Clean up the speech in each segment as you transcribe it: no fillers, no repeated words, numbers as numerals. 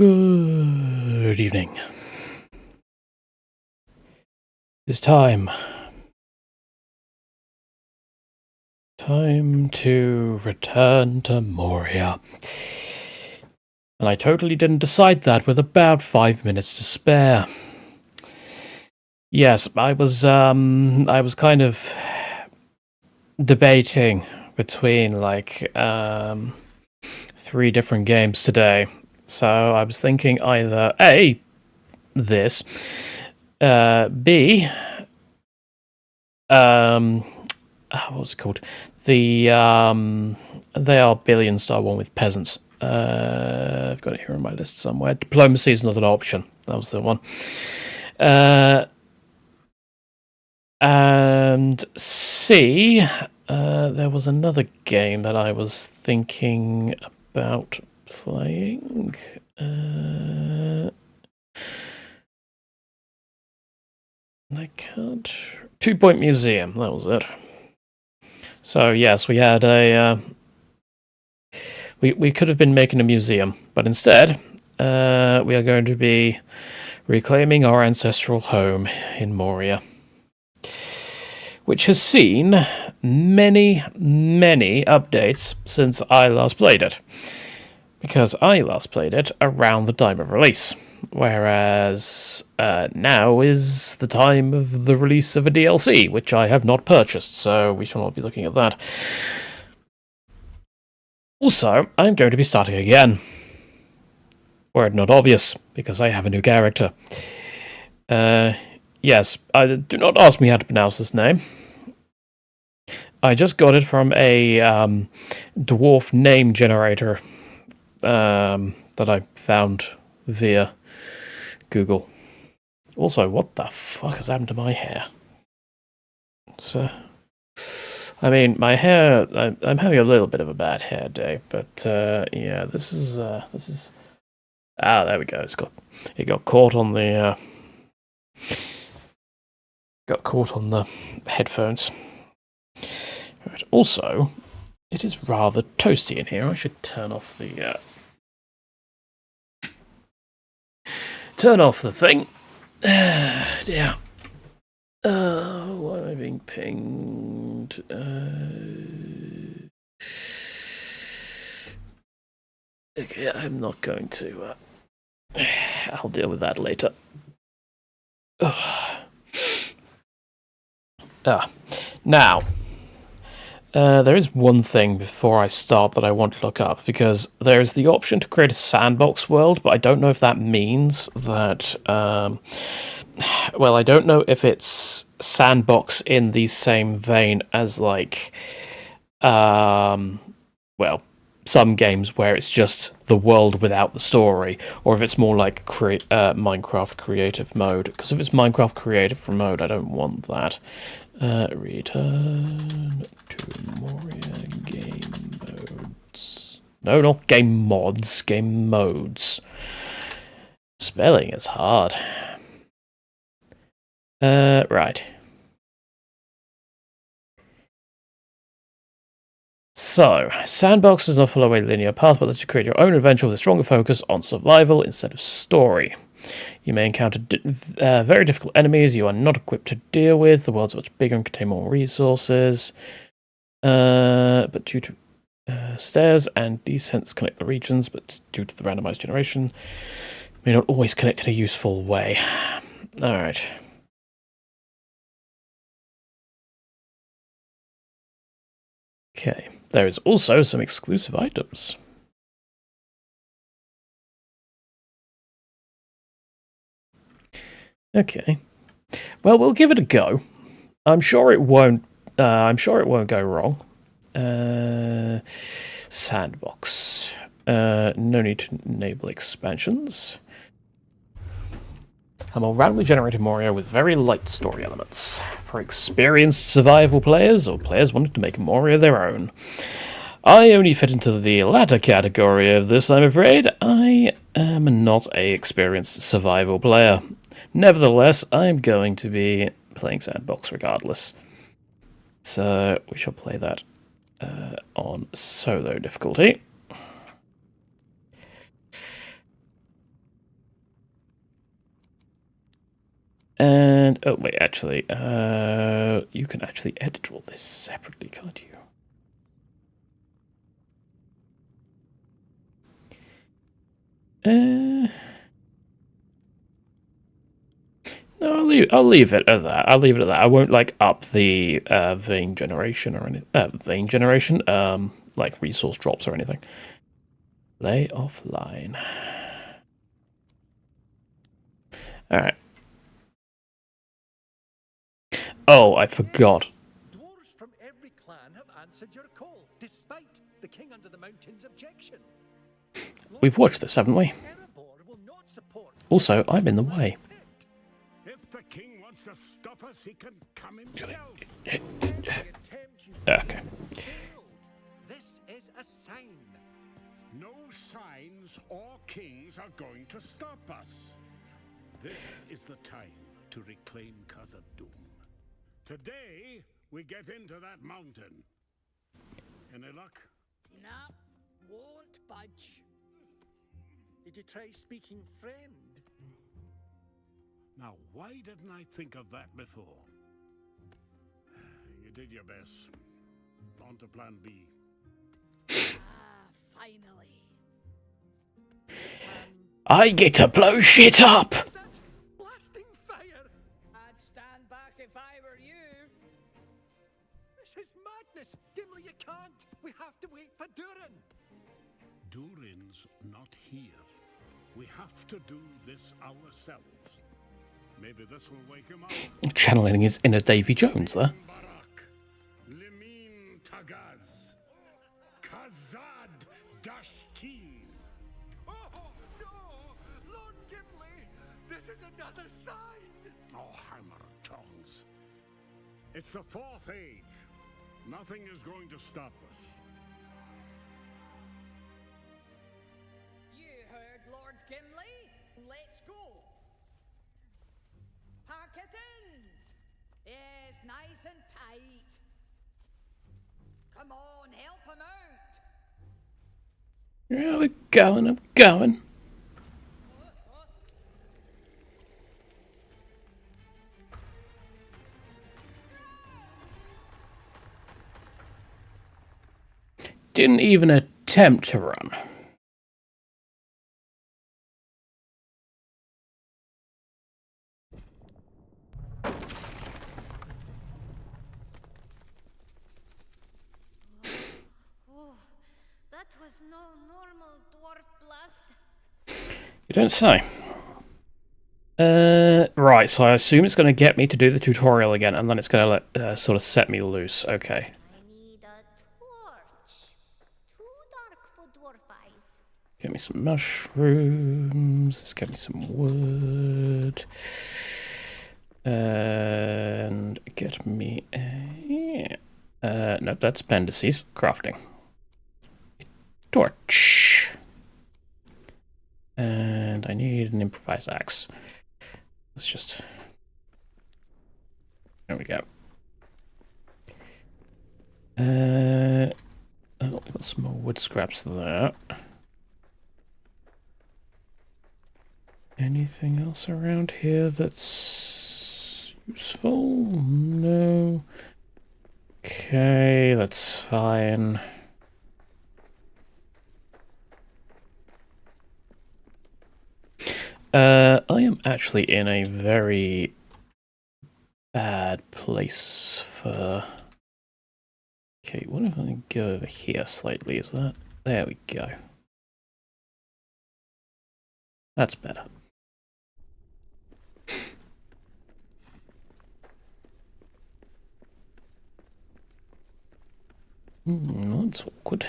Good evening. It's time. Time to return to Moria. And I totally didn't decide that with about 5 minutes to spare. Yes, I was kind of debating between three different games today. So I was thinking either A, this, B, what's it called? They are Billion Star one with peasants. I've got it here on my list somewhere. Diplomacy is not an option. That was the one. And C, there was another game that I was thinking about playing. I can't. 2 Point Museum. That was it. So yes, we had a. We could have been making a museum, but instead, we are going to be reclaiming our ancestral home in Moria, which has seen many, many updates since I last played it. Because I last played it around the time of release, whereas now is the time of the release of a DLC, which I have not purchased, so we shall not be looking at that. Also, I'm going to be starting again. Were it not obvious, because I have a new character. Yes, do not ask me how to pronounce this name. I just got it from a dwarf name generator that I found via Google. Also, what the fuck has happened to my hair? So, I mean, my hair. I'm having a little bit of a bad hair day, but yeah, this is. There we go. It got caught on the. Got caught on the headphones. Right. Also, it is rather toasty in here. I should turn off the. Turn off the thing. Yeah. Why am I being pinged? Okay, I'm not going to. I'll deal with that later. Now, there is one thing before I start that I want to look up, because there is the option to create a sandbox world, but I don't know if that means that. Well, I don't know if it's sandbox in the same vein as some games where it's just the world without the story, or if it's more like Minecraft creative mode. Because if it's Minecraft creative mode, I don't want that. Return to Moria game modes. No, not game mods, game modes. Spelling is hard. Right. So, Sandbox does not follow a linear path, but lets you create your own adventure with a stronger focus on survival instead of story. You may encounter very difficult enemies you are not equipped to deal with. The world's much bigger and contain more resources. But due to stairs and descents connect the regions, but due to the randomized generation, may not always connect in a useful way. Alright. Okay. There is also some exclusive items. Okay. Well, we'll give it a go. I'm sure it won't. Go wrong. Sandbox. No need to enable expansions. A more randomly generated Moria with very light story elements for experienced survival players or players wanting to make Moria their own. I only fit into the latter category of this, I'm afraid. I am not a experienced survival player. Nevertheless, I'm going to be playing Sandbox regardless. So we shall play that on solo difficulty. And, oh wait, actually, you can actually edit all this separately, can't you? No, I'll leave it at that. I'll leave it at that. I won't like up the vein generation or anything. Like resource drops or anything. Lay offline. All right. Oh, I forgot. Dwarves from every clan have answered your call, despite the king under the mountain's objection. We've watched this, haven't we? Also, I'm in the way. If the king wants to stop us, he can come himself. Okay. This is a sign. No signs or kings are going to stop us. This is the time to reclaim Khazad-dûm. Today, we get into that mountain. Any luck? Nah, won't budge. Did you try speaking friend? Now, why didn't I think of that before? You did your best. On to plan B. Finally. I get to blow shit up! Is that blasting fire? I'd stand back if I were you. This is madness. Gimli, you can't. We have to wait for Durin. Durin's not here. We have to do this ourselves. Maybe this will wake him up. Channeling his inner Davy Jones there. Barak, Limin Tagaz, Khazad Dashtin. Oh, no! Lord Gimli, this is another sign. Oh, hammer tongues. It's the fourth age. Nothing is going to stop us. You heard Lord Gimli. Let's go. Pack it in. Yes, nice and tight. Come on, help him out. Yeah, we're going, I'm going. Didn't even attempt to run. That was no normal dwarf blast. You don't say. Right, so I assume it's going to get me to do the tutorial again, and then it's going to sort of set me loose. Okay. I need a torch. Too dark for dwarf eyes. Get me some mushrooms. Let's get me some wood. And get me a... no, that's appendices. Crafting. Torch. And I need an improvised axe. Let's just... There we go. Oh, we've got some more wood scraps there. Anything else around here that's useful? No. Okay, that's fine. I am actually in a very bad place for... Okay, what if I go over here slightly? Is that... There we go. That's better. That's awkward.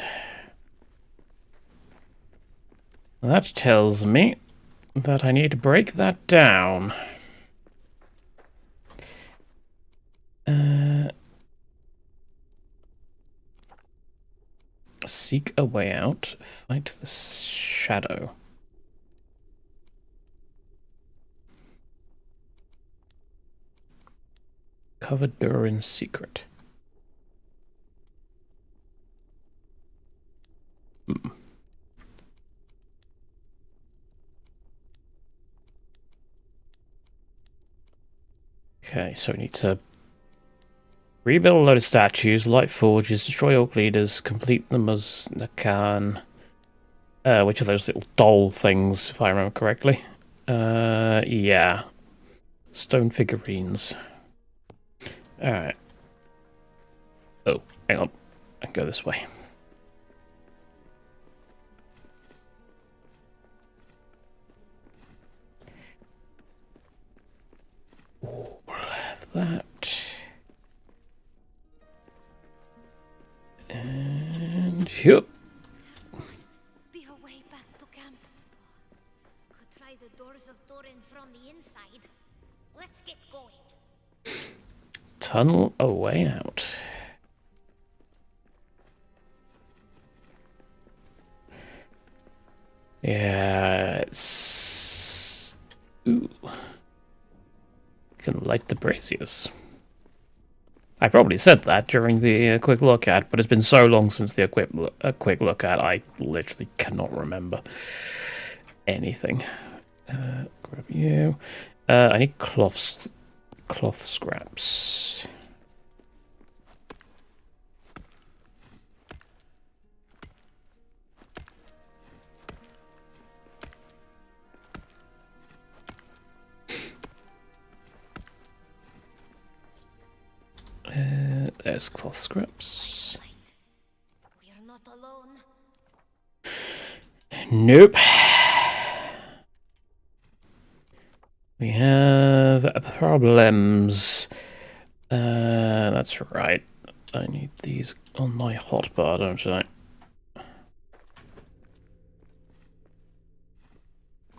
That tells me that I need to break that down. Seek a way out. Fight the shadow. Cover Durin's secret. Okay, so we need to rebuild a load of statues, light forges, destroy orc leaders, complete them as Nakan. Which are those little doll things, if I remember correctly? Yeah. Stone figurines. Alright. Oh, hang on. I can go this way. We'll have that. And yep. Be a way back to camp. Could try the doors of Doran from the inside. Let's get going. Tunnel a way out. Yeah, it's... Ooh. Can light the braziers. I probably said that during the quick look at, but it's been so long since the quick look at, I literally cannot remember anything. Grab you. I need cloth scraps. There's cloth scraps. We are not alone. Nope. We have problems. That's right. I need these on my hotbar, don't I?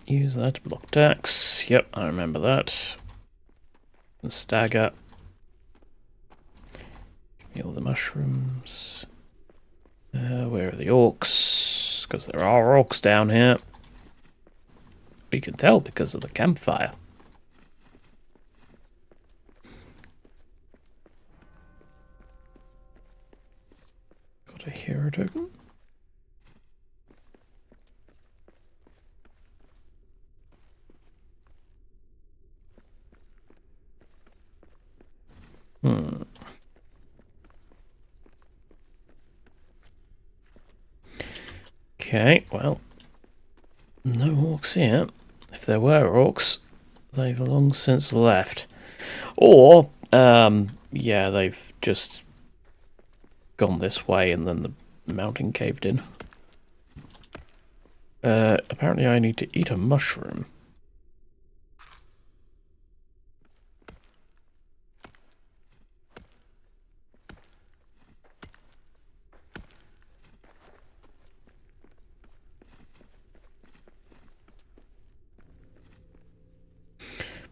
Use that to block attacks. Yep, I remember that. And stagger. Give me all the mushrooms. Where are the orcs? Because there are orcs down here. We can tell because of the campfire. Got a hero token. Okay, well, no orcs here. If there were orcs, they've long since left. Or, yeah, they've just gone this way and then the mountain caved in. Apparently I need to eat a mushroom.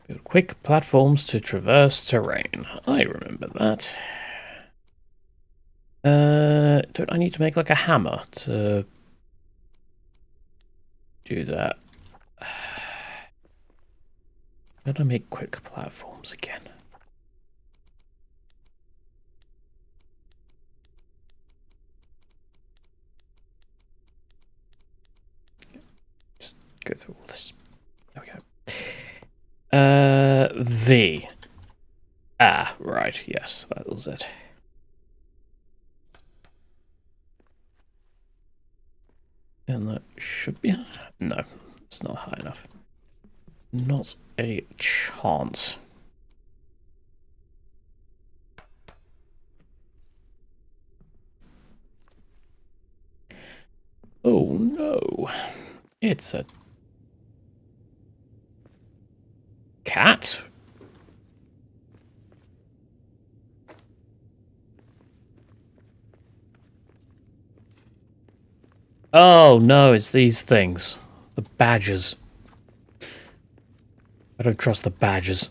Build quick platforms to traverse terrain. I remember that. Don't I need to make like a hammer to do that? How do I make quick platforms again? Just go through all this. There we go. V. Ah, right, yes, that was it. And that should be... No, it's not high enough. Not a chance. Oh no. It's a... cat? Oh no, it's these things. The badgers. I don't trust the badgers.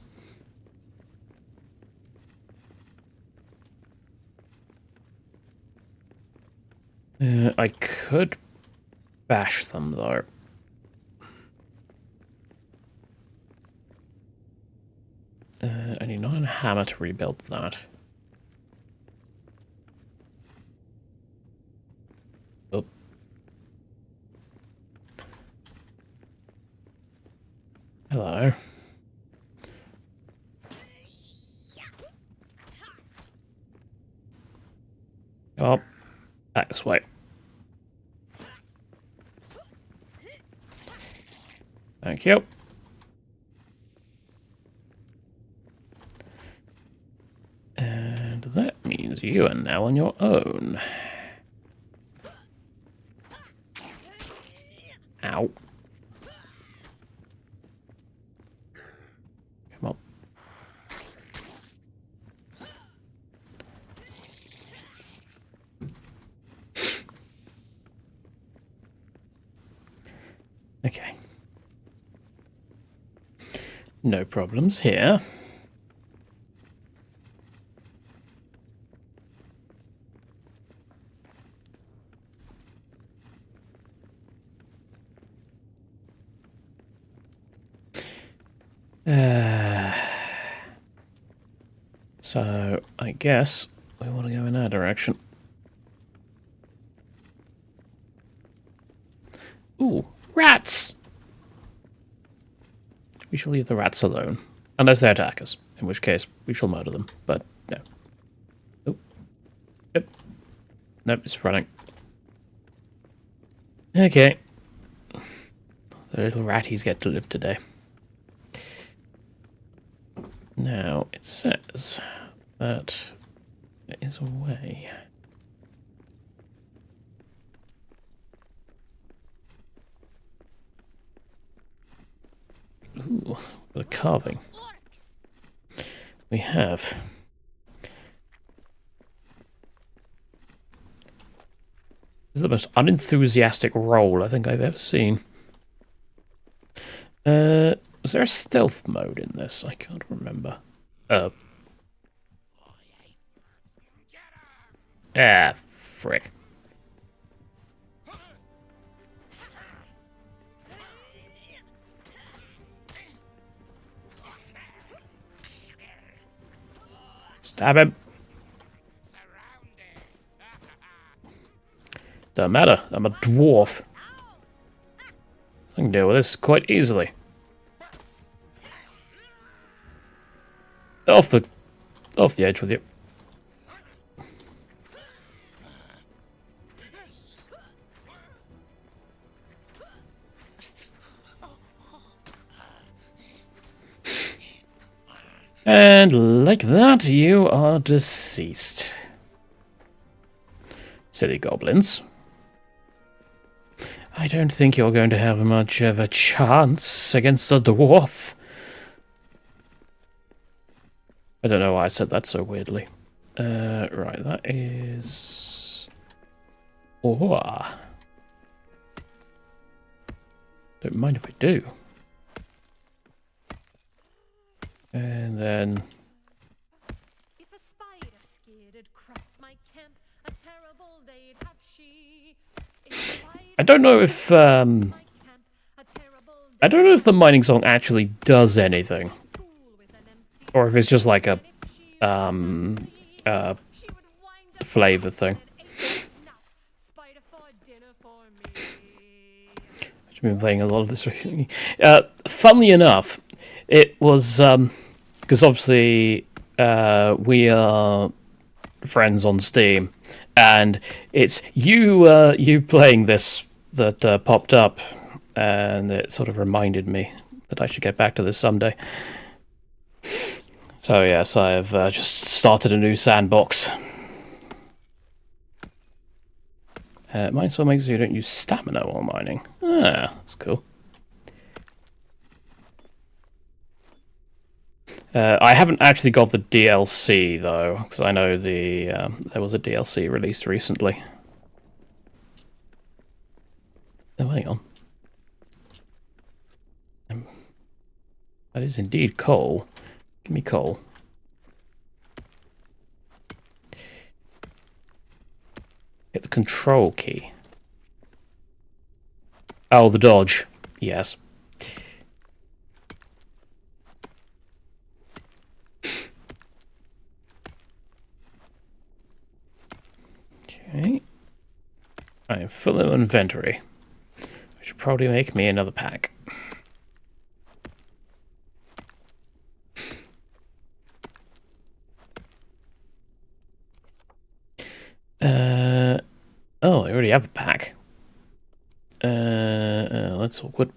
I could bash them though. I need not a hammer to rebuild that. Oh. Hello. on. Back this way. Thank you. And that means you are now on your own. Ow. Come on. Okay. No problems here. So, I guess we want to go in that direction. Ooh, rats! We shall leave the rats alone. Unless they attack us, in which case we shall murder them, but no. Oh. Yep. Nope, it's running. Okay. The little ratties get to live today. Now, it says that there is a way. Ooh, the carving. We have. This is the most unenthusiastic roll I think I've ever seen. Was there a stealth mode in this? I can't remember. Ah, frick. Stab him. Don't matter, I'm a dwarf. I can deal with this quite easily. Off the edge with you. And like that, you are deceased. Silly goblins. I don't think you're going to have much of a chance against a dwarf. I don't know why I said that so weirdly. Right, that is... Oh. Don't mind if I do. And then... If a spider skidded across my camp, a terrible day'd have she. I don't know if I don't know if the mining song actually does anything, or if it's just like a flavor thing. I've been playing a lot of this recently. Funnily enough, it was because obviously we are friends on Steam, and it's you playing this that popped up, and it sort of reminded me that I should get back to this someday. So yes, I have just started a new sandbox. Mine still makes so you don't use stamina while mining. Ah, that's cool. I haven't actually got the DLC though, because I know there was a DLC released recently. Oh, hang on. That is indeed coal. Give me coal. Get the control key. Oh, the dodge. Yes. Okay. I am full of inventory. I should probably make me another pack. Oh, I already have a pack. That's awkward.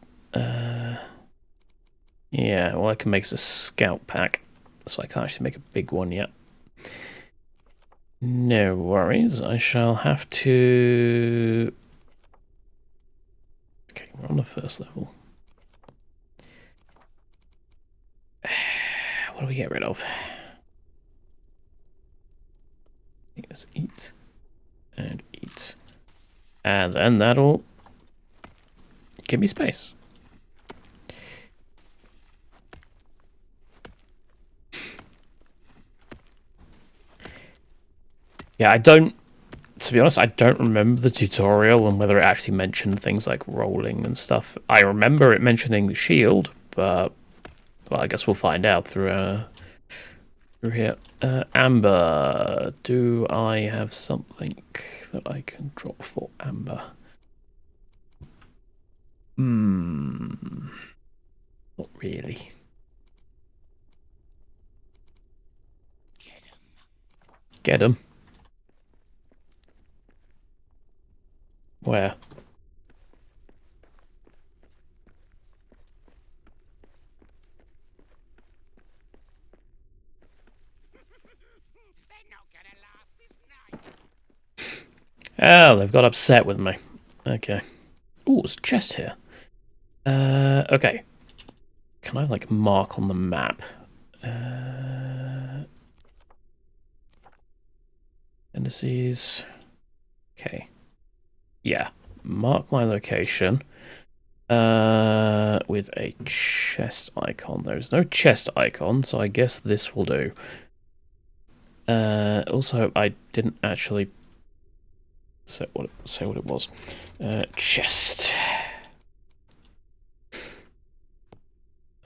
Yeah, well, I can make a scout pack, so I can't actually make a big one yet. No worries, I shall have to... Okay, we're on the first level. What do we get rid of? Let's eat. And eat. And then that'll give me space. Yeah, to be honest, I don't remember the tutorial and whether it actually mentioned things like rolling and stuff. I remember it mentioning the shield, but, well, I guess we'll find out through here. Amber. Do I have something that I can drop for Amber? Not really. Get him. Where? Oh, they've got upset with me. Okay. Ooh, there's a chest here. Okay. Can I, like, mark on the map? Indices. Okay. Yeah. Mark my location. With a chest icon. There's no chest icon, so I guess this will do. Also, I didn't actually say what it was. Chest.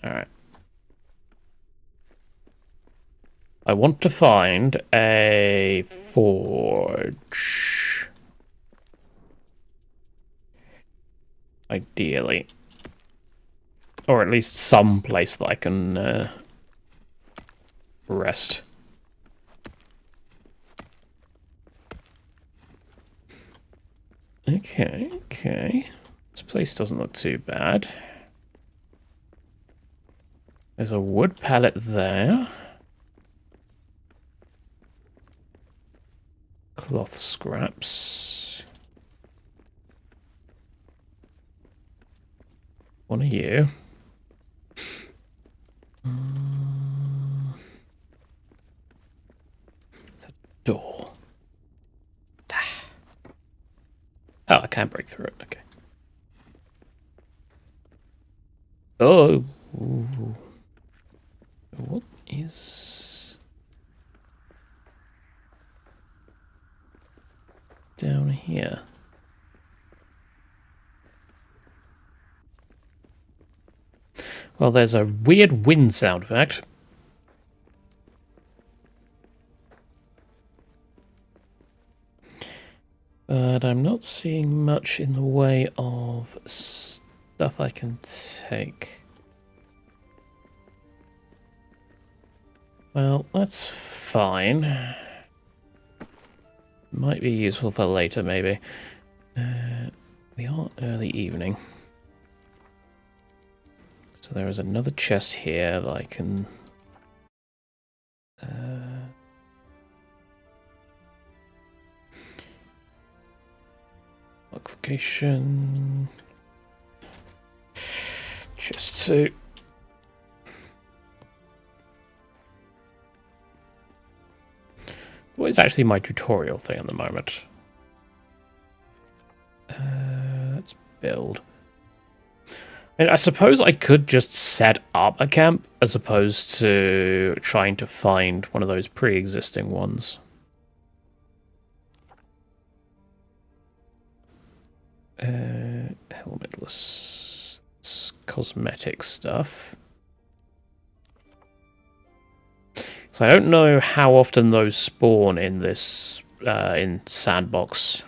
Alright. I want to find a forge. Ideally. Or at least some place that I can rest. Okay. This place doesn't look too bad. There's a wood pallet there. Cloth scraps. One of you. The door. Oh, I can't break through it. Okay. Oh. Ooh. What is down here? Well, there's a weird wind sound effect. But I'm not seeing much in the way of stuff I can take. Well, that's fine. Might be useful for later, maybe. We are early evening. So there is another chest here that I can... location... Chest 2. What is actually my tutorial thing at the moment? Let's build. And I suppose I could just set up a camp as opposed to trying to find one of those pre-existing ones. Helmetless. It's cosmetic stuff. So I don't know how often those spawn in this in sandbox.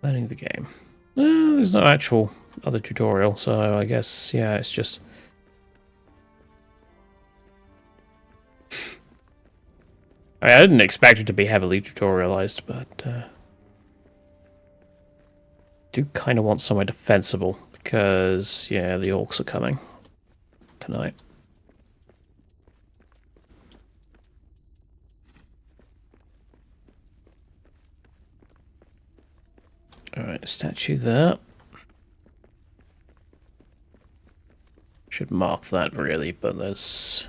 Learning the game. There's no actual other tutorial, so I guess, yeah, it's just... I didn't expect it to be heavily tutorialized, but do kind of want somewhere defensible because, yeah, the orcs are coming tonight. Alright, statue there. Should mark that really, but there's...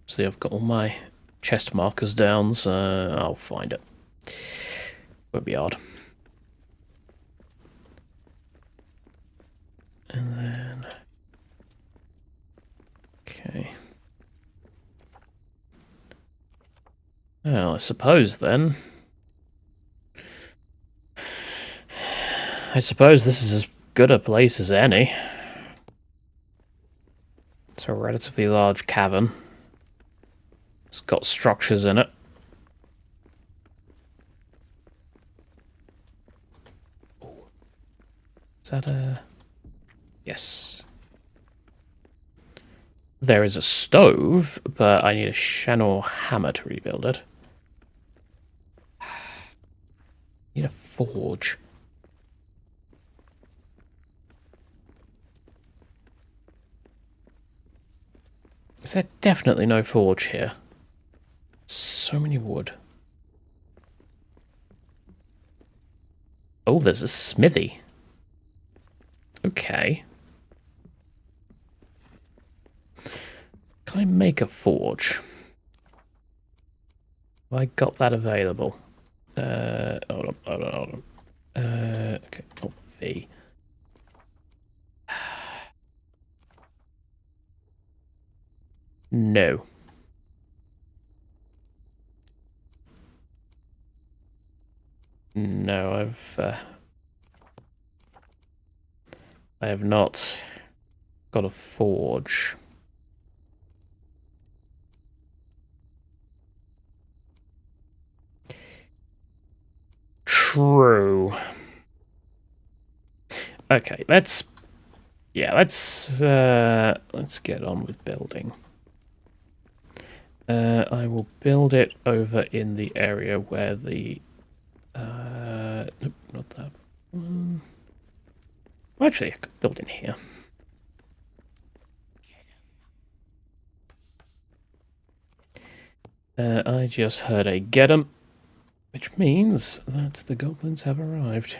See, I've got all my chest markers down, so I'll find it. Won't be hard. And then... Okay. Well, I suppose then... I suppose this is as good a place as any. It's a relatively large cavern. It's got structures in it. Is that a... Yes. There is a stove, but I need a Shanor hammer to rebuild it. Need a forge. Is there definitely no forge here? So many wood. Oh, there's a smithy. Okay. Can I make a forge? Have I got that available? Hold on. Okay, not V. No. No, I have not got a forge. True. Okay, let's get on with building. I will build it over in the area where the nope, not that. Well, actually, I could build in here. I just heard a get 'em, which means that the goblins have arrived.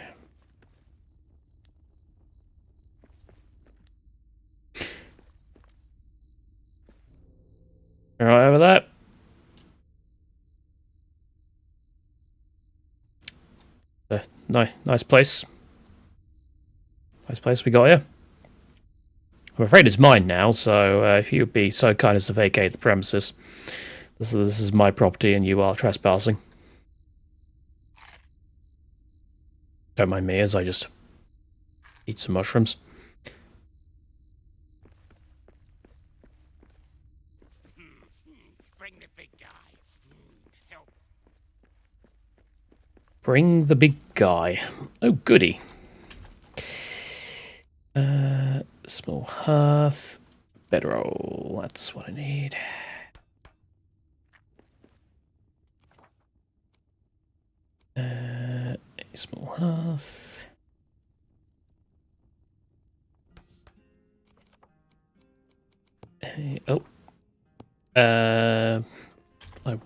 Alright over that. Nice place. Nice place we got here. I'm afraid it's mine now, so if you would be so kind as to vacate the premises. This is my property and you are trespassing. Don't mind me as I just eat some mushrooms. Bring the big guy. Help. Bring the big guy. Oh, goody. Small hearth. Bedroll. That's what I need. A small hearth. I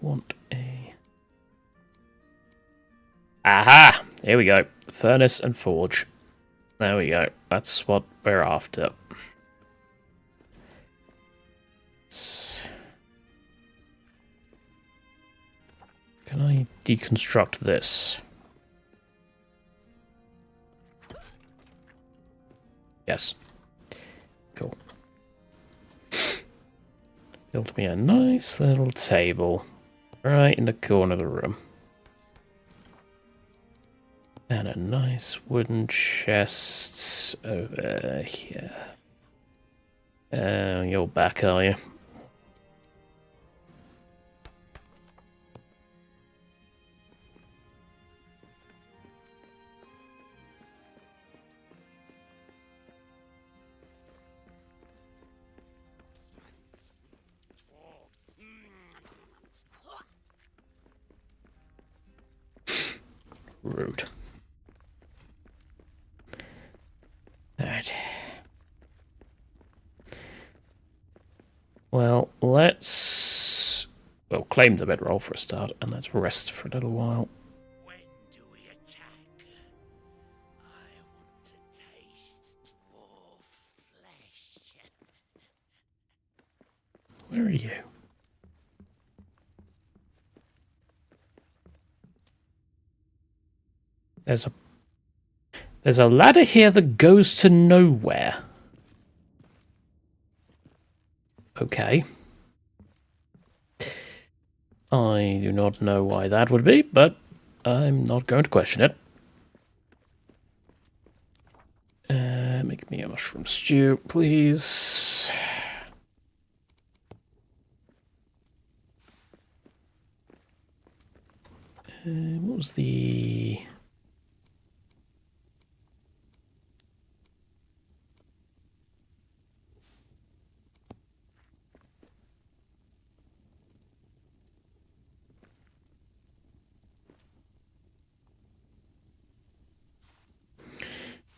want a... Aha! Here we go. Furnace and forge. There we go. That's what we're after. Can I deconstruct this? Yes. Cool. Build me a nice little table right in the corner of the room. And a nice wooden chest over here. You're back, are you? Rude. Alright. Well, let's... Well, claim the bedroll for a start, and let's rest for a little while. When do we attack? I want to taste dwarf flesh. Where are you? There's a ladder here that goes to nowhere. Okay. I do not know why thatuld be, but I'm not going to question it. Make me a mushroom stew, please. What was the...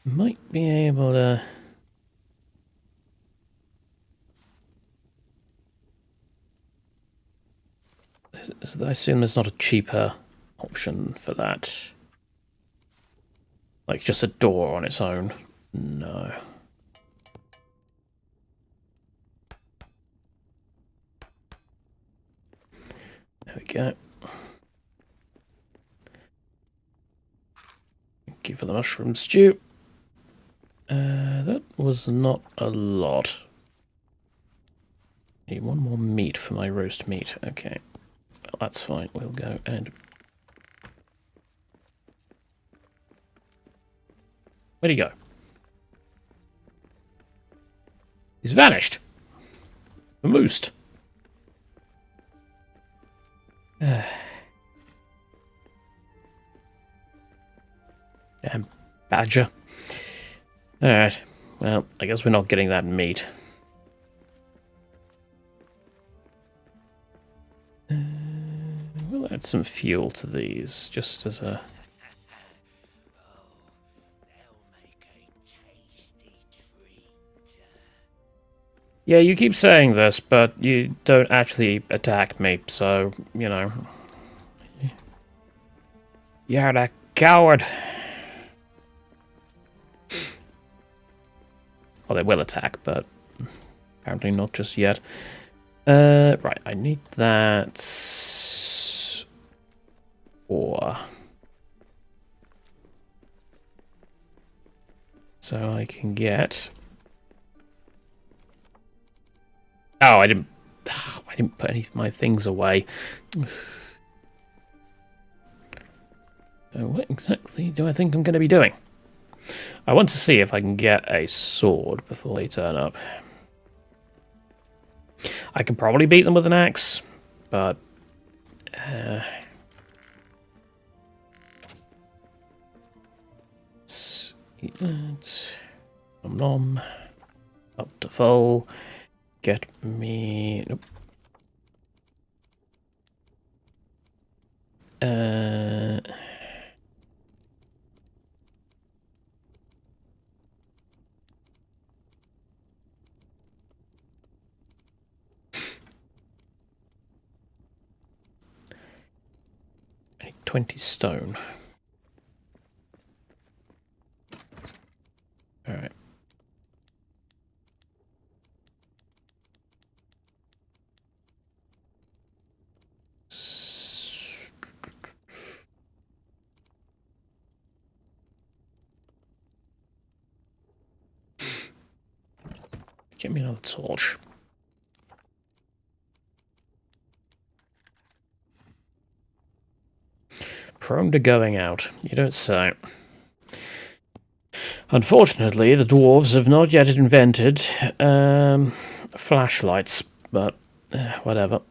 Might be able to... I assume there's not a cheaper option for that. Like just a door on its own. No. There we go. Thank you for the mushroom stew. That was not a lot. Need one more meat for my roast meat. Okay. Well, that's fine. We'll go and... Where'd he go? He's vanished. Vamoosed. Damn badger. Alright. Well, I guess we're not getting that meat. We'll add some fuel to these, just as a... Yeah, you keep saying this, but you don't actually attack me, so, you know. You're a coward. Well, they will attack, but apparently not just yet. Right, I need that... Or... So I can get... Oh, I didn't put any of my things away. So what exactly do I think I'm going to be doing? I want to see if I can get a sword before they turn up. I can probably beat them with an axe, but... let's eat that. Nom nom. Up to full. Get me... Nope. 20 stone. Alright. Get me another torch. Prone to going out, you don't say. Unfortunately, the dwarves have not yet invented flashlights, but whatever.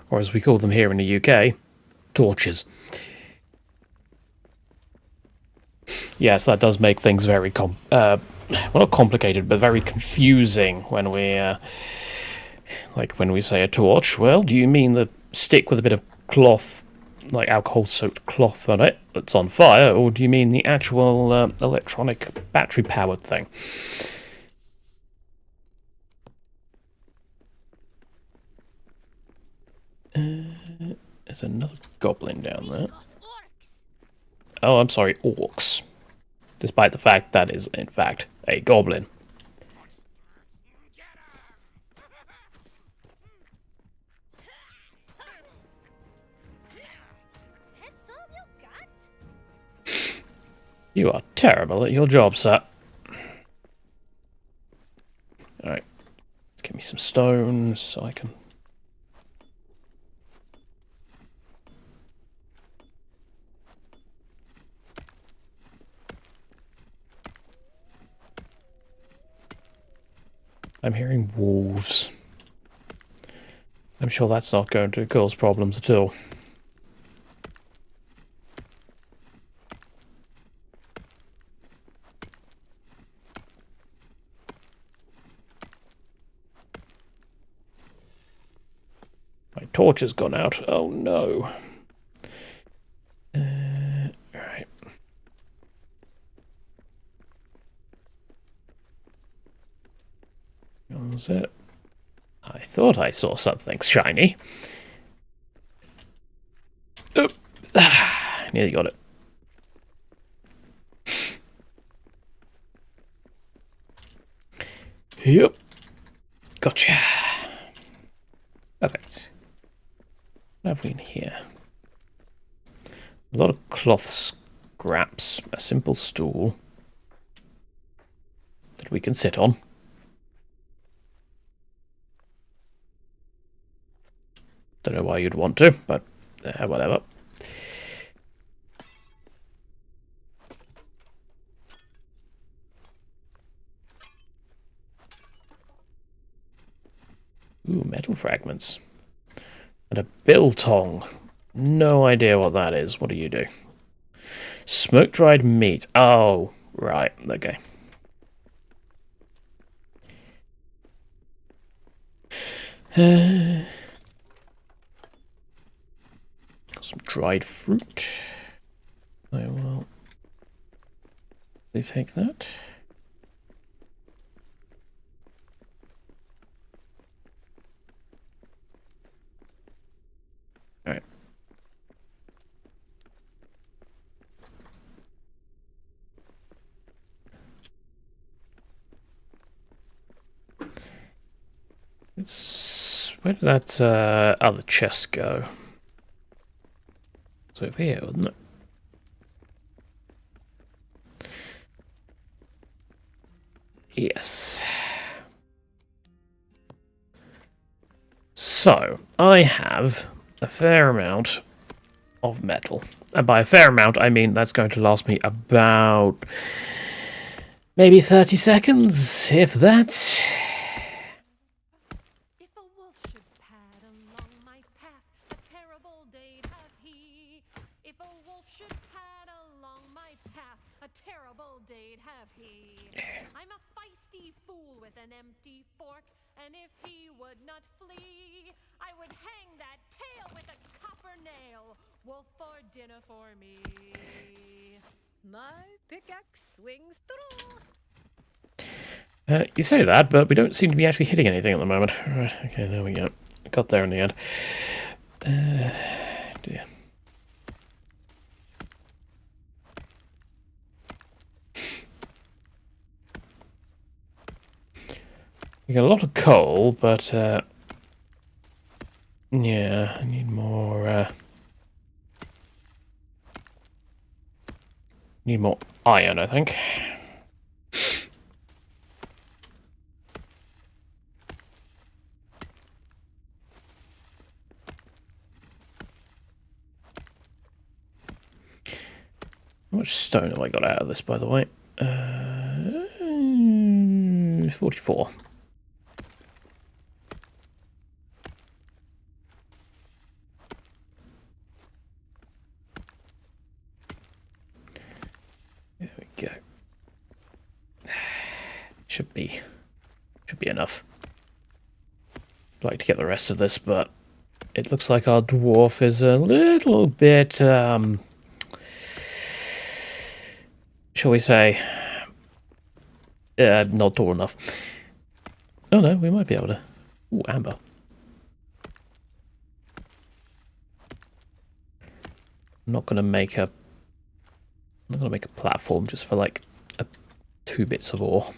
Or as we call them here in the UK, torches. Yes, that does make things very well, not complicated, but very confusing when we Like when we say a torch, well, do you mean the stick with a bit of cloth, like alcohol-soaked cloth on it that's on fire, or do you mean the actual electronic battery-powered thing? There's another goblin down there. Oh, I'm sorry, orcs. Despite the fact that is, in fact, a goblin. You are terrible at your job, sir. Alright. Let's get me some stones so I can... I'm hearing wolves. I'm sure that's not going to cause problems at all. My torch has gone out. Oh no. Alright. What was it? I thought I saw something shiny. Oop. Nearly got it. Yep. Gotcha. Perfect. What have we in here? A lot of cloth scraps, a simple stool that we can sit on. Don't know why you'd want to, but whatever. Ooh, metal fragments. And a biltong. No idea what that is. What do you do? Smoke-dried meat. Oh, right. Okay. Some dried fruit. I will... Please take that. Alright. Where did that other chest go? It's over here, wasn't it? Yes. So, I have a fair amount of metal. And by a fair amount, I mean that's going to last me about maybe 30 seconds, if that. If a wolf should pad along my path, a terrible day'd have he. If a wolf should pad along my path, a terrible day'd have he. I'm a feisty fool with an empty fork, and if he would not flee, I would hang that tail with a copper nail. Wolf for dinner for me. My pickaxe swings through. You say that, but we don't seem to be actually hitting anything at the moment. Right, okay, there we go. Got there in the end. Dear. We got a lot of coal, but yeah, I need more. Need more iron, I think. How much stone have I got out of this, by the way? 44. There we go. Should be enough. like to get the rest of this, but it looks like our dwarf is a little bit, shall we say, not tall enough. Oh no, we might be able to. Ooh, amber. I'm not gonna make a platform just for like 2 bits of ore.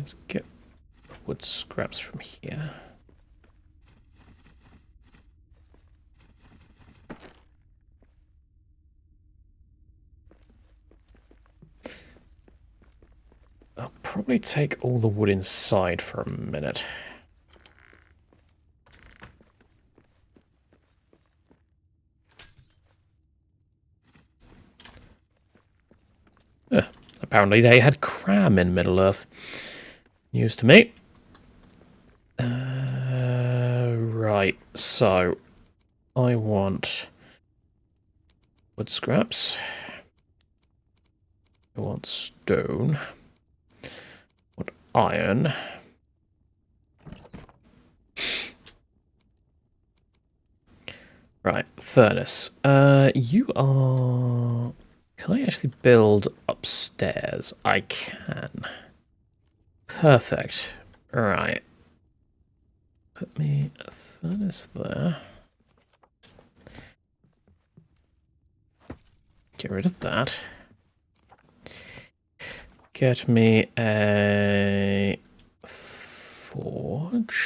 Let's get wood scraps from here. I'll probably take all the wood inside for a minute. Apparently they had cram in Middle-earth. News to me. Right, so I want wood scraps. I want stone. I want iron. Right, furnace. You are... Can I actually build upstairs? I can. Perfect. Right. Put me a furnace there. Get rid of that. Get me a forge.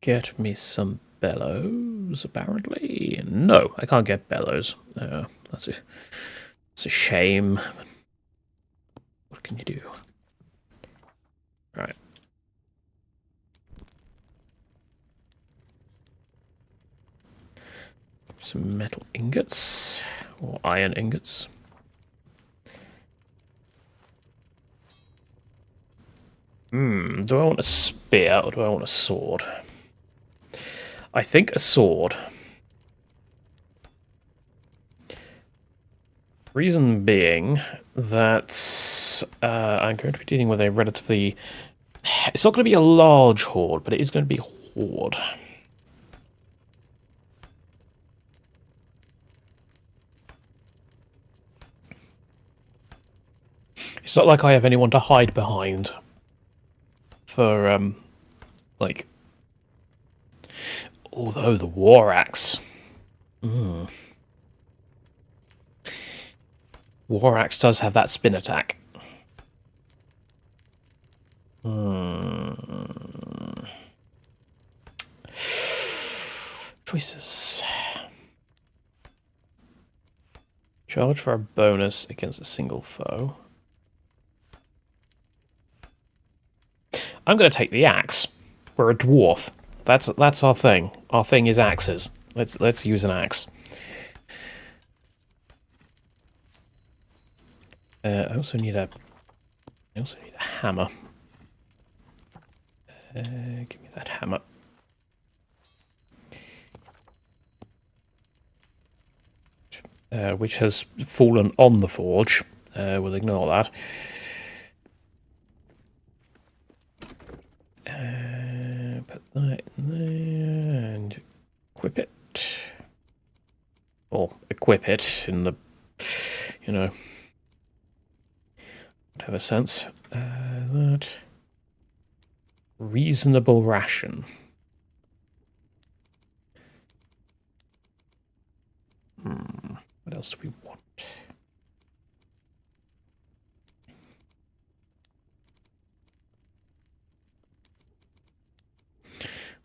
Get me some bellows, apparently. No, I can't get bellows. That's a shame. What can you do? Right. Some metal ingots, or iron ingots. Do I want a spear or do I want a sword? I think a sword. Reason being that I'm going to be dealing with a relatively... It's not going to be a large horde, but it is going to be a horde. It's not like I have anyone to hide behind for, like... Although the war axe... War axe does have that spin attack. Choices. Charge for a bonus against a single foe. I'm going to take the axe. We're a dwarf. That's our thing. Our thing is axes. Let's use an axe. I also need a hammer. Give me that hammer. Which has fallen on the forge. We'll ignore that. Put that in there and equip it. Or equip it in the, you know, whatever sense. That. Reasonable ration. What else do we want?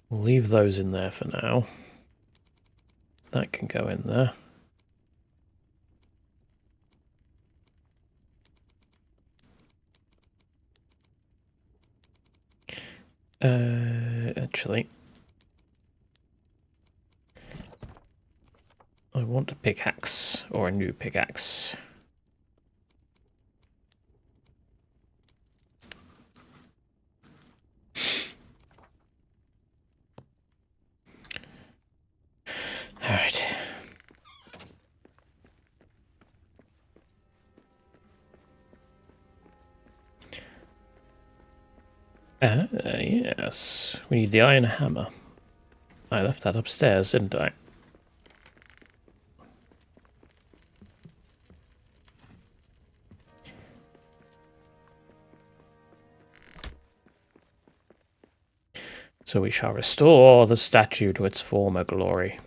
We'll leave those in there for now. That can go in there. Actually, I want a pickaxe, or a new pickaxe. Yes. We need the iron hammer. I left that upstairs, didn't I? So we shall restore the statue to its former glory.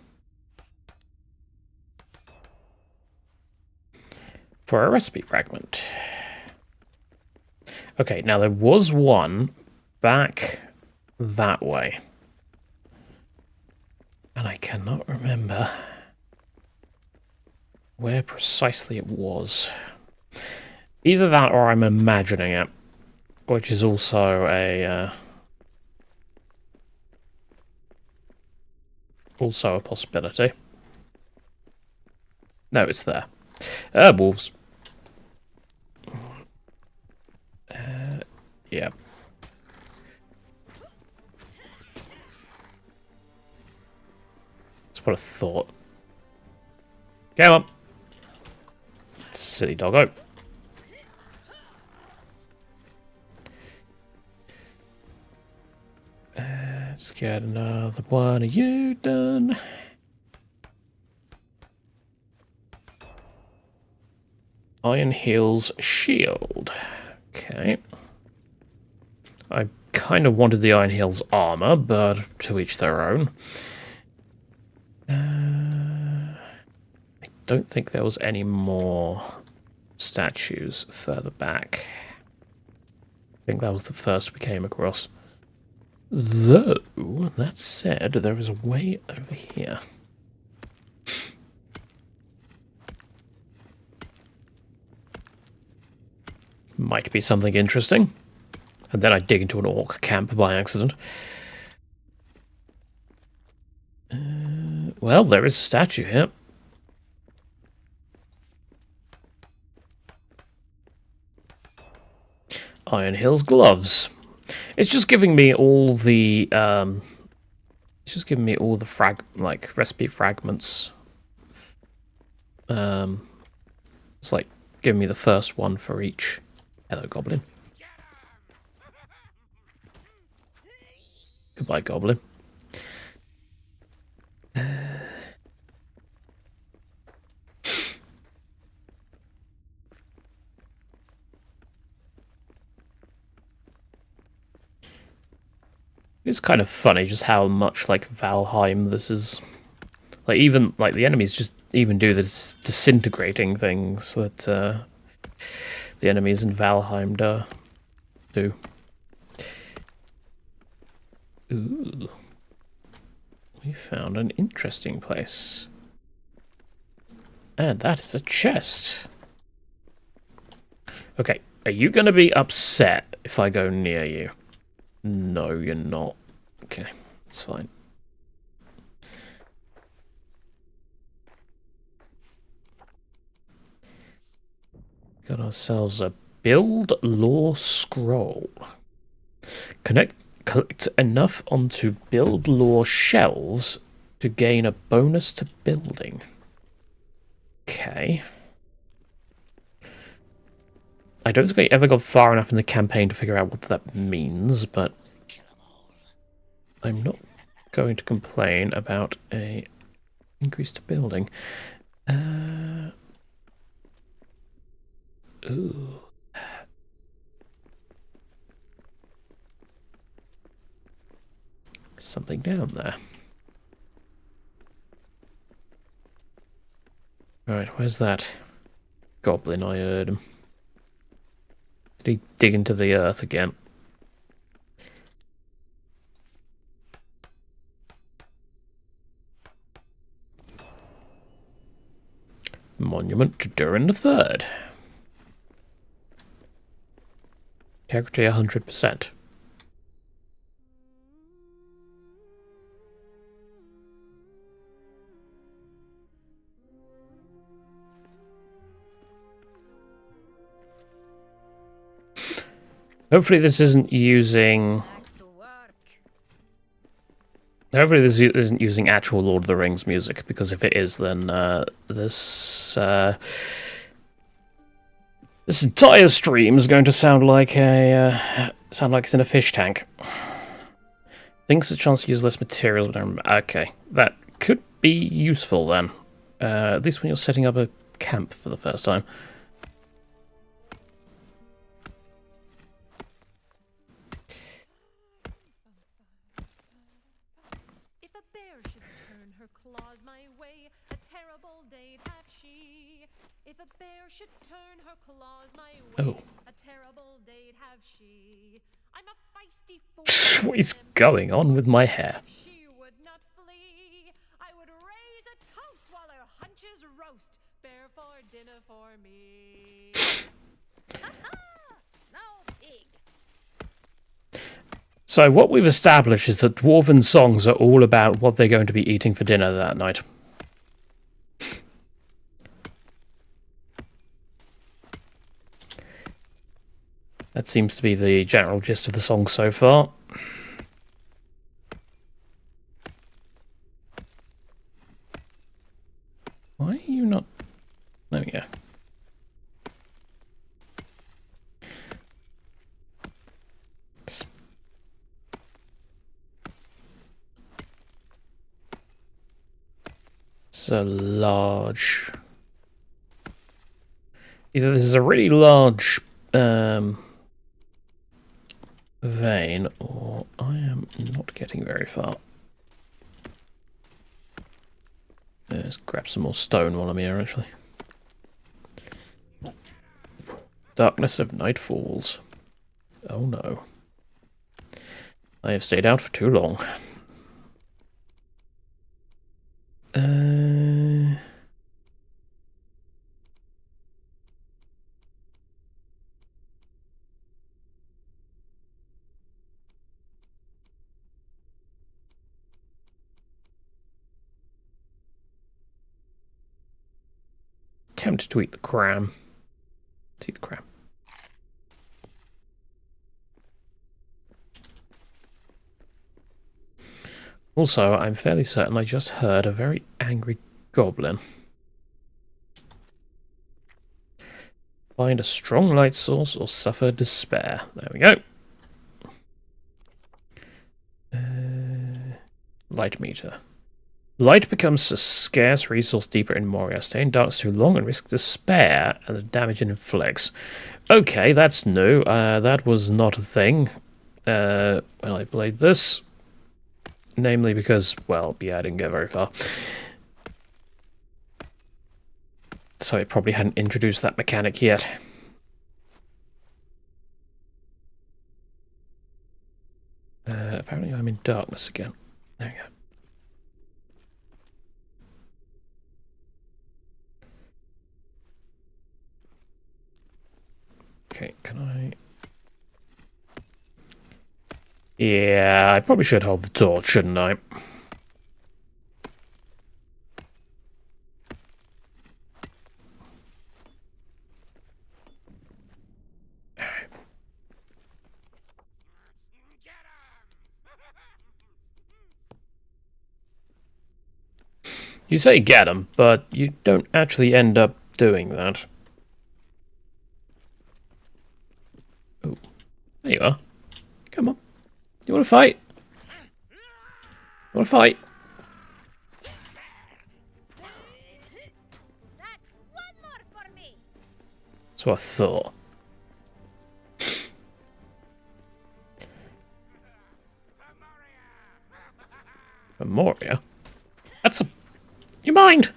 For a recipe fragment. Okay, now there was one back that way. And I cannot remember where precisely it was. Either that or I'm imagining it, which is also a possibility. No, it's there. Wolves. Yeah. That's what I thought. Come on. Silly doggo. Let's get another one of you done. Iron Heel's shield. Okay. I kind of wanted the Iron Heel's armor, but to each their own. I don't think there was any more statues further back. I think that was the first we came across. Though, that said, there is a way over here. Might be something interesting. And then I dig into an orc camp by accident. Well, there is a statue here. Iron Hill's gloves. It's just giving me all the recipe fragments. It's like giving me the first one for each. Hello, goblin. Goodbye, goblin. It's kind of funny just how much like Valheim this is. Like even like the enemies just even do this disintegrating things that the enemies in Valheim do. Ooh. We found an interesting place. And that is a chest. Okay, are you going to be upset if I go near you? No, you're not. Okay, that's fine. Got ourselves a build lore scroll. Collect enough onto build lore shelves to gain a bonus to building. Okay. I don't think I ever got far enough in the campaign to figure out what that means, but I'm not going to complain about a increase to building. Ooh. Something down there. Right, where's that goblin? I heard him. Did he dig into the earth again? Monument to Durin III. Integrity 100%. Hopefully this isn't using... Hopefully this isn't using actual Lord of the Rings music, because if it is, then this entire stream is going to sound like a Sound like it's in a fish tank. Thinks a chance to use less materials, but okay. That could be useful then. At least when you're setting up a camp for the first time. If a bear should turn her claws my way, a terrible day'd have she. If a bear should turn her claws my way, a terrible day'd have she. I'm a feisty fool. What is going on with my hair? She would not flee. I would raise a toast while her hunches roast. Bear for dinner for me. No pig. So what we've established is that dwarven songs are all about what they're going to be eating for dinner that night. That seems to be the general gist of the song so far. Why are you not... There we go. It's a large... Either this is a really large vein, or I am not getting very far. Let's grab some more stone while I'm here, actually. Darkness of night falls. Oh no. I have stayed out for too long. Tempted to eat the cram. Let's eat the cram. Also, I'm fairly certain I just heard a very angry goblin. Find a strong light source or suffer despair. There we go. Light meter. Light becomes a scarce resource deeper in Moria. Stay in darkness too long and risk despair and the damage it inflicts. Okay, that's new. That was not a thing when I played this. Namely because, well, yeah, I didn't get very far. So it probably hadn't introduced that mechanic yet. Apparently I'm in darkness again. There we go. Okay, can I... Yeah, I probably should hold the torch, shouldn't I? You say get 'em, but you don't actually end up doing that. Oh, there you are. Come on. You want to fight? You want to fight? That's one more for me. That's what I thought. Moria? That's a... You mind?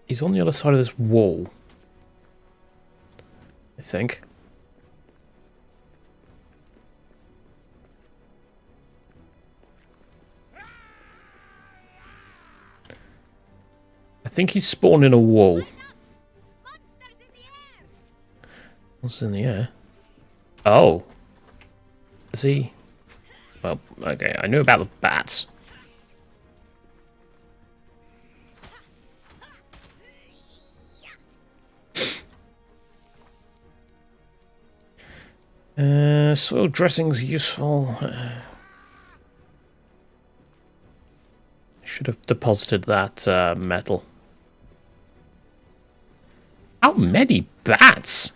He's on the other side of this wall. I think. I think he's spawned in a wall. Monsters in the air. What's in the air? Oh. Is he... Well, okay, I knew about the bats. Soil dressing's useful. should have deposited that metal. How many bats?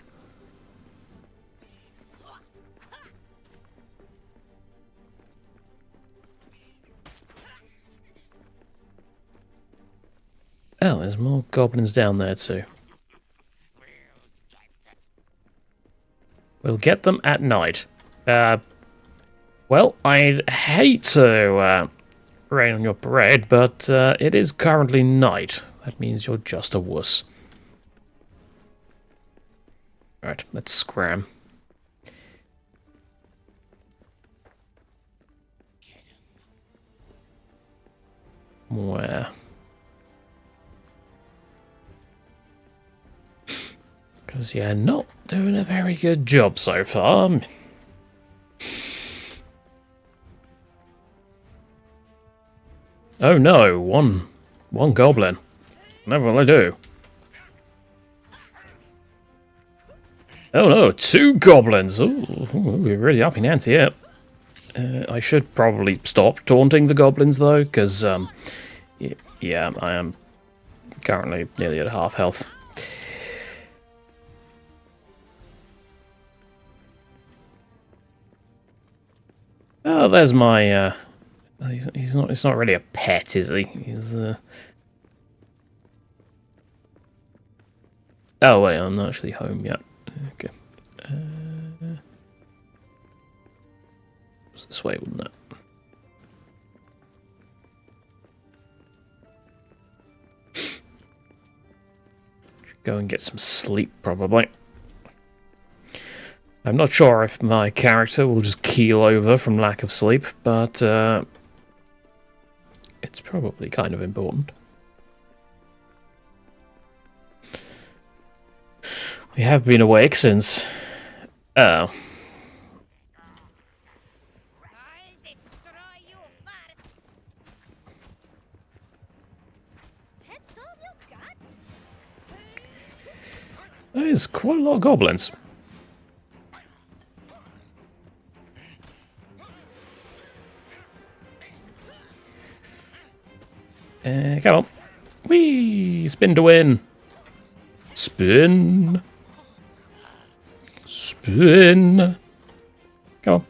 Oh, there's more goblins down there too. We'll get them at night. Well, I'd hate to rain on your parade, but it is currently night. That means you're just a wuss. Alright, let's scram. Where? Because you're not doing a very good job so far. Oh no, one goblin. Never will I do. Oh no, 2 goblins. Ooh, we're really upping ante here. I should probably stop taunting the goblins though, because yeah, I am currently nearly at half health. Oh, there's my. He's not. It's not really a pet, is he? He's. Oh wait, I'm not actually home yet. Okay. It's this way, wouldn't it? Should go and get some sleep, probably. I'm not sure if my character will just keel over from lack of sleep, but it's probably kind of important. We have been awake since... Oh. I'll destroy you first. That's all you got? There's quite a lot of goblins. Come on. Whee! Spin to win. Spin. Spin. Come on.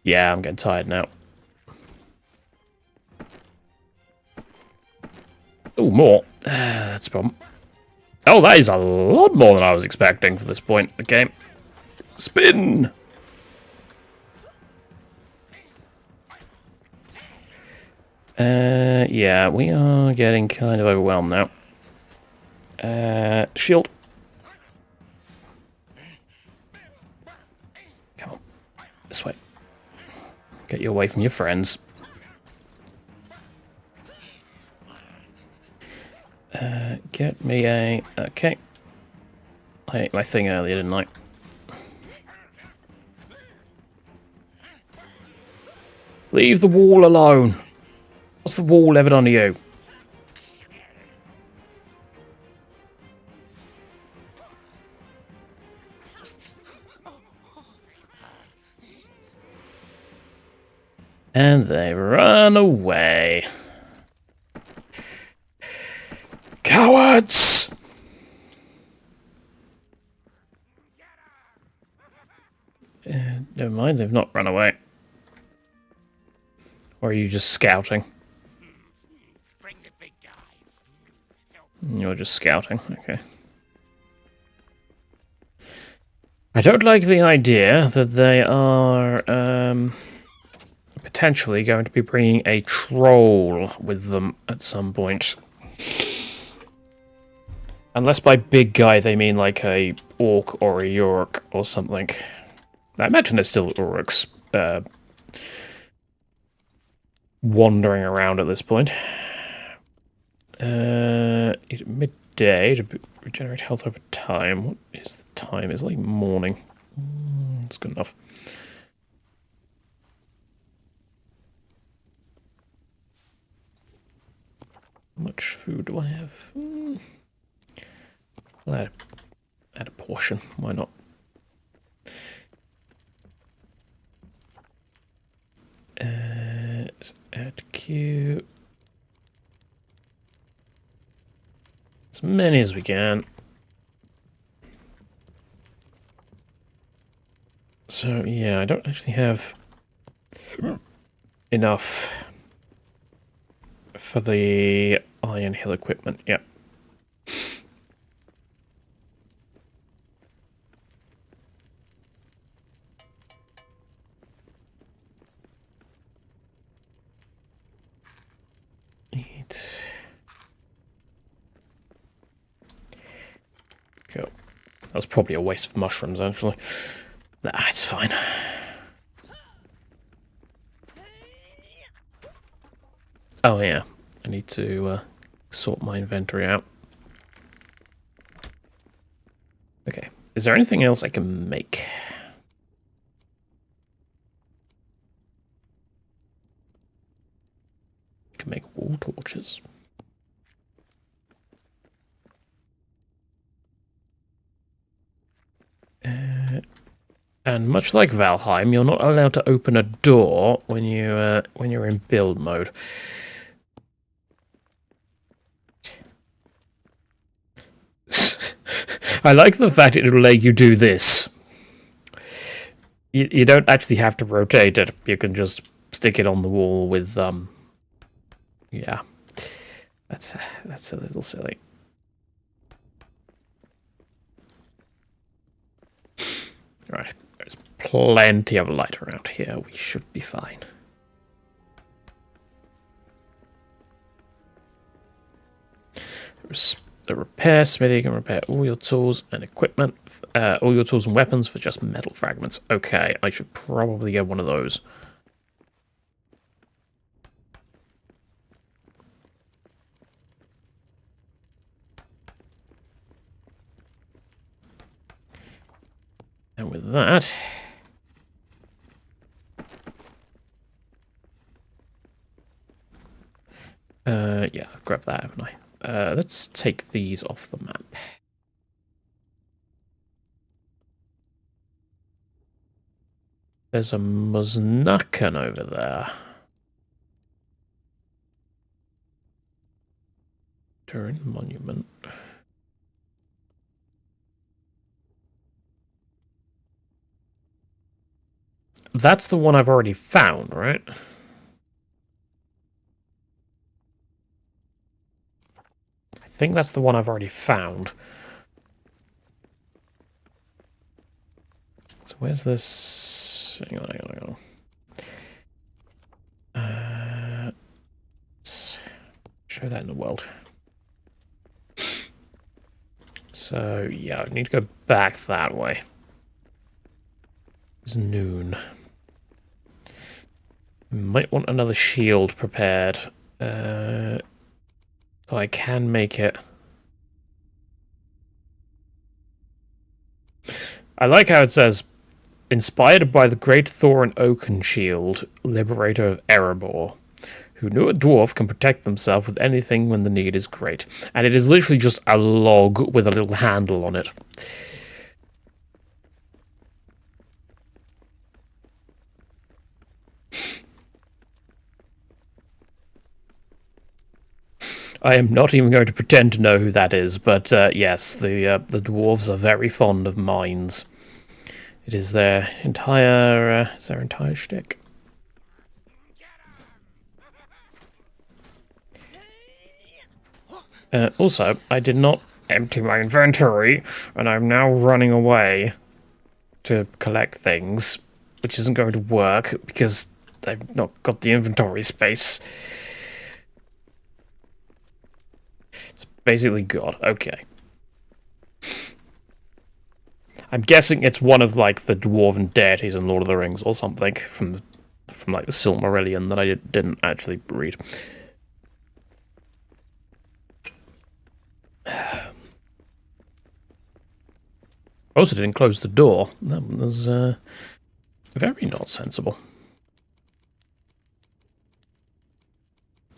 Yeah, I'm getting tired now. Oh, more. That's a problem. Oh, that is a lot more than I was expecting for this point in the game. Spin. Yeah, we are getting kind of overwhelmed now. Shield. Come on. This way. Get you away from your friends. Get me a... Okay. I ate my thing earlier, didn't I? Leave the wall alone. What's the wall ever done to you? And they run away. Cowards! Never mind, they've not run away. Or are you just scouting? You're just scouting, okay. I don't like the idea that they are potentially going to be bringing a troll with them at some point. Unless by big guy they mean like a orc or a york or something. I imagine there's still orcs wandering around at this point. Eat at midday to regenerate health over time. What is the time? It's like morning. It's good enough. How much food do I have? I'll add a portion. Why not? Let's add queue. As many as we can. So, yeah, I don't actually have enough for the Iron Hill equipment. Yep. Eat. Go. That was probably a waste of mushrooms, actually. Nah, it's fine. Oh, yeah. I need to sort my inventory out. Okay. Is there anything else I can make? I can make wall torches. And much like Valheim, you're not allowed to open a door when you're in build mode. I like the fact it'll let you do this. You don't actually have to rotate it. You can just stick it on the wall with yeah. That's a little silly. Right. There's plenty of light around here. We should be fine. The repair smithy, you can repair all your tools and equipment, all your tools and weapons for just metal fragments. Okay, I should probably get one of those. And with that, yeah, I've grabbed that, haven't I? Let's take these off the map. There's a Muznakan over there. Durin Monument. That's the one I've already found, right? I think that's the one I've already found. So where's this? Hang on. Let's show that in the world. So, yeah, I need to go back that way. It's noon. Might want another shield prepared. So I can make it. I like how it says, inspired by the great Thorin Oakenshield, liberator of Erebor, who knew a dwarf can protect themselves with anything when the need is great. And it is literally just a log with a little handle on it. I am not even going to pretend to know who that is, but yes, the dwarves are very fond of mines. It is their entire shtick. Also, I did not empty my inventory, and I'm now running away to collect things, which isn't going to work because I've not got the inventory space. It's basically God. Okay. I'm guessing it's one of like the dwarven deities in Lord of the Rings or something from like the Silmarillion that I didn't actually read. Also didn't close the door. That was very not sensible.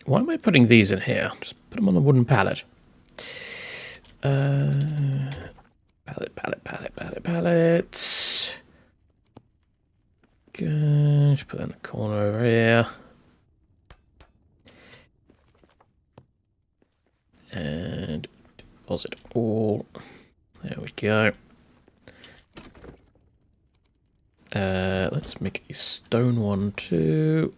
Why am I putting these in here? Just put them on a wooden pallet. Pallet. Good. Put that in the corner over here. Deposit all. There we go. Let's make a stone one too.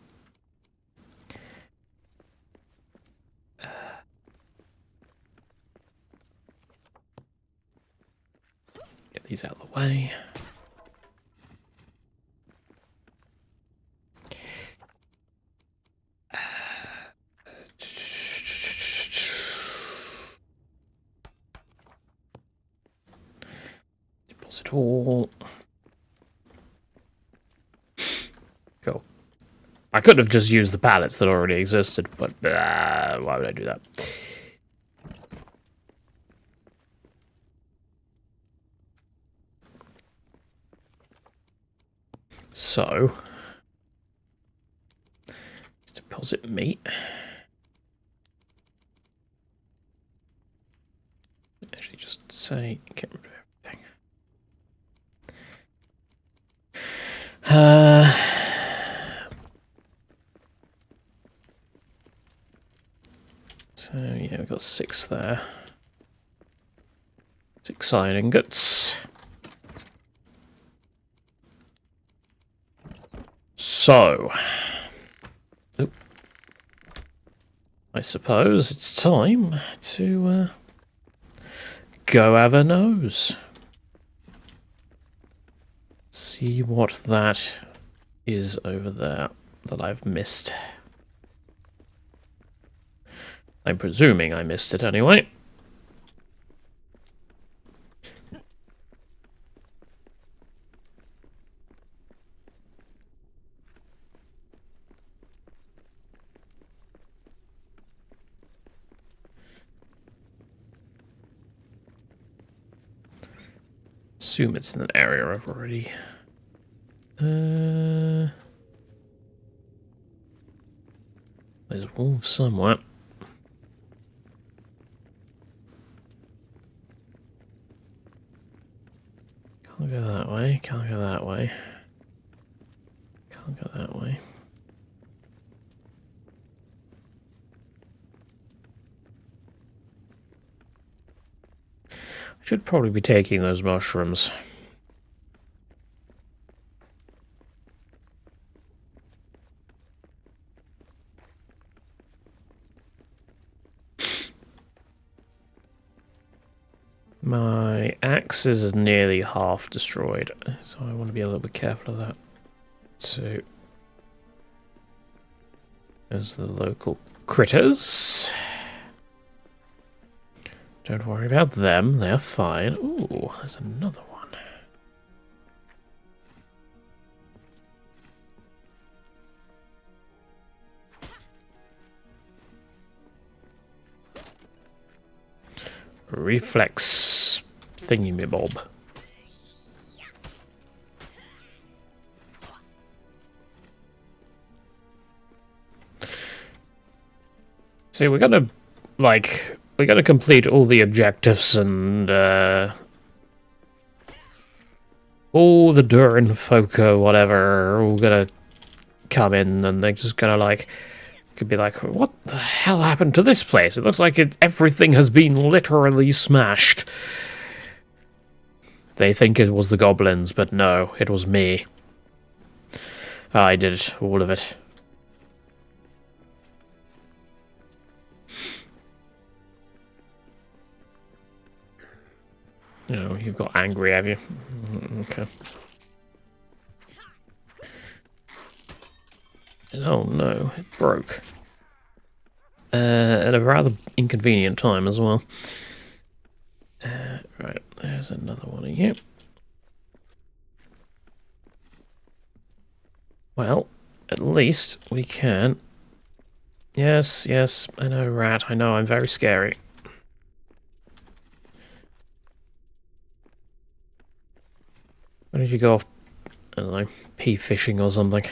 Get these out of the way. Deposit all. Cool. I could have just used the pallets that already existed, but why would I do that? So, let's deposit meat. Actually, just say get rid of everything. So yeah, we've got 6 there. 6 iron ingots. So, I suppose it's time to go have a nose. See what that is over there that I've missed. I'm presuming I missed it anyway. Assume it's in an area I've already. There's wolves somewhere. Can't go that way. Can't go that way. Can't go that way. I should probably be taking those mushrooms. My axe is nearly half destroyed, so I want to be a little bit careful of that. So, there's the local critters. Don't worry about them, they're fine. Ooh, there's another one. Reflex thingy-me-bob. See, we're gonna, like, we gotta complete all the objectives and, all the Durin Foco, whatever, are all gonna come in and they're just gonna, like, could be like, what the hell happened to this place? It looks like everything has been literally smashed. They think it was the goblins, but no, it was me. I did it, all of it. No, you've got angry, have you? Okay. Oh no, it broke. At a rather inconvenient time as well. Right, there's another one of you. Well, at least we can... Yes, yes, I know, rat, I know, I'm very scary. Why don't you go off, I don't know, pea fishing or something?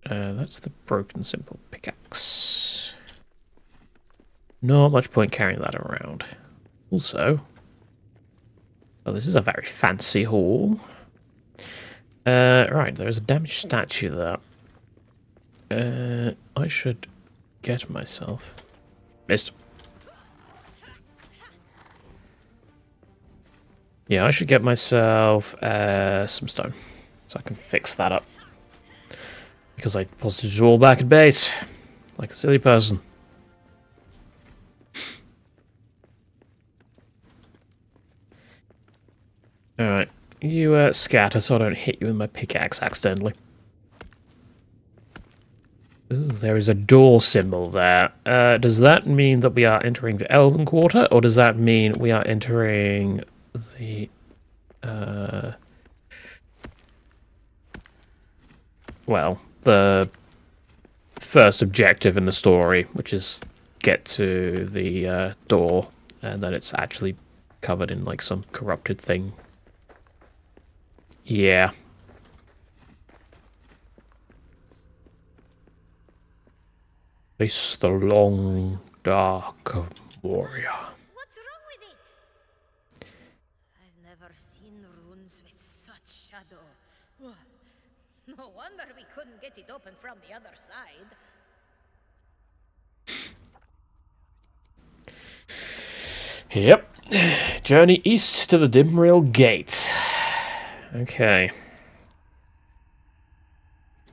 That's the broken simple pickaxe. Not much point carrying that around. Also, oh, this is a very fancy hall. Right, there's a damaged statue there. I should get myself... Missed. Yeah, I should get myself some stone, so I can fix that up. Because I deposited it all back at base, like a silly person. Alright, you scatter so I don't hit you with my pickaxe accidentally. Ooh, there is a door symbol there. Does that mean that we are entering the Elven Quarter, or does that mean we are entering the... well, the first objective in the story, which is get to the door, and then it's actually covered in, like, some corrupted thing. Yeah. Face the long dark of Moria. What's wrong with it? I've never seen runes with such shadow. No wonder we couldn't get it open from the other side. Yep. Journey east to the Dimrail Gate. Okay.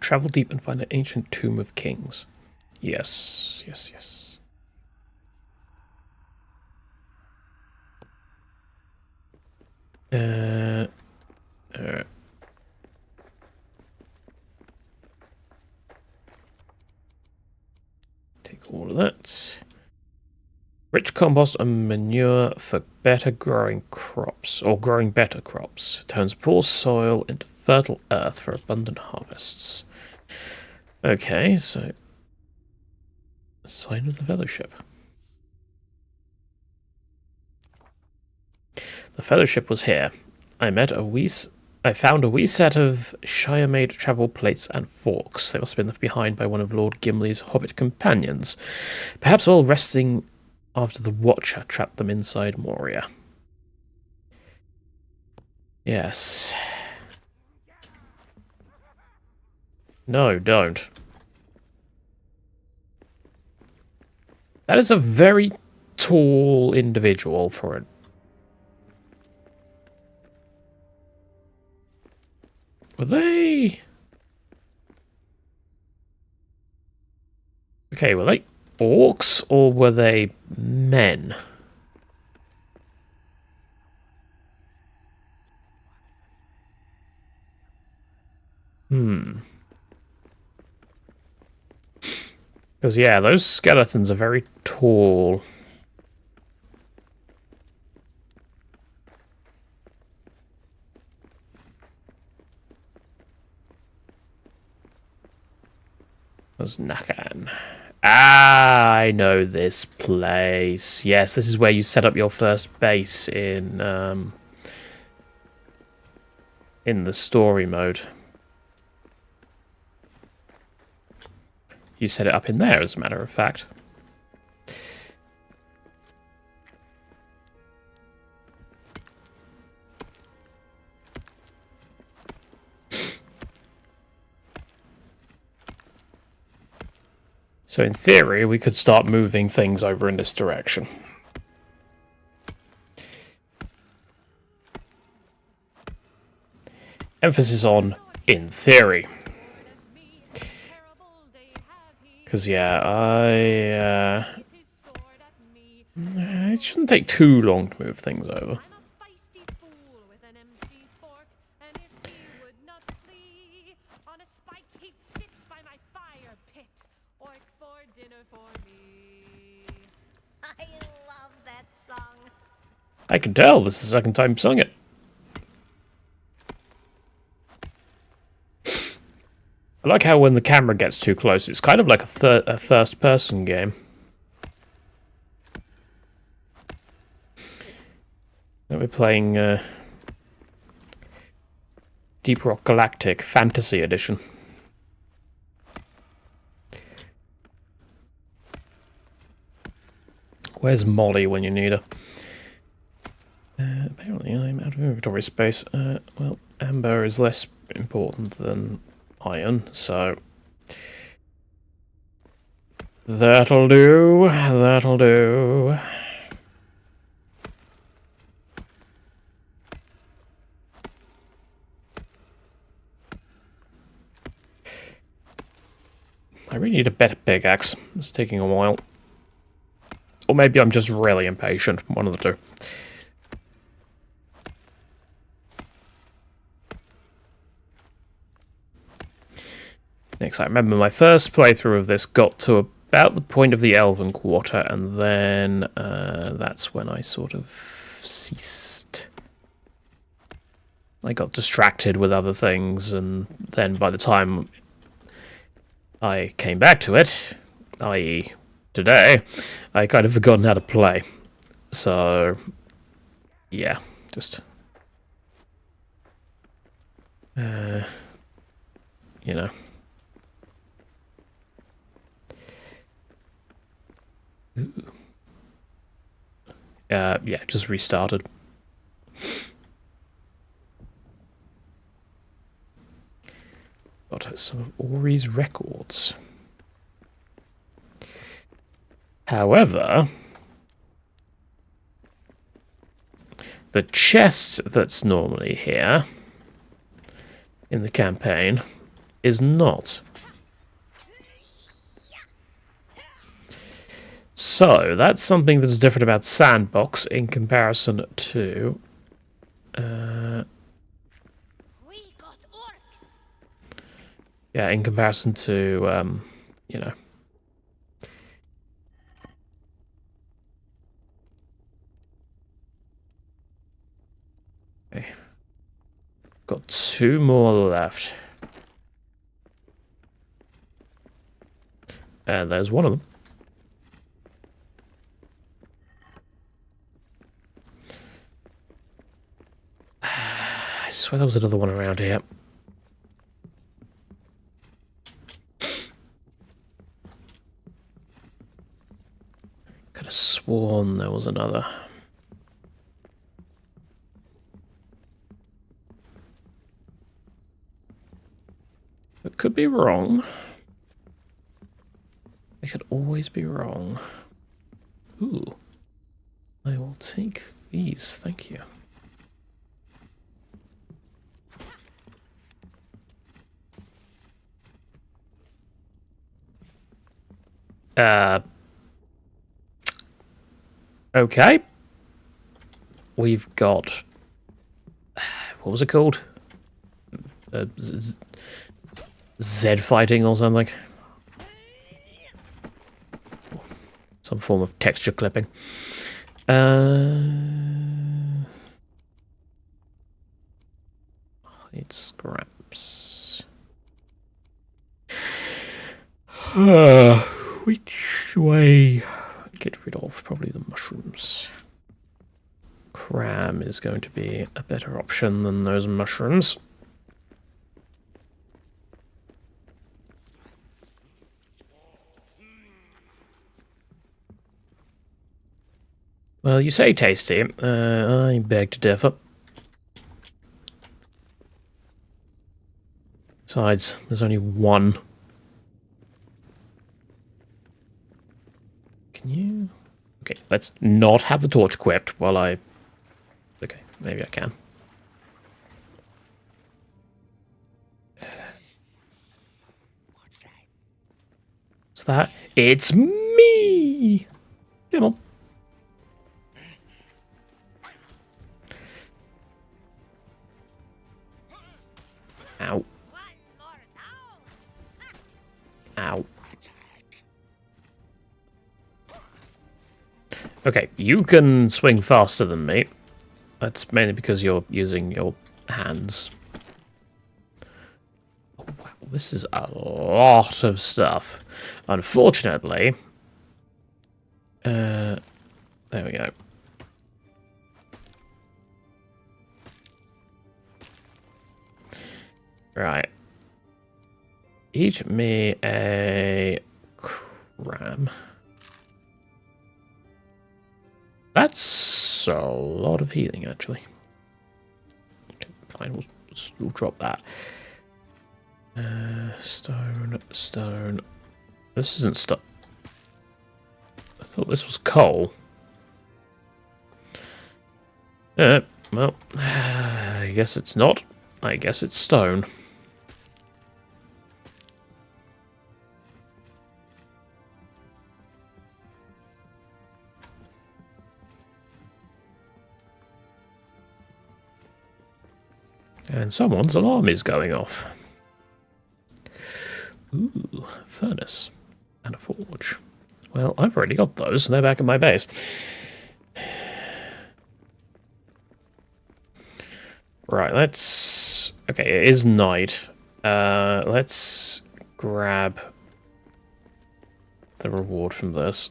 Travel deep and find an ancient tomb of kings. Yes, yes, yes. Take all of that. Rich compost and manure for better growing crops, or growing better crops. Turns poor soil into fertile earth for abundant harvests. Okay, so... Sign of the Fellowship. The Fellowship was here. I found a wee set of Shire-made travel plates and forks. They must have been left behind by one of Lord Gimli's hobbit companions. Perhaps while resting after the Watcher trapped them inside Moria. Yes. No, don't. That is a very tall individual for it. Were they... Okay, were they orcs or were they men? Because, yeah, those skeletons are very tall. There's Nakan. Ah, I know this place. Yes, this is where you set up your first base in the story mode. You set it up in there, as a matter of fact. So in theory, we could start moving things over in this direction. Emphasis on in theory. Because, yeah, it shouldn't take too long to move things over. I love that song. I can tell, this is the second time I've sung it. I like how when the camera gets too close, it's kind of like a first-person game. We're playing Deep Rock Galactic Fantasy Edition. Where's Molly when you need her? Apparently I'm out of inventory space. Well, Amber is less important than iron, so that'll do. That'll do. I really need a better pickaxe. It's taking a while. Or maybe I'm just really impatient. One of the two. Next, I remember my first playthrough of this got to about the point of the Elven Quarter, and then that's when I sort of ceased. I got distracted with other things, and then by the time I came back to it, i.e. today, I kind of forgotten how to play. So, yeah, just... you know. Ooh. Yeah, just restarted. Got some of Ori's records. However, the chest that's normally here in the campaign is not. So, that's something that's different about Sandbox in comparison to... We got orcs. yeah, in comparison to, you know... Okay. Got 2 more left. And there's one of them. I swear there was another one around here. Could have sworn there was another. I could be wrong. I could always be wrong. Ooh. I will take these, thank you. Okay. We've got... what was it called? Z fighting or something? Some form of texture clipping. Need scraps. Which way? Get rid of probably the mushrooms. Cram is going to be a better option than those mushrooms. Well, you say tasty. I beg to differ. Besides, there's only one. Can you... okay, let's not have the torch equipped while I... okay, maybe I can. What's that? It's me! Come on. Ow. Ow. Okay, you can swing faster than me. That's mainly because you're using your hands. Oh, wow, this is a lot of stuff. Unfortunately... there we go. Right. Eat me a cram. That's a lot of healing, actually. Okay, fine, we'll we'll drop that. Stone. This isn't stuff. I thought this was coal. Well, I guess it's not. I guess it's stone. And someone's alarm is going off. Ooh, furnace. And a forge. Well, I've already got those, and they're back at my base. Right, let's... Okay, it is night. Let's grab the reward from this.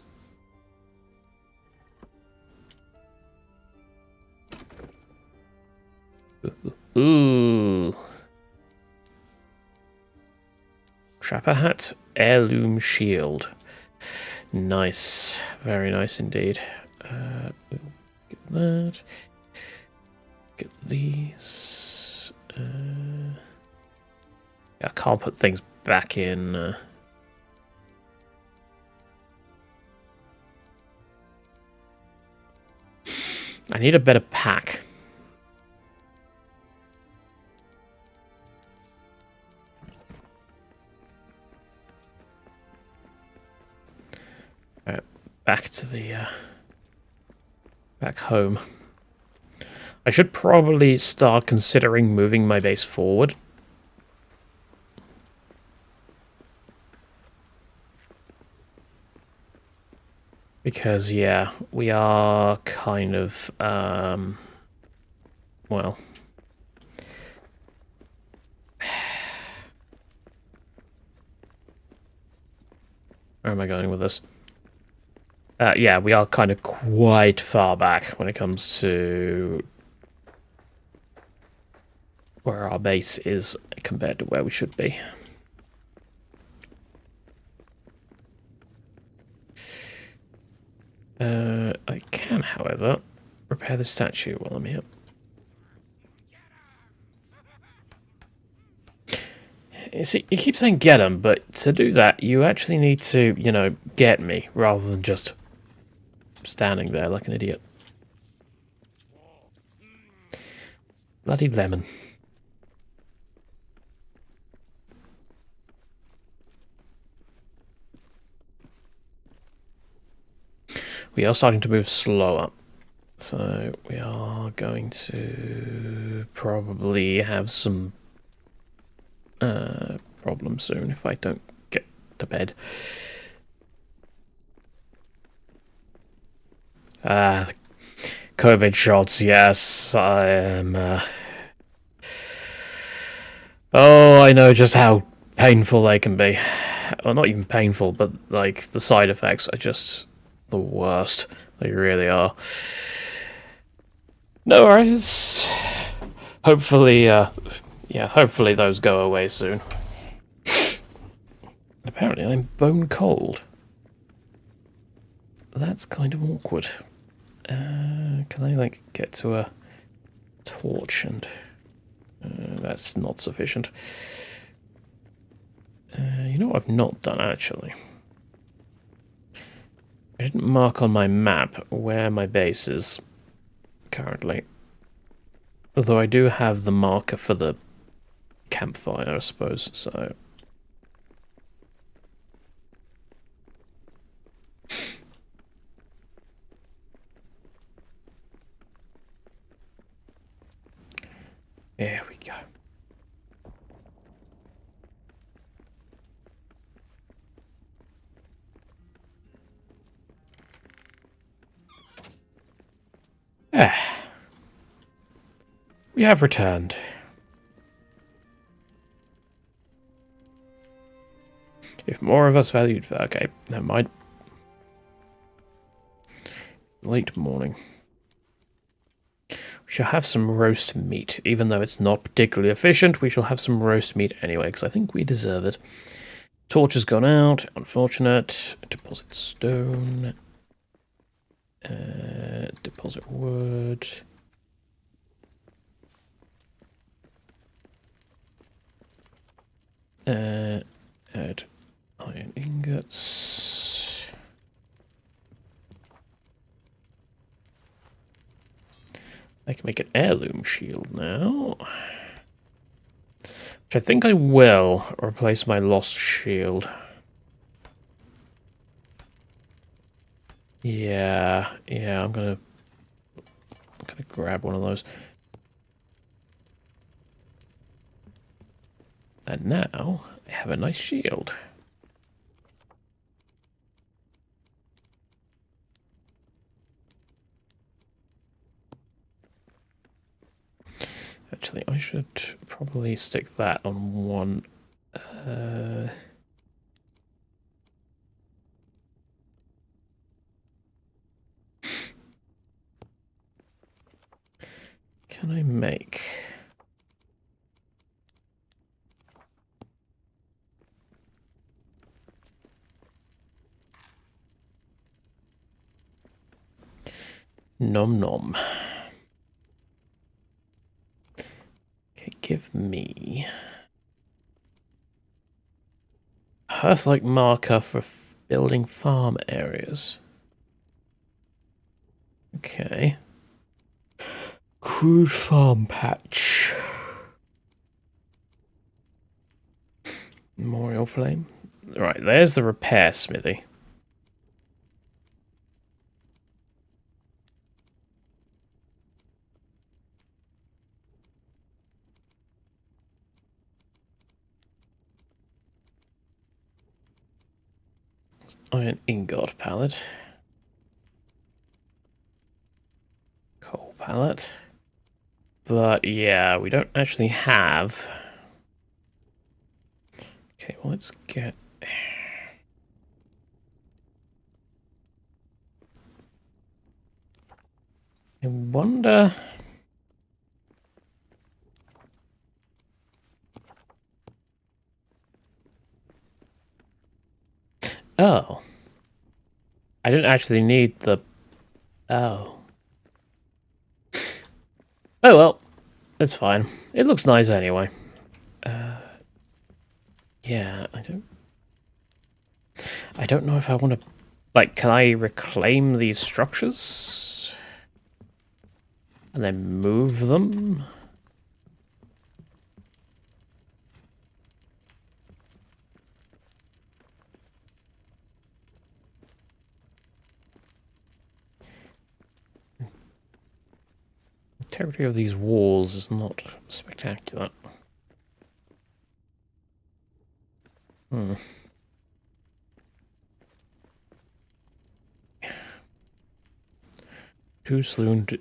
Ooh. Trapper hat, heirloom shield. Nice. Very nice indeed. Get that. Get these. Yeah, I can't put things back in. I need a better pack. Back to the back home. I should probably start considering moving my base forward. Because yeah, we are kind of well, where am I going with this? Yeah, we are kind of quite far back when it comes to where our base is compared to where we should be. I can, however, repair the statue while I'm here. You see, you keep saying get him, but to do that, you actually need to, you know, get me rather than just standing there like an idiot. Bloody lemon. We are starting to move slower. So we are going to probably have some problems soon if I don't get to bed. The COVID shots, yes, I am. Oh, I know just how painful they can be. Well, not even painful, but like the side effects are just the worst. They really are. No worries. Hopefully, yeah, hopefully those go away soon. Apparently, I'm bone cold. That's kind of awkward. Can I, like, get to a torch and... that's not sufficient. You know what I've not done, actually? I didn't mark on my map where my base is currently. Although I do have the marker for the campfire, I suppose, so... There we go. We have returned. If more of us valued... Okay, never mind. Late morning. We shall have some roast meat. Even though it's not particularly efficient, we shall have some roast meat anyway, because I think we deserve it. Torch has gone out. Unfortunate. Deposit stone. Deposit wood. Add iron ingots. I can make an heirloom shield now. Which I think I will replace my lost shield. Yeah, I'm gonna grab one of those. And now I have a nice shield. Actually, I should probably stick that on one. Can I make... Nom nom. Okay, give me... Hearth-like marker for building farm areas. Okay. Crude farm patch. Memorial flame. Right, there's the repair smithy. Iron ingot pallet. Coal pallet. But yeah, we don't actually have... Okay, well, let's get... I wonder... Oh. I didn't actually need the... Oh. Oh well. It's fine. It looks nice anyway. Yeah, I don't know if I want to... Like, can I reclaim these structures? And then move them? The integrity of these walls is not spectacular. Too soon to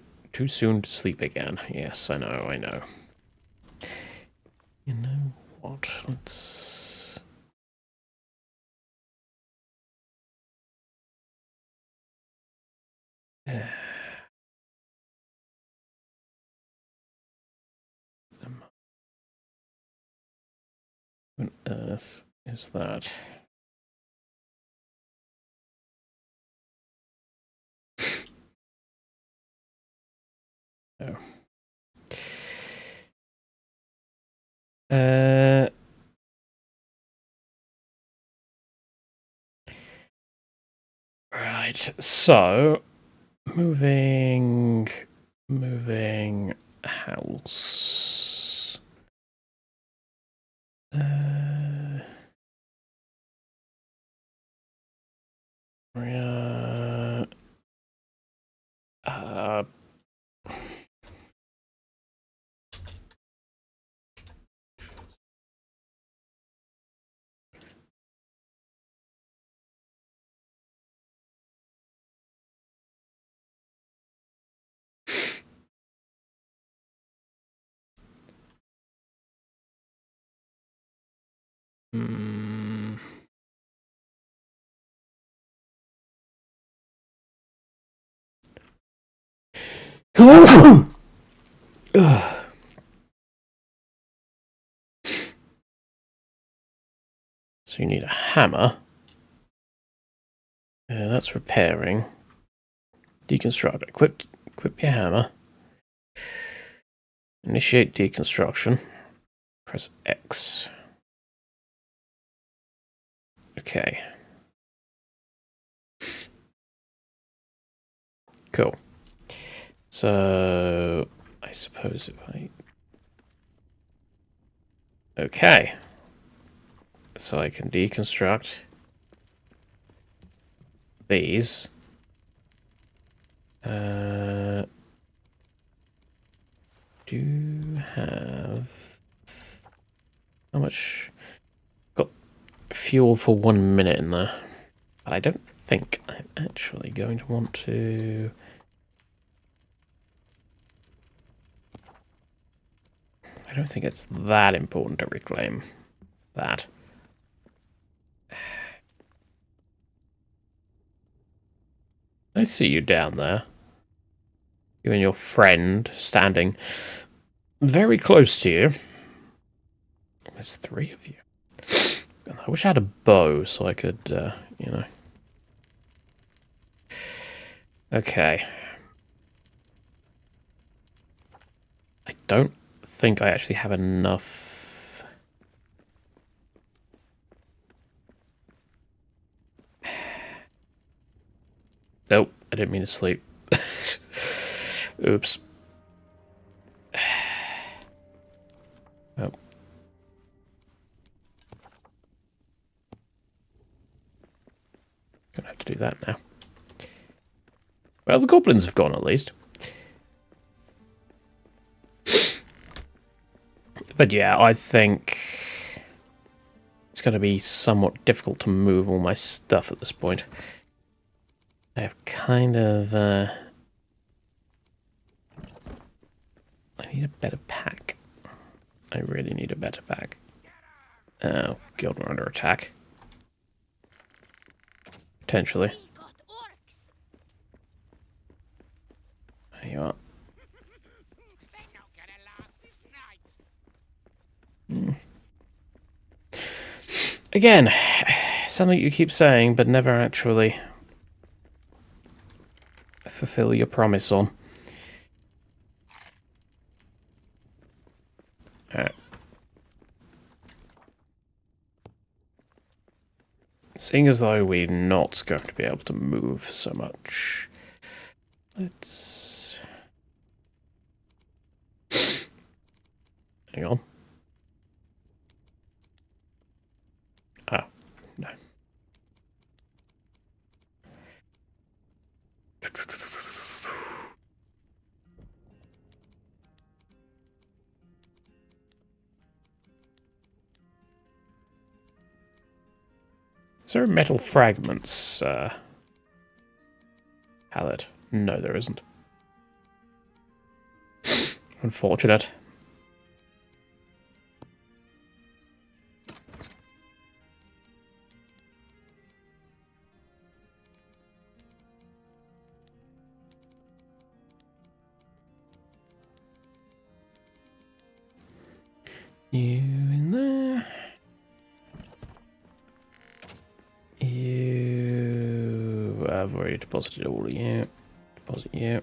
sleep again. Yes, I know. You know what? Let's... What on earth is that? Oh. Right, so moving house. Moria. So you need a hammer. That's repairing. Deconstruct. Equip your hammer. Initiate deconstruction. Press X. Okay. Cool. So, I suppose if I... Okay. So I can deconstruct these. Do have... How much... Got fuel for 1 minute in there. But I don't think I'm actually going to want to... I don't think it's that important to reclaim that. I see you down there. You and your friend standing very close to you. There's 3 of you. I wish I had a bow so I could, you know. Okay. I don't think I actually have enough. Nope, I didn't mean to sleep. Oops. Oh. Gonna have to do that now. Well, the goblins have gone at least. But yeah, I think it's going to be somewhat difficult to move all my stuff at this point. I have kind of... I need a better pack. I really need a better pack. Oh, God, we're under attack. Potentially. We got orcs. There you are. Again, something you keep saying, but never actually fulfill your promise on. Alright. Seeing as though we're not going to be able to move so much, let's... Hang on. Oh, no. Is there metal fragments, palette? No, there isn't. Unfortunate. You in there. You... I've already deposited all of you. Deposit you.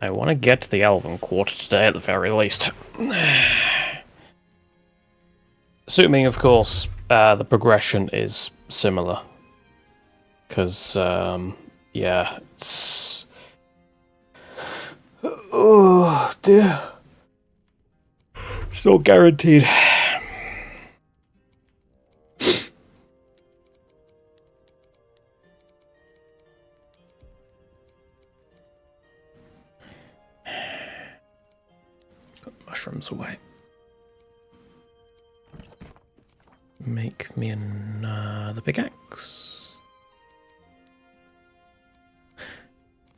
I want to get to the Elven Quarter today at the very least. Assuming, of course, the progression is similar. Because, yeah, it's... Oh, dear. It's not guaranteed. Put mushrooms away. Make me another pickaxe.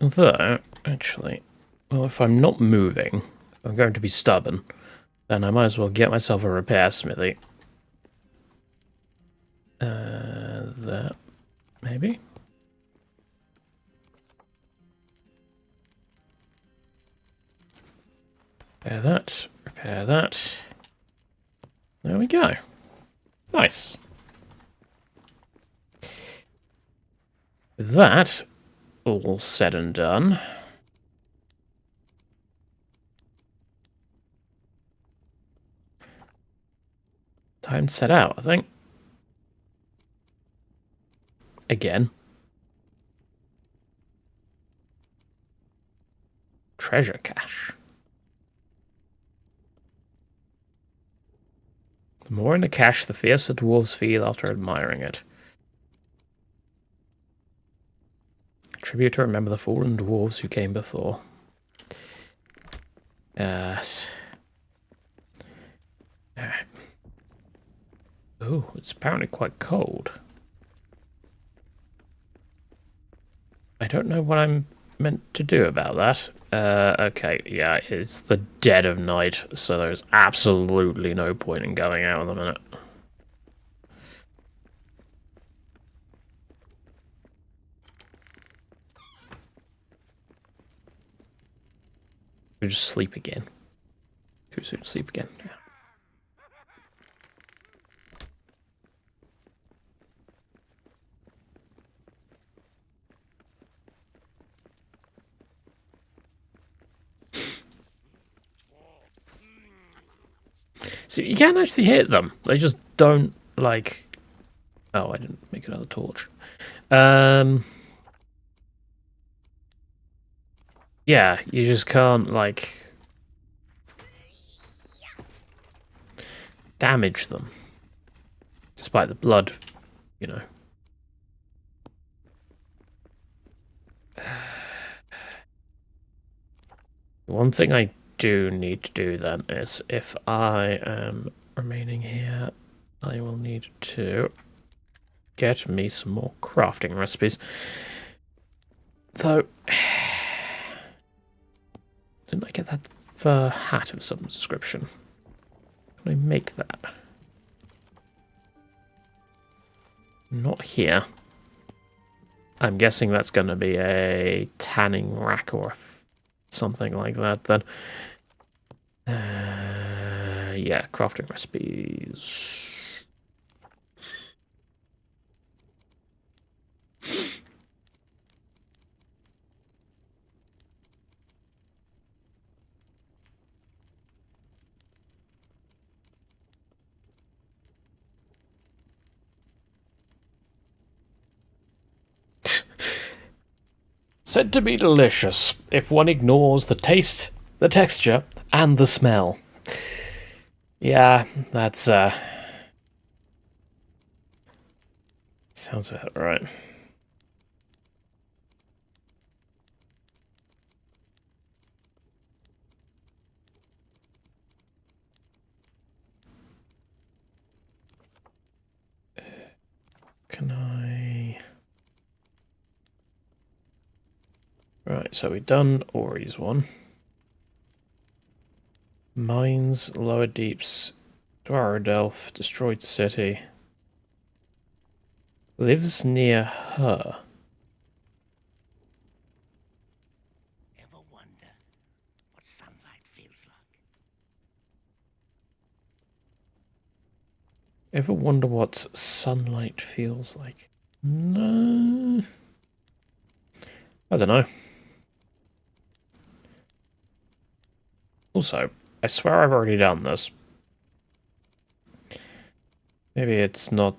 Although, actually, well, if I'm not moving, if I'm going to be stubborn, then I might as well get myself a repair smithy. That, maybe? Repair that, repair that. There we go. Nice. With that all said and done, Time to set out, I think. Again. Treasure cache. The more in the cache, the fiercer dwarves feel after admiring it. Tribute to remember the fallen dwarves who came before. Yes. Alright. Oh, it's apparently quite cold. I don't know what I'm meant to do about that. Okay, yeah, it's the dead of night, so there's absolutely no point in going out in a minute. We just sleep again. Too soon to sleep again. Yeah. See, you can't actually hit them. They just don't, like... Oh, I didn't make another torch. Yeah, you just can't, like... damage them. Despite the blood, you know. One thing I do need to do then is, if I am remaining here, I will need to get me some more crafting recipes. Though, didn't I get that fur hat of some description? Can I make that? Not here. I'm guessing that's going to be a tanning rack or something like that then. Yeah, crafting recipes. Said to be delicious if one ignores the taste, the texture, and the smell. Yeah, that's sounds about right. Can I... Right, so we've done Ori's one. Mines, Lower Deeps, Dwarves, Destroyed City. Lives near her. Ever wonder what sunlight feels like? Ever wonder what sunlight feels like? No. I don't know. Also, I swear I've already done this. Maybe it's not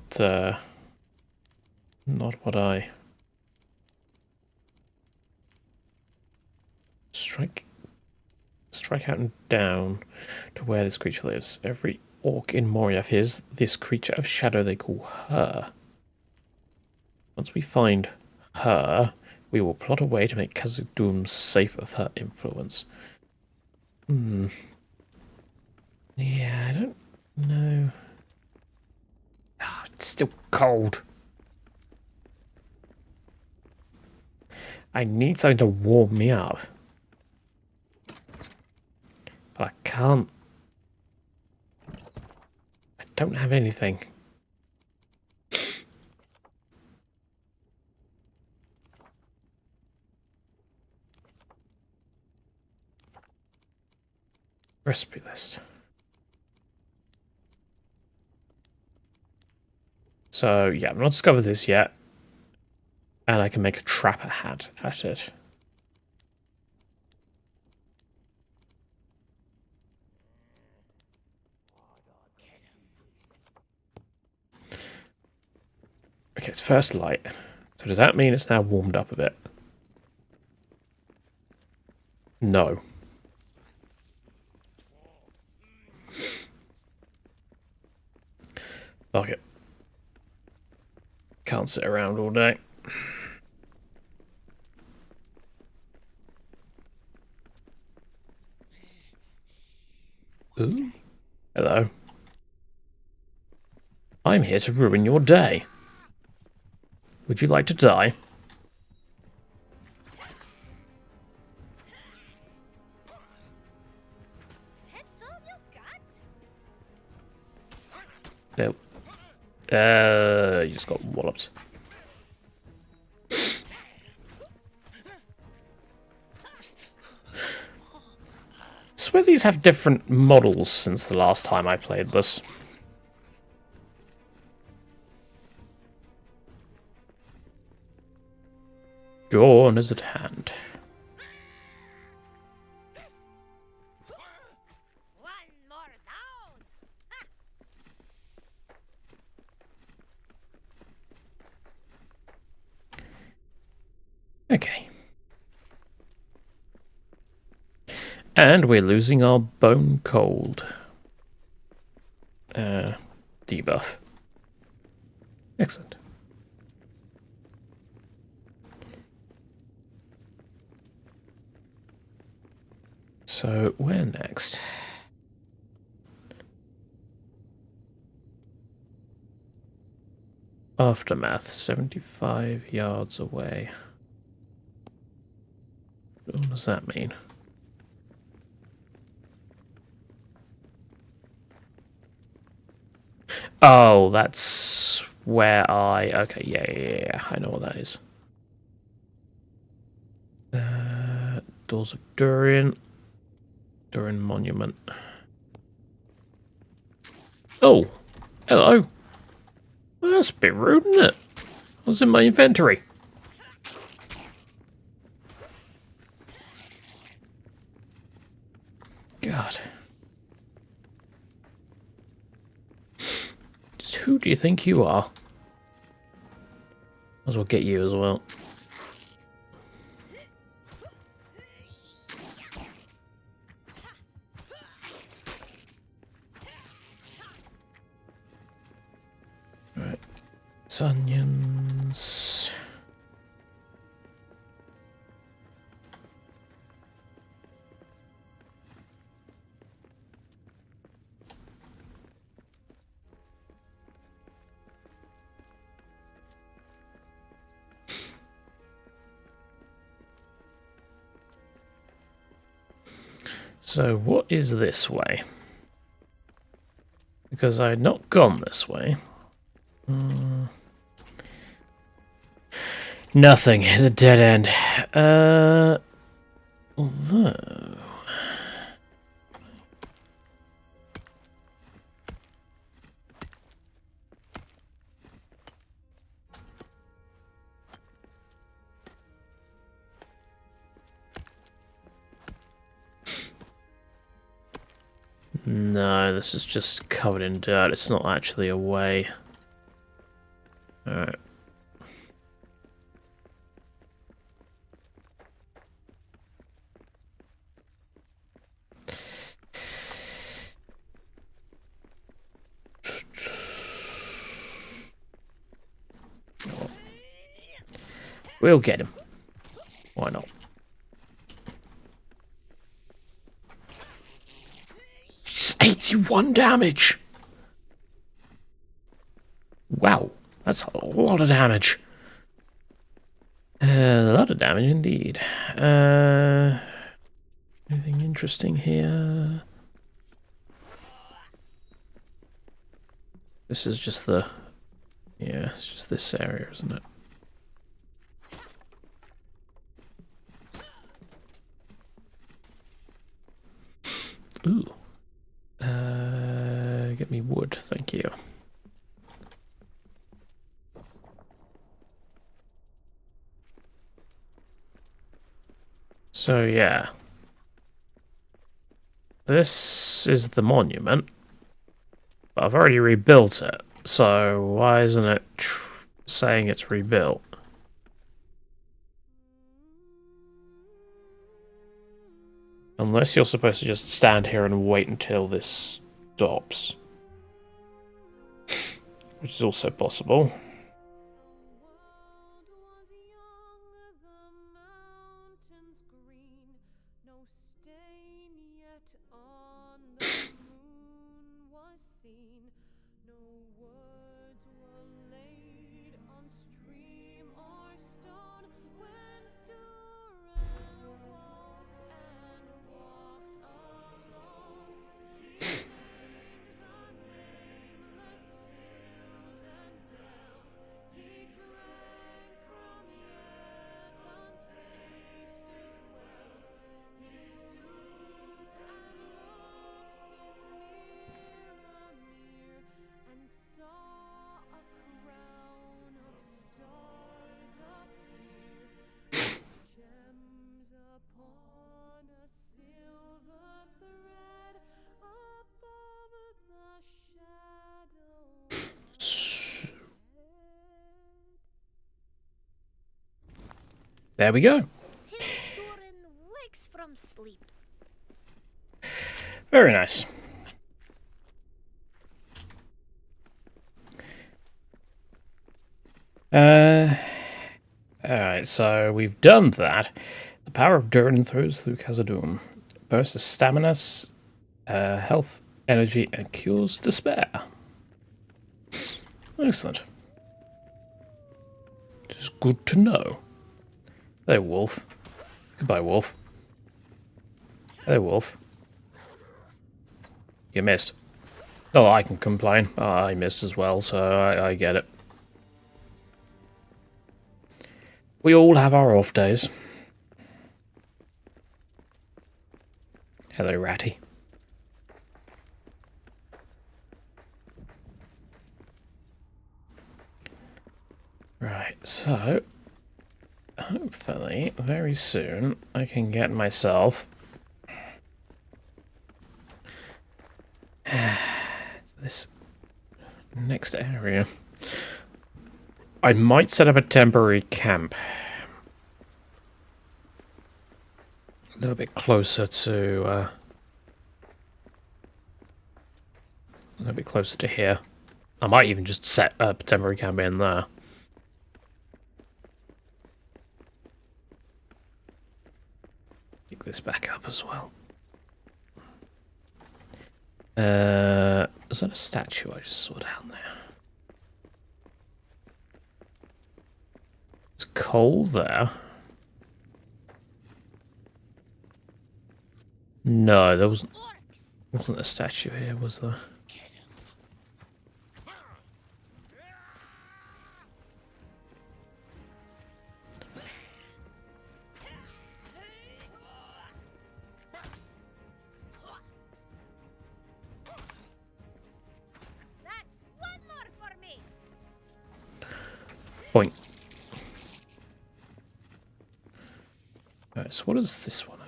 what I... Strike out and down to where this creature lives. Every orc in Moria fears this creature of shadow they call her. Once we find her, we will plot a way to make Khazad-dûm safe of her influence. Yeah, I don't know. Oh, it's still cold. I need something to warm me up. But I can't. I don't have anything. Recipe list. So, yeah, I've not discovered this yet. And I can make a trapper hat at it. it's first light. So does that mean it's now warmed up a bit? No. Fuck it. Can't sit around all day. Ooh. Hello. I'm here to ruin your day. Would you like to die? That's all you got? Nope. You just got walloped. I swear these have different models since the last time I played this. Dawn is at hand. One more down. Okay. And we're losing our bone cold debuff. Excellent. So, where next? Aftermath, 75 yards away. What does that mean? Oh, that's where I... Okay, yeah, I know what that is. Doors of Durian. Durian Monument. Oh, hello. Well, that's a bit rude, isn't it? What's in my inventory? God. Just who do you think you are? Might as well get you as well. Right. It's onions. So, what is this way? Because I had not gone this way. Nothing. It's a dead end. Although... No, this is just covered in dirt. It's not actually a way. Alright. We'll get him. Why not? Just 81 damage! Wow, that's a lot of damage. A lot of damage indeed. Anything interesting here? This is just the... Yeah, it's just this area, isn't it? Ooh. Get me wood, thank you. So, yeah. This is the monument. But I've already rebuilt it. So, why isn't it saying it's rebuilt. Unless you're supposed to just stand here and wait until this stops. Which is also possible. There we go. Wakes from sleep. Very nice. Alright, so we've done that. The power of Yearn throws through Khazad-dûm. Bursts stamina, health, energy, and cures despair. Excellent. This is good to know. Hey, Wolf. Goodbye, Wolf. Hey, Wolf. You missed. Oh, I can complain. Oh, I missed as well, so I get it. We all have our off days. Hello, Ratty. Right, so hopefully very soon I can get myself this next area. I might set up a temporary camp a little bit closer to here. I might even just set up a temporary camp in there. Pick this back up as well. Is that a statue I just saw down there? There's coal there. No, there wasn't a statue here, was there? Point. Alright, so what is this one?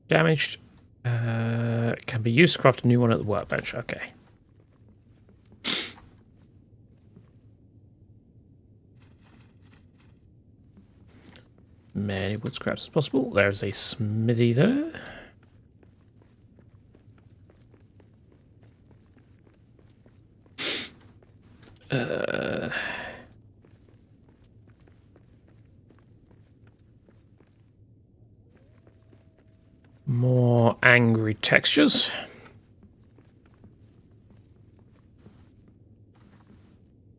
Damaged. Can be used to craft a new one at the workbench. Okay. Many wood scraps as possible. There's a smithy there. More angry textures.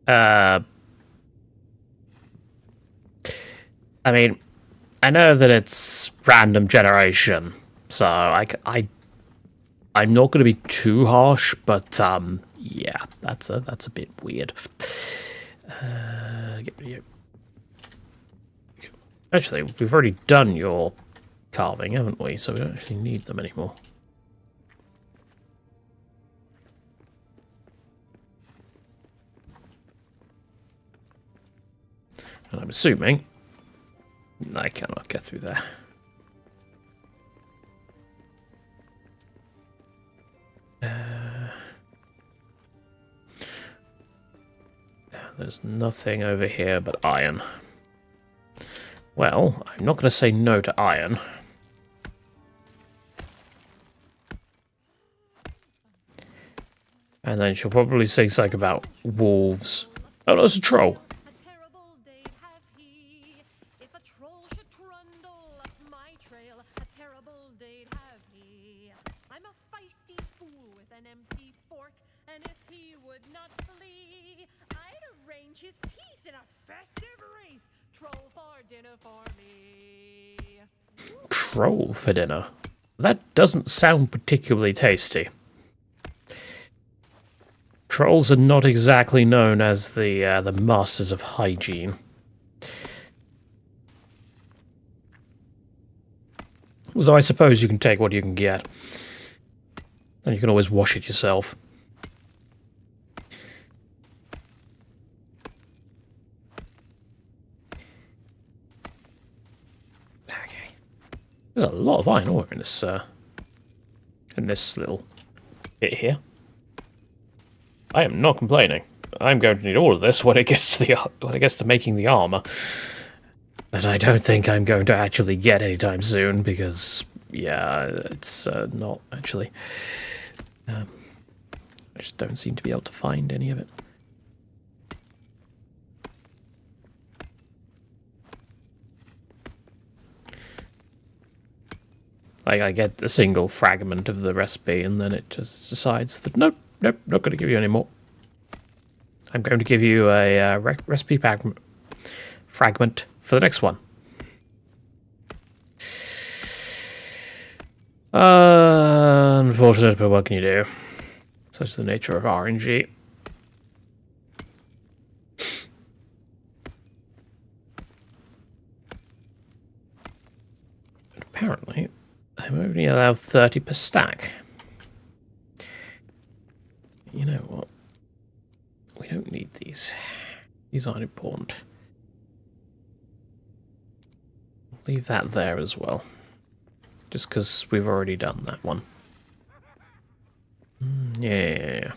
I mean, I know that it's random generation, so I'm not going to be too harsh, but yeah, that's a bit weird. Get rid of you. Actually, we've already done your carving, haven't we? So we don't actually need them anymore. And I'm assuming I cannot get through there. There's nothing over here but iron. Well, I'm not going to say no to iron. And then she'll probably say something about wolves. Oh, no, it's a troll. A terrible date have he. If a troll should trundle up my trail, a terrible date have he. I'm a feisty fool with an empty fork, and if he would not flee, I'd arrange his teeth in a festive wreath. Troll for dinner for me. Troll for dinner? That doesn't sound particularly tasty. Trolls are not exactly known as the masters of hygiene. Although I suppose you can take what you can get. And you can always wash it yourself. Okay. There's a lot of iron ore in this little bit here. I am not complaining. I'm going to need all of this when it gets to making the armor. But I don't think I'm going to actually get anytime soon because, yeah, it's not actually. I just don't seem to be able to find any of it. Like, I get a single fragment of the recipe and then it just decides that, nope, not going to give you any more. I'm going to give you a recipe fragment for the next one. Unfortunate, but what can you do? Such the nature of RNG. But apparently, I'm only allowed 30 per stack. You know what? We don't need these. These aren't important. Leave that there as well. Just because we've already done that one. Yeah.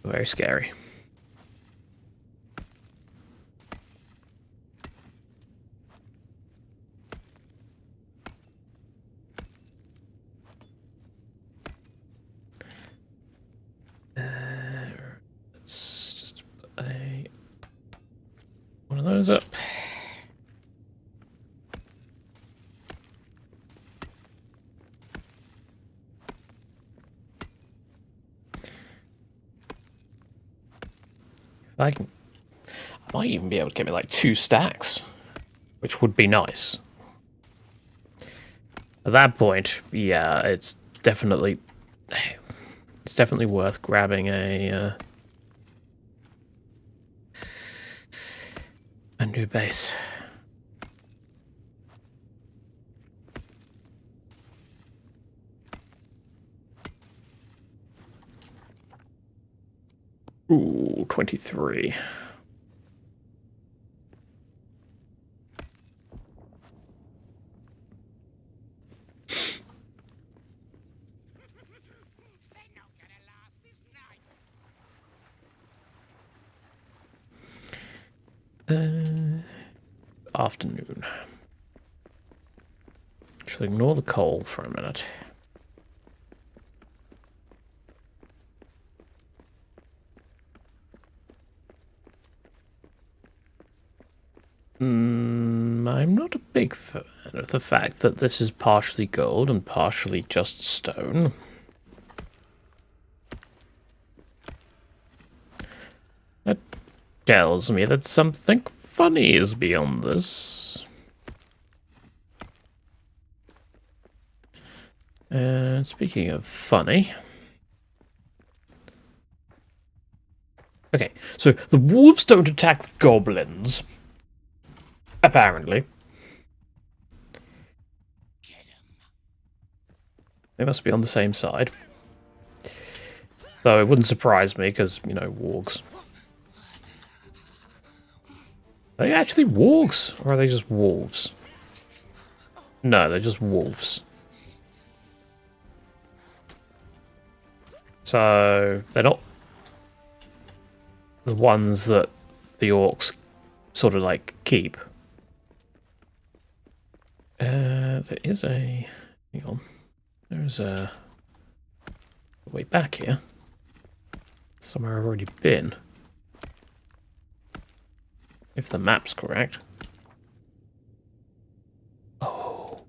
Very scary. Let's just put one of those up. I might even be able to get me like 2 stacks, which would be nice. At that point, yeah, it's definitely worth grabbing a new base. Ooh, 23. Afternoon. Should ignore the coal for a minute. I'm not a big fan of the fact that this is partially gold and partially just stone. That tells me that something funny is beyond this. And speaking of funny... Okay, so the wolves don't attack the goblins. Apparently. They must be on the same side. Though it wouldn't surprise me, because, you know, wargs. Are they actually wargs? Or are they just wolves? No, they're just wolves. So, they're not... the ones that the orcs sort of like keep. There is a... hang on. There's a way back here. Somewhere I've already been. If the map's correct. Oh.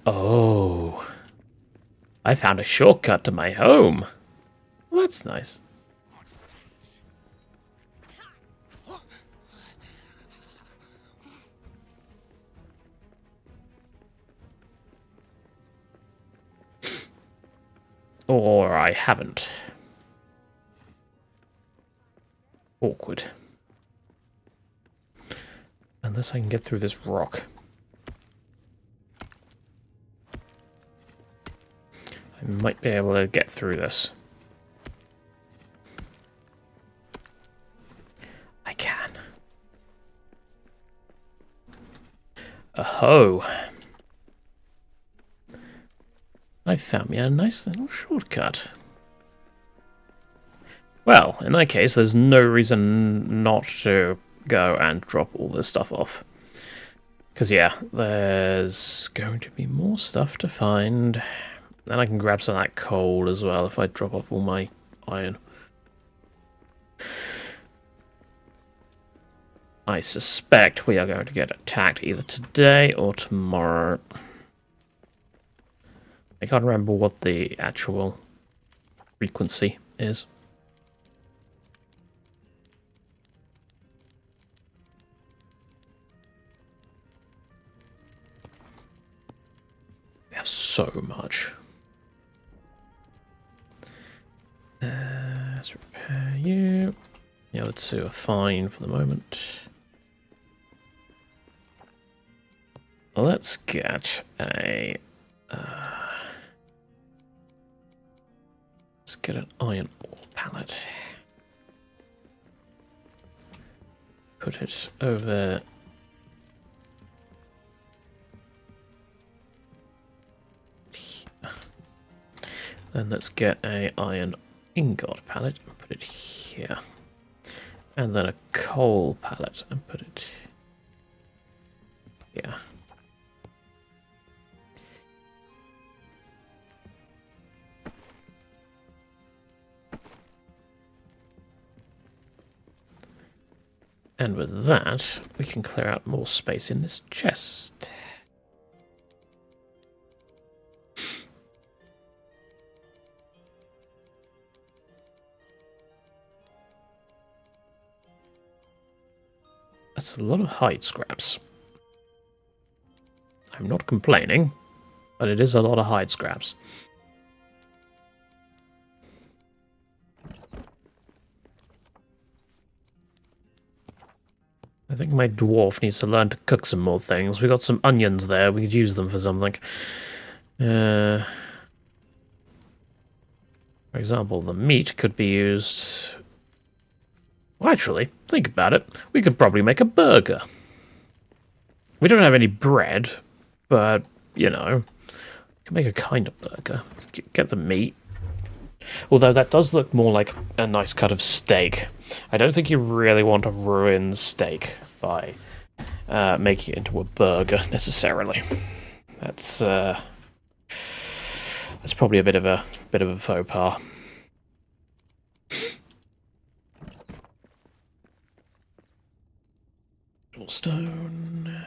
Oh. I found a shortcut to my home. Well, that's nice. Or I haven't. Awkward. Unless I can get through this rock. I might be able to get through this. I can. Oh. I found me a nice little shortcut. Well, in that case, there's no reason not to go and drop all this stuff off. Because, yeah, there's going to be more stuff to find. And I can grab some of that coal as well if I drop off all my iron. I suspect we are going to get attacked either today or tomorrow. I can't remember what the actual frequency is. We have so much. Let's repair you. The other two are fine for the moment. Let's get a... let's get an iron ore pallet. Put it over... here. Then let's get a iron ingot pallet and put it here. And then a coal pallet and put it here. And with that, we can clear out more space in this chest. That's a lot of hide scraps. I'm not complaining, but it is a lot of hide scraps. I think my dwarf needs to learn to cook some more things. We got some onions there. We could use them for something. For example, the meat could be used... Well, actually, think about it. We could probably make a burger. We don't have any bread, but, you know, we can make a kind of burger. Get the meat. Although that does look more like a nice cut of steak. I don't think you really want to ruin the steak by making it into a burger necessarily. That's probably a bit of a faux pas. Stone.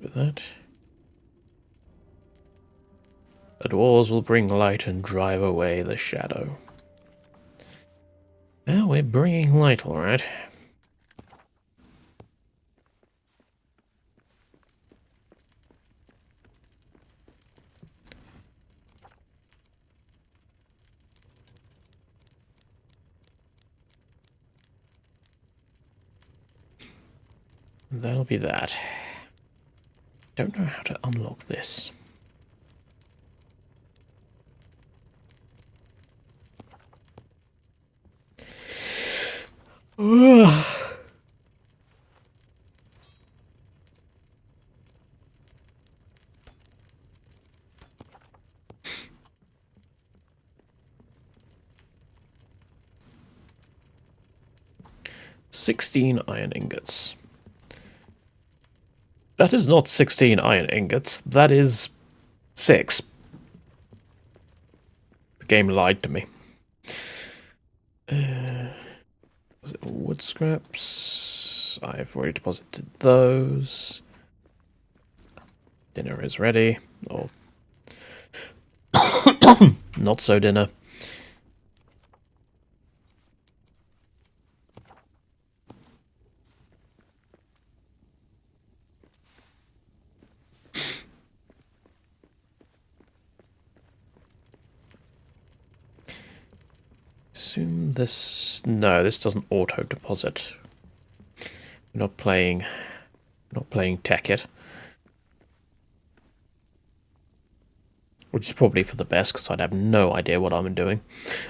With that. The dwarves will bring light and drive away the shadow. Well, we're bringing light, all right. That'll be that. Don't know how to unlock this. 16 iron ingots. That is not 16 iron ingots, that is 6. The game lied to me. Was it wood scraps? I've already deposited those. Dinner is ready. Or not so dinner. Assume this... No, this doesn't auto-deposit. We're not playing tech yet. Which is probably for the best, because I'd have no idea what I'm doing.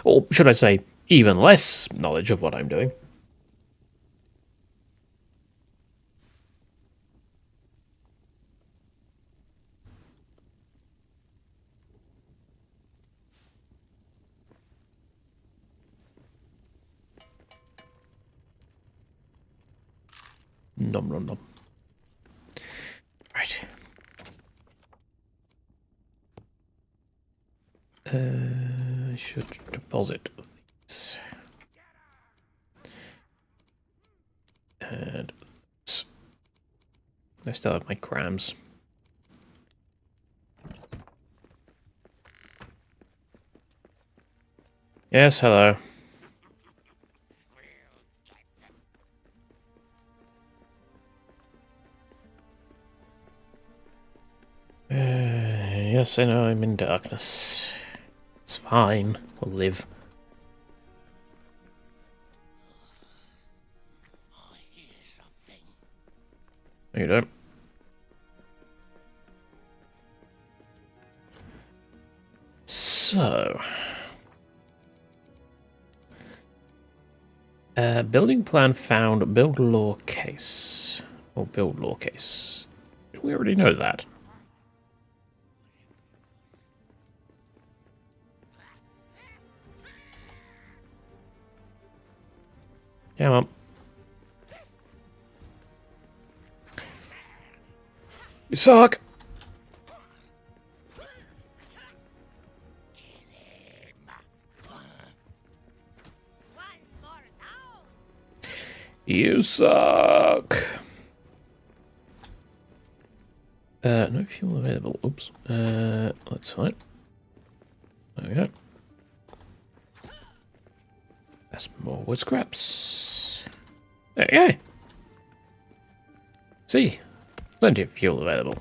Or should I say, even less knowledge of what I'm doing. Nom nom nom. Right. I should deposit these. And I still have my grams. Yes, hello. Yes, I know I'm in darkness. It's fine. We'll live. I hear something. No, you don't. So... building plan found. Build law case. Or build law case. We already know that. Come on. You suck! You suck! No fuel available. Oops. That's fine. There we go. That's more wood scraps. There you go. See? Plenty of fuel available.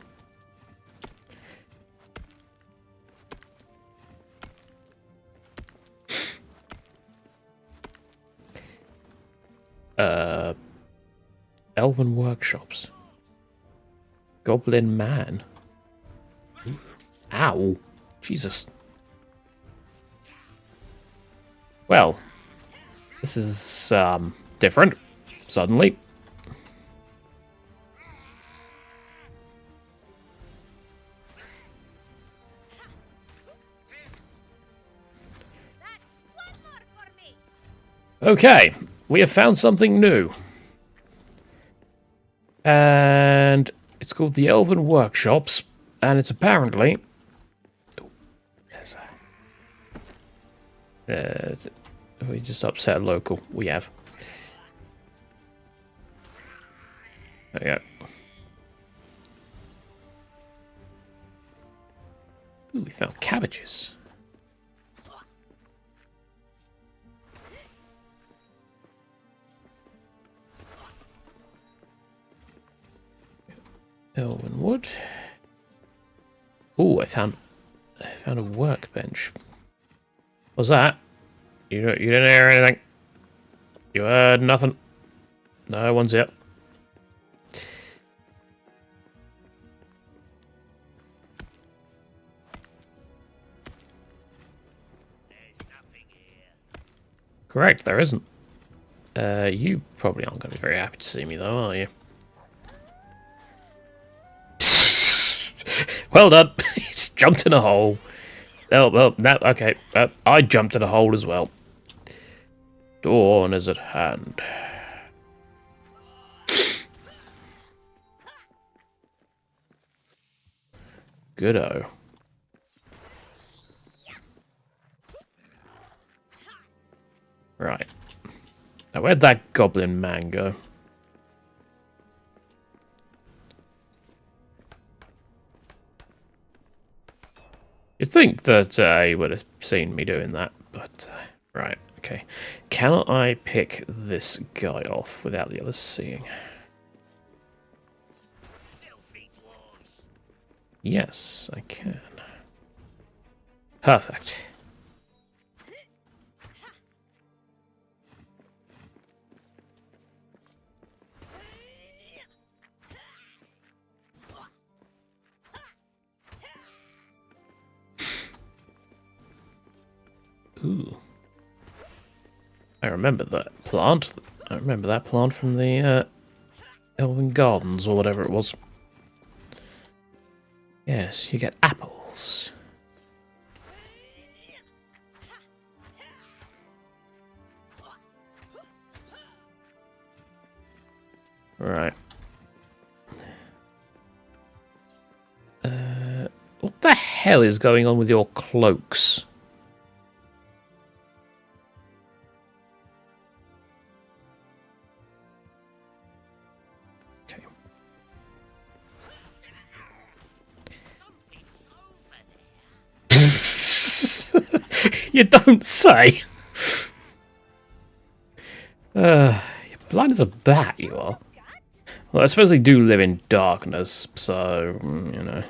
Elven workshops. Goblin man. Ooh. Ow. Jesus. Well, this is, different, suddenly. Okay, we have found something new. And it's called the Elven Workshops, and it's apparently... we just upset a local. We have. There we go. Ooh, we found cabbages. Elven wood. Ooh, I found a workbench. What's that? You didn't hear anything. You heard nothing. No one's here. There's nothing here. Correct, there isn't. You probably aren't going to be very happy to see me, though, are you? Well done. He's jumped in a hole. Oh, well, okay. I jumped in a hole as well. Dawn is at hand. Goodo. Right. Now, where'd that goblin man go? You'd think that he would have seen me doing that, but... right, okay. Can I pick this guy off without the others seeing? Filthy dwarves. Yes, I can. Perfect. Ooh. I remember that plant. I remember that plant from the Elven Gardens or whatever it was. Yes, you get apples. Right. What the hell is going on with your cloaks? Okay. Something's over there. You don't say. You're blind as a bat, you are. Well, I suppose they do live in darkness, so, you know.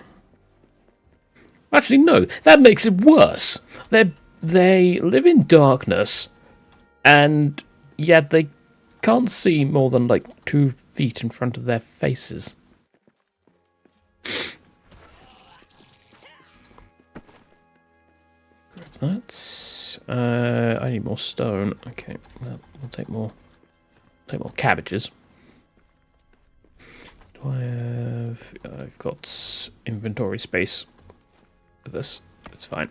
Actually, no, that makes it worse. They live in darkness, and yet they can't see more than, like, 2 feet in front of their faces. That's... I need more stone. Okay, well, we'll take more cabbages. Do I have... I've got inventory space for this. It's fine.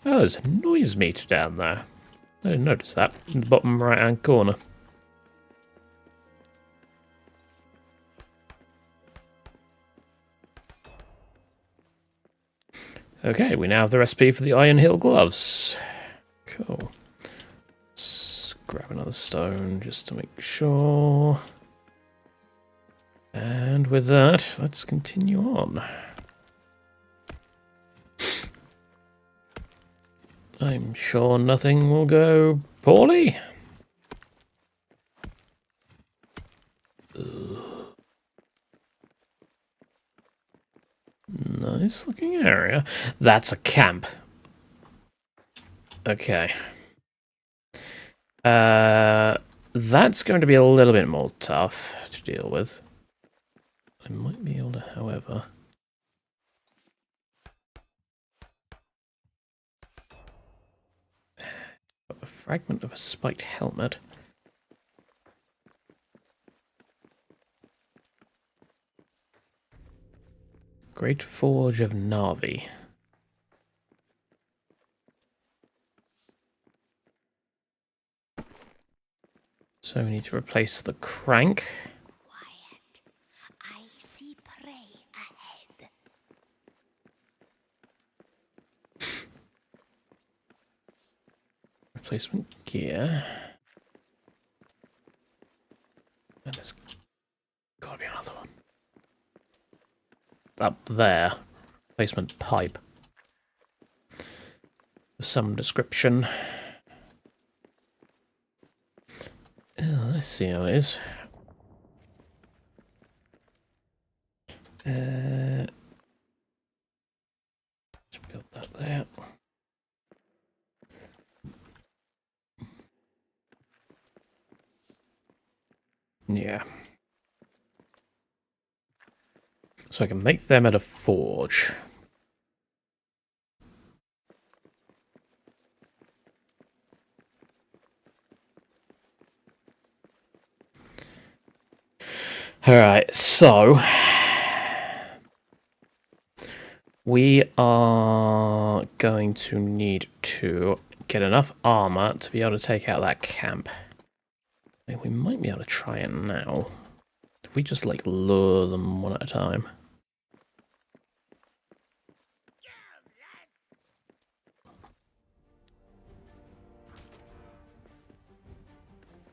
Oh, there's a noise meter down there. I didn't notice that in the bottom right-hand corner. Okay, we now have the recipe for the Iron Hill gloves. Cool. Let's grab another stone just to make sure. And with that, let's continue on. I'm sure nothing will go poorly. Ugh. Nice looking area. That's a camp. Okay. That's going to be a little bit more tough to deal with. I might be able to, however... a fragment of a spiked helmet. Great Forge of Navi. So we need to replace the crank. Quiet. I see prey ahead. Replacement gear. And there's gotta be another one. Up there. Replacement pipe. Of some description. Oh, let's see how it is. Let's build that there. Yeah. So I can make them at a forge. Alright, so... We are going to need to get enough armor to be able to take out that camp. We might be able to try it now. If we just, like, lure them one at a time.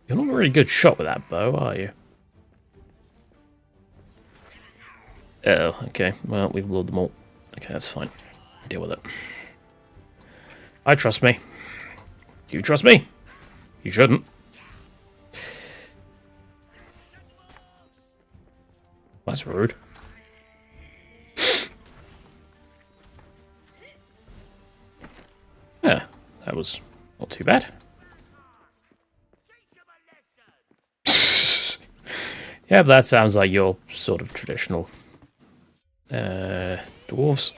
You're not a really good shot with that bow, are you? Oh, okay. Well, we've lured them all. Okay, that's fine. Deal with it. I trust me. Do you trust me? You shouldn't. That's rude. Yeah, that was not too bad. Yeah, that sounds like your sort of traditional dwarves.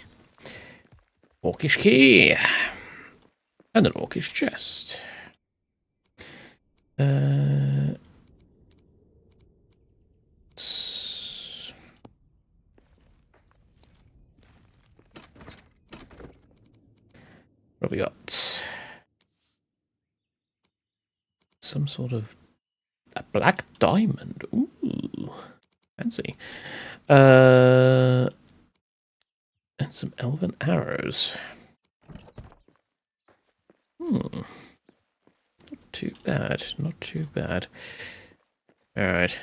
Orcish key. And an orcish chest. What have we got? Some sort of a black diamond. Ooh, fancy. And some elven arrows. Not too bad. Not too bad. All right.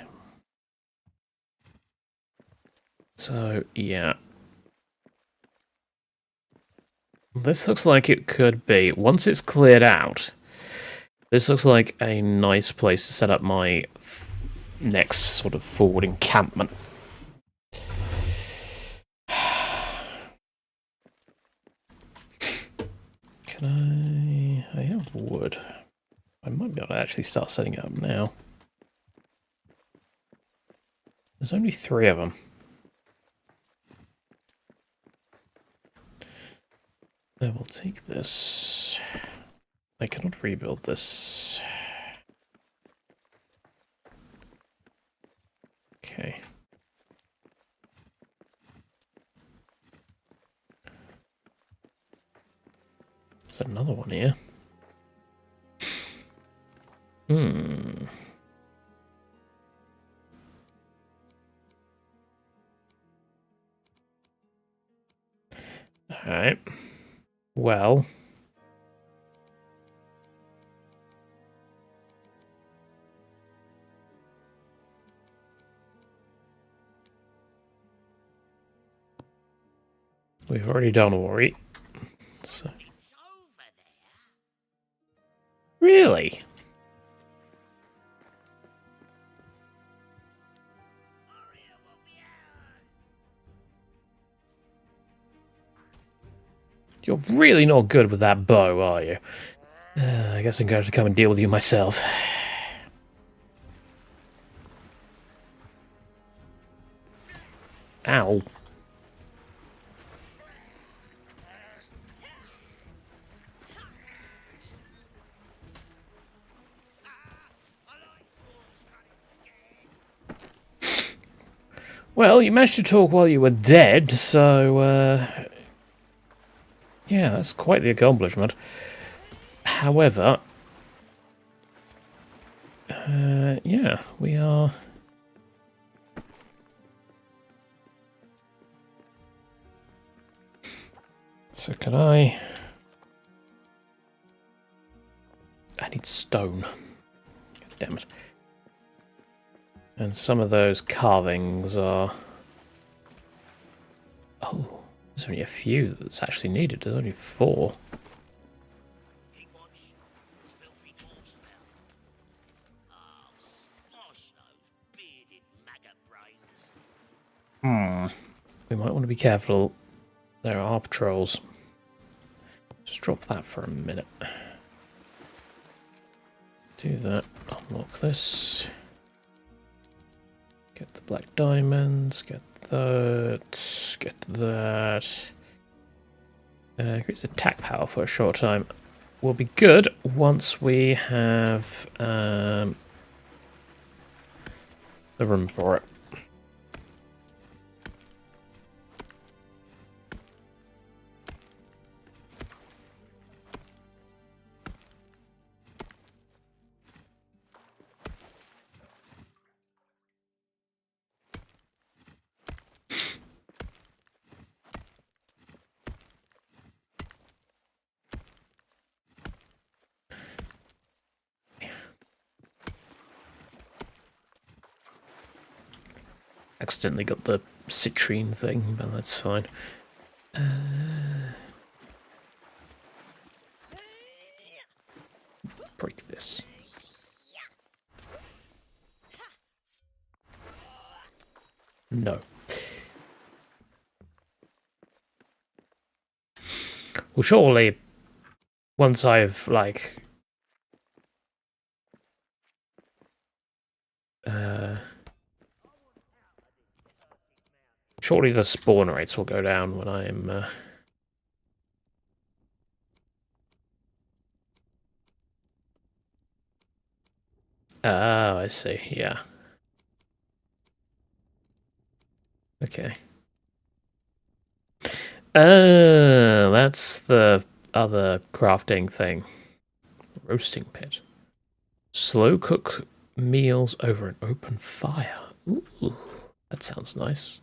So yeah. This looks like it could be, once it's cleared out, this looks like a nice place to set up my next sort of forward encampment. Can I have wood. I might be able to actually start setting it up now. There's only 3 of them. I will take this. I cannot rebuild this. Okay. There's another one here. Alright. Well. We've already done Ori. So. It's over there. Really? Moria will be ours. You're really not good with that bow, are you? I guess I'm going to have to come and deal with you myself. Ow. Well, you managed to talk while you were dead, so, yeah, that's quite the accomplishment. However, yeah, we are... So can I need stone. Damn it. And some of those carvings are... Oh, there's only a few that's actually needed. There's only 4. Keep watch. There's filthy dwarves about. Oh, squash those bearded maggot brains. We might want to be careful. There are patrols. Just drop that for a minute. Do that. Unlock this. Get the black diamonds. Get that. Get that. Increase attack power for a short time. Will be good once we have the room for it. Accidentally got the citrine thing, but that's fine. Break this. No. Well, surely, once I've, like... surely the spawn rates will go down when I'm... Oh, I see, yeah. Okay. Oh, that's the other crafting thing. Roasting pit. Slow cook meals over an open fire. Ooh, that sounds nice.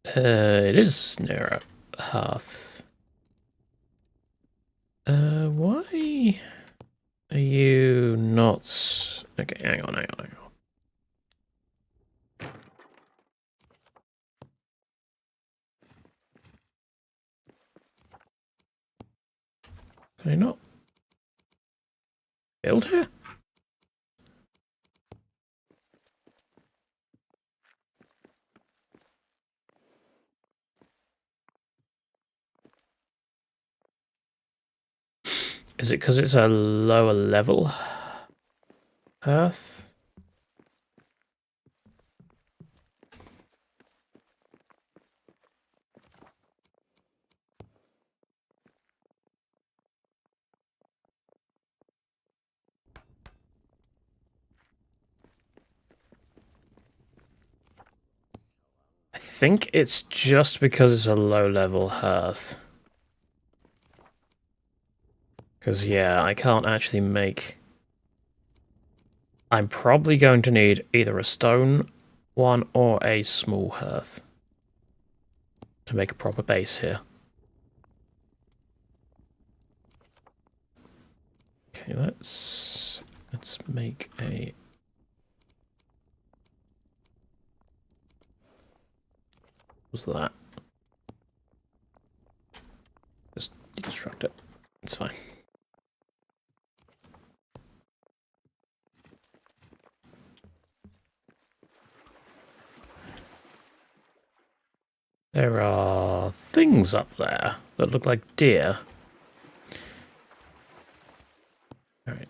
It is near a hearth. Why are you not... Okay, hang on. Can I not build here? Is it because it's a lower level hearth? I think it's just because it's a low level hearth. Because, yeah, I can't actually make... I'm probably going to need either a stone one or a small hearth to make a proper base here. Okay, let's make a... What's that? Just deconstruct it. It's fine. There are things up there that look like deer. Alright.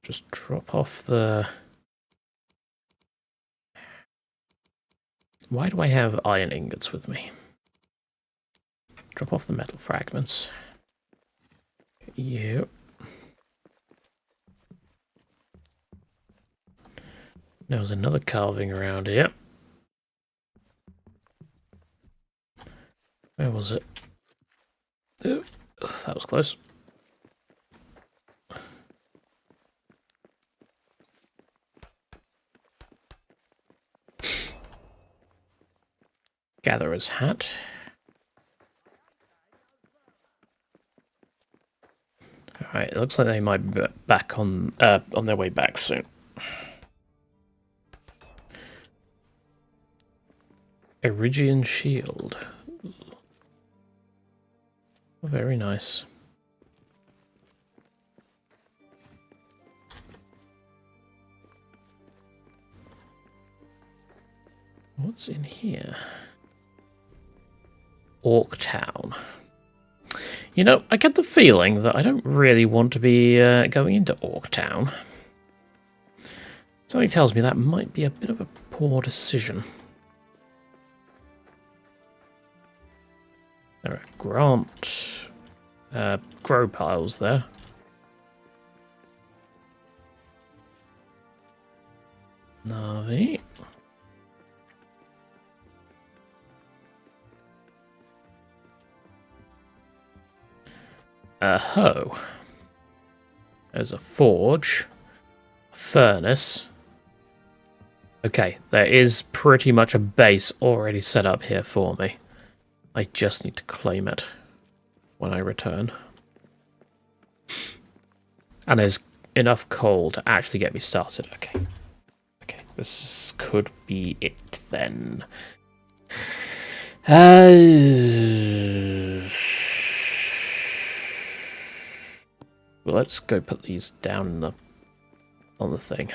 Just drop off the... Why do I have iron ingots with me? Drop off the metal fragments. Yep. There was another carving around here. Where was it? Oh, that was close. Gatherer's hat. Alright, it looks like they might be back on their way back soon. Erigian shield. Very nice. What's in here? Orc Town. You know, I get the feeling that I don't really want to be going into Orc Town. Something tells me that might be a bit of a poor decision. There are grow piles there. Navi. A hoe. There's a forge. A furnace. Okay, there is pretty much a base already set up here for me. I just need to claim it when I return. And there's enough coal to actually get me started. Okay. Okay, this could be it then. Well, let's go put these down on the thing.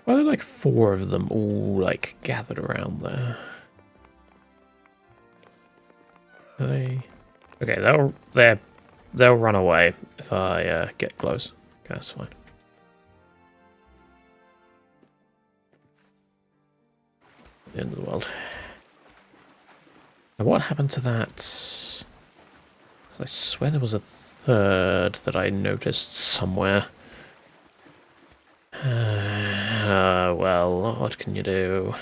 Well, there are like 4 of them all like gathered around there. Are they? Okay, they'll run away if I get close. Okay, that's fine. The end of the world. Now, what happened to that? I swear there was a 3rd that I noticed somewhere. Well, what can you do?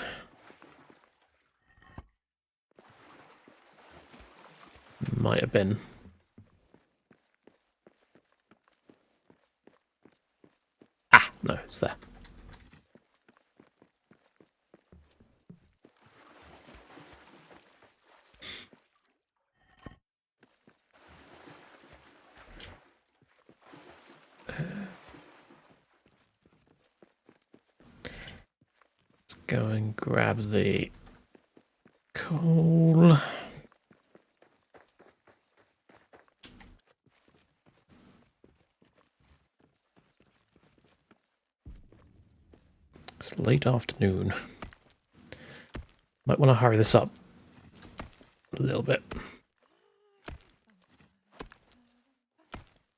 Might have been. Ah, no, it's there. Let's go and grab the coal. It's late afternoon. Might want to hurry this up a little bit.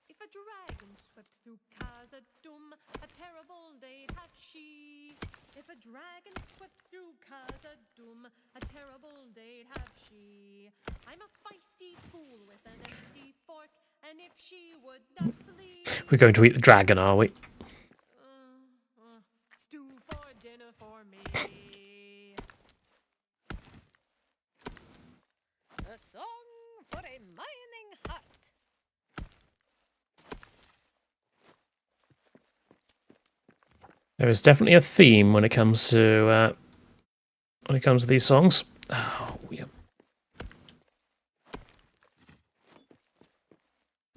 If a dragon swept through Khazad-dûm, a terrible day'd have she. If a dragon swept through Khazad-dûm, a terrible day'd have she. I'm a feisty fool with an empty fork, and if she would not flee, We're going to eat the dragon, are we? stew for dinner for me. A song for a mining hut. There is definitely a theme when it comes to these songs. Oh, yeah.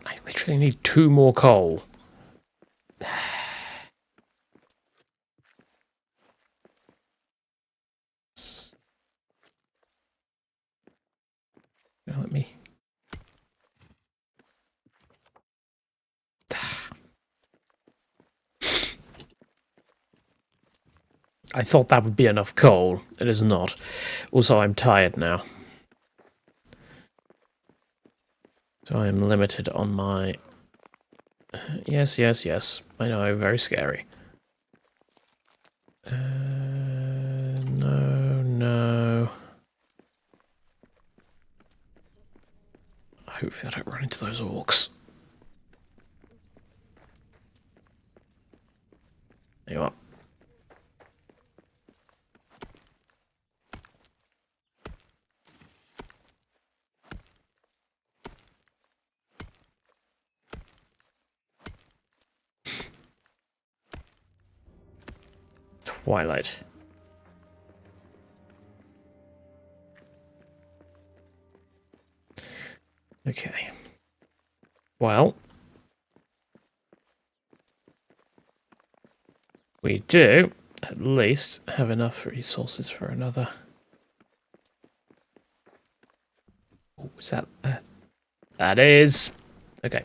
I literally need 2 more coal. Let me. I thought that would be enough coal. It is not. Also, I'm tired now. So I am limited on my... Yes, yes, yes. I know, very scary. No, no. Hopefully I don't run into those orcs. There you are. Twilight. Okay. Well, we do at least have enough resources for another. Oh, is that? That is. Okay.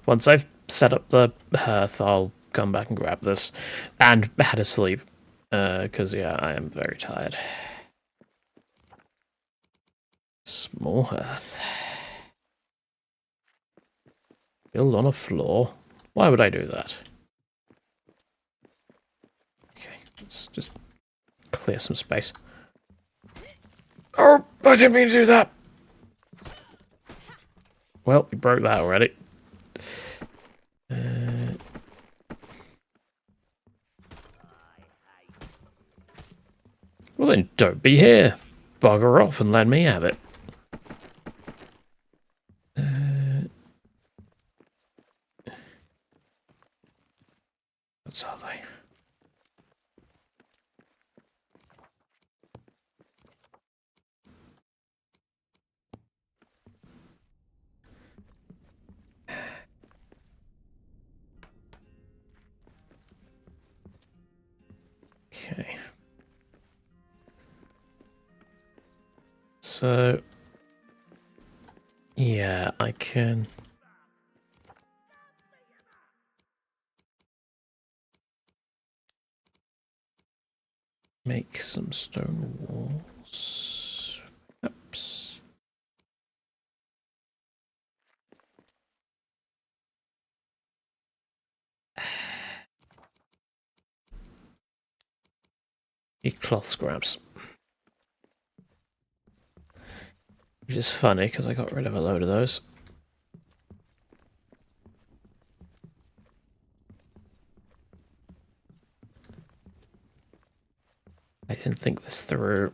Once I've set up the hearth, I'll come back and grab this. And had a sleep. Because, yeah, I am very tired. Small hearth. Build on a floor. Why would I do that? Okay, let's just clear some space. Oh, I didn't mean to do that! Well, we broke that already. Well then, don't be here. bugger off and let me have it. What are they? Okay. So, yeah, I can make some stone walls. Oops. Need cloth scraps. Which is funny because I got rid of a load of those. I didn't think this through.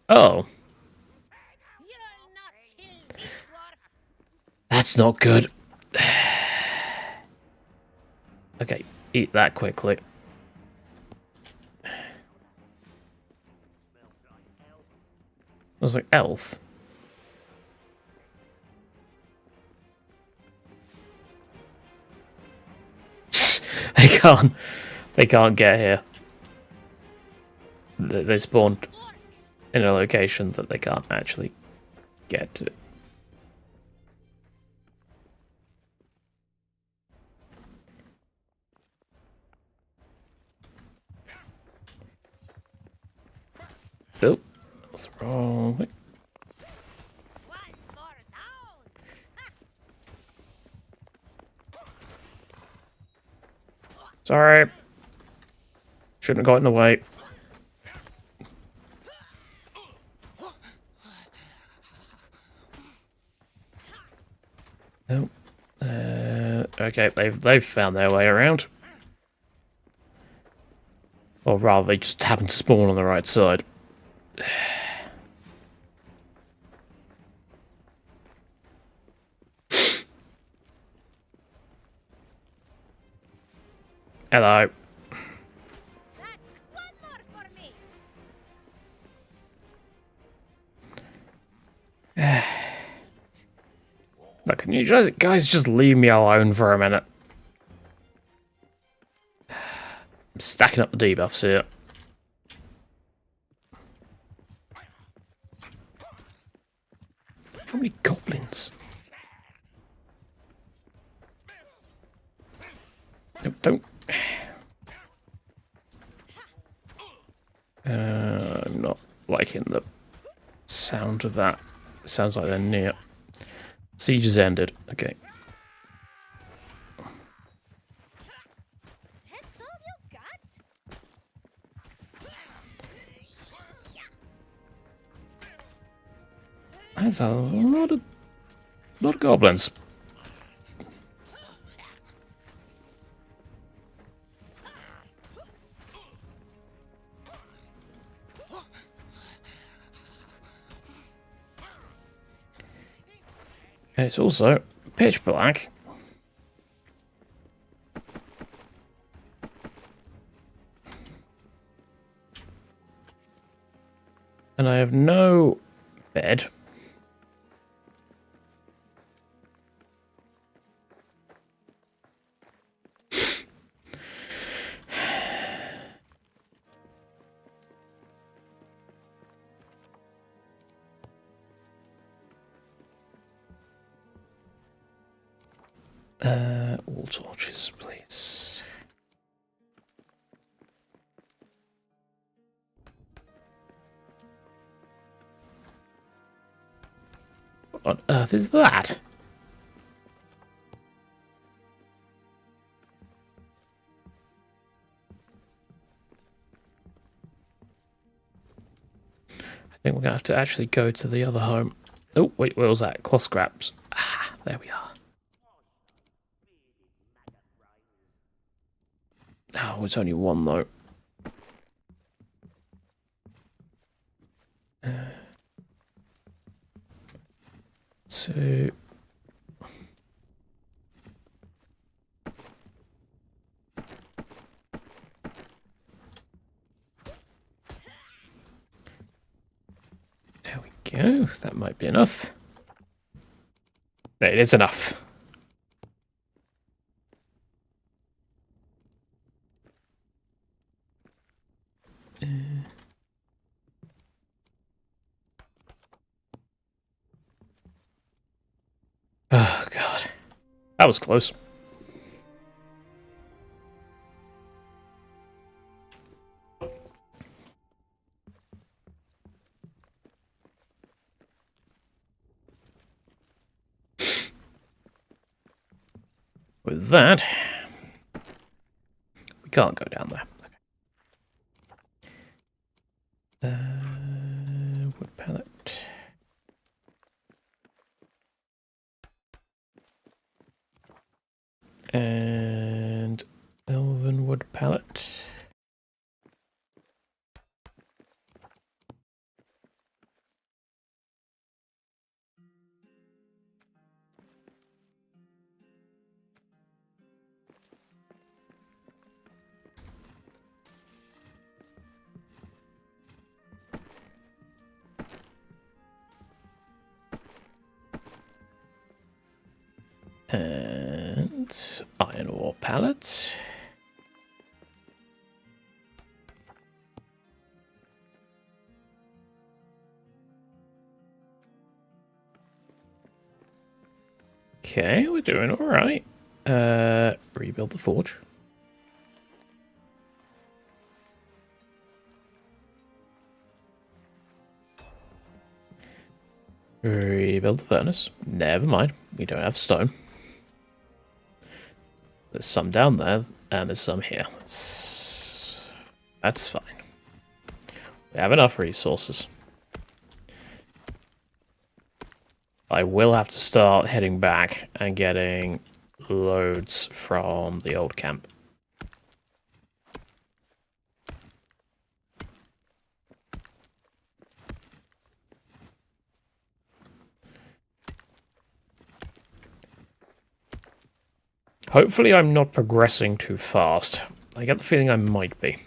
Oh. You'll not kill me, dwarf. That's not good. Okay, eat that quickly. I was like, elf? They can't get here. They spawned in a location that they can't actually get to. Oh, what's wrong? One more down. Sorry. Shouldn't have got in the way. Oh. Okay, they've found their way around. Or rather, they just happened to spawn on the right side. Hello. That's one more for me. Look, can you guys just leave me alone for a minute? I'm stacking up the debuffs here. How many goblins? No, don't. I'm not liking the sound of that. Sounds like they're near. Siege has ended. Okay. That's all you got? That's a lot of goblins. And it's also pitch black. And I have no bed. All torches, please. What on earth is that? I think we're gonna have to actually go to the other home. Oh, wait, where was that? Cloth scraps. Ah, there we are. Oh, it's only one though. So there we go. That might be enough. It is enough. Oh god, that was close. With that, we can't go down there. Okay. Wood pallet. And elven wood pallet. And iron ore pallets. Okay, we're doing alright. Rebuild the forge. Rebuild the furnace. Never mind, we don't have stone. There's some down there, and there's some here. That's fine. We have enough resources. I will have to start heading back and getting loads from the old camp. Hopefully I'm not progressing too fast. I get the feeling I might be.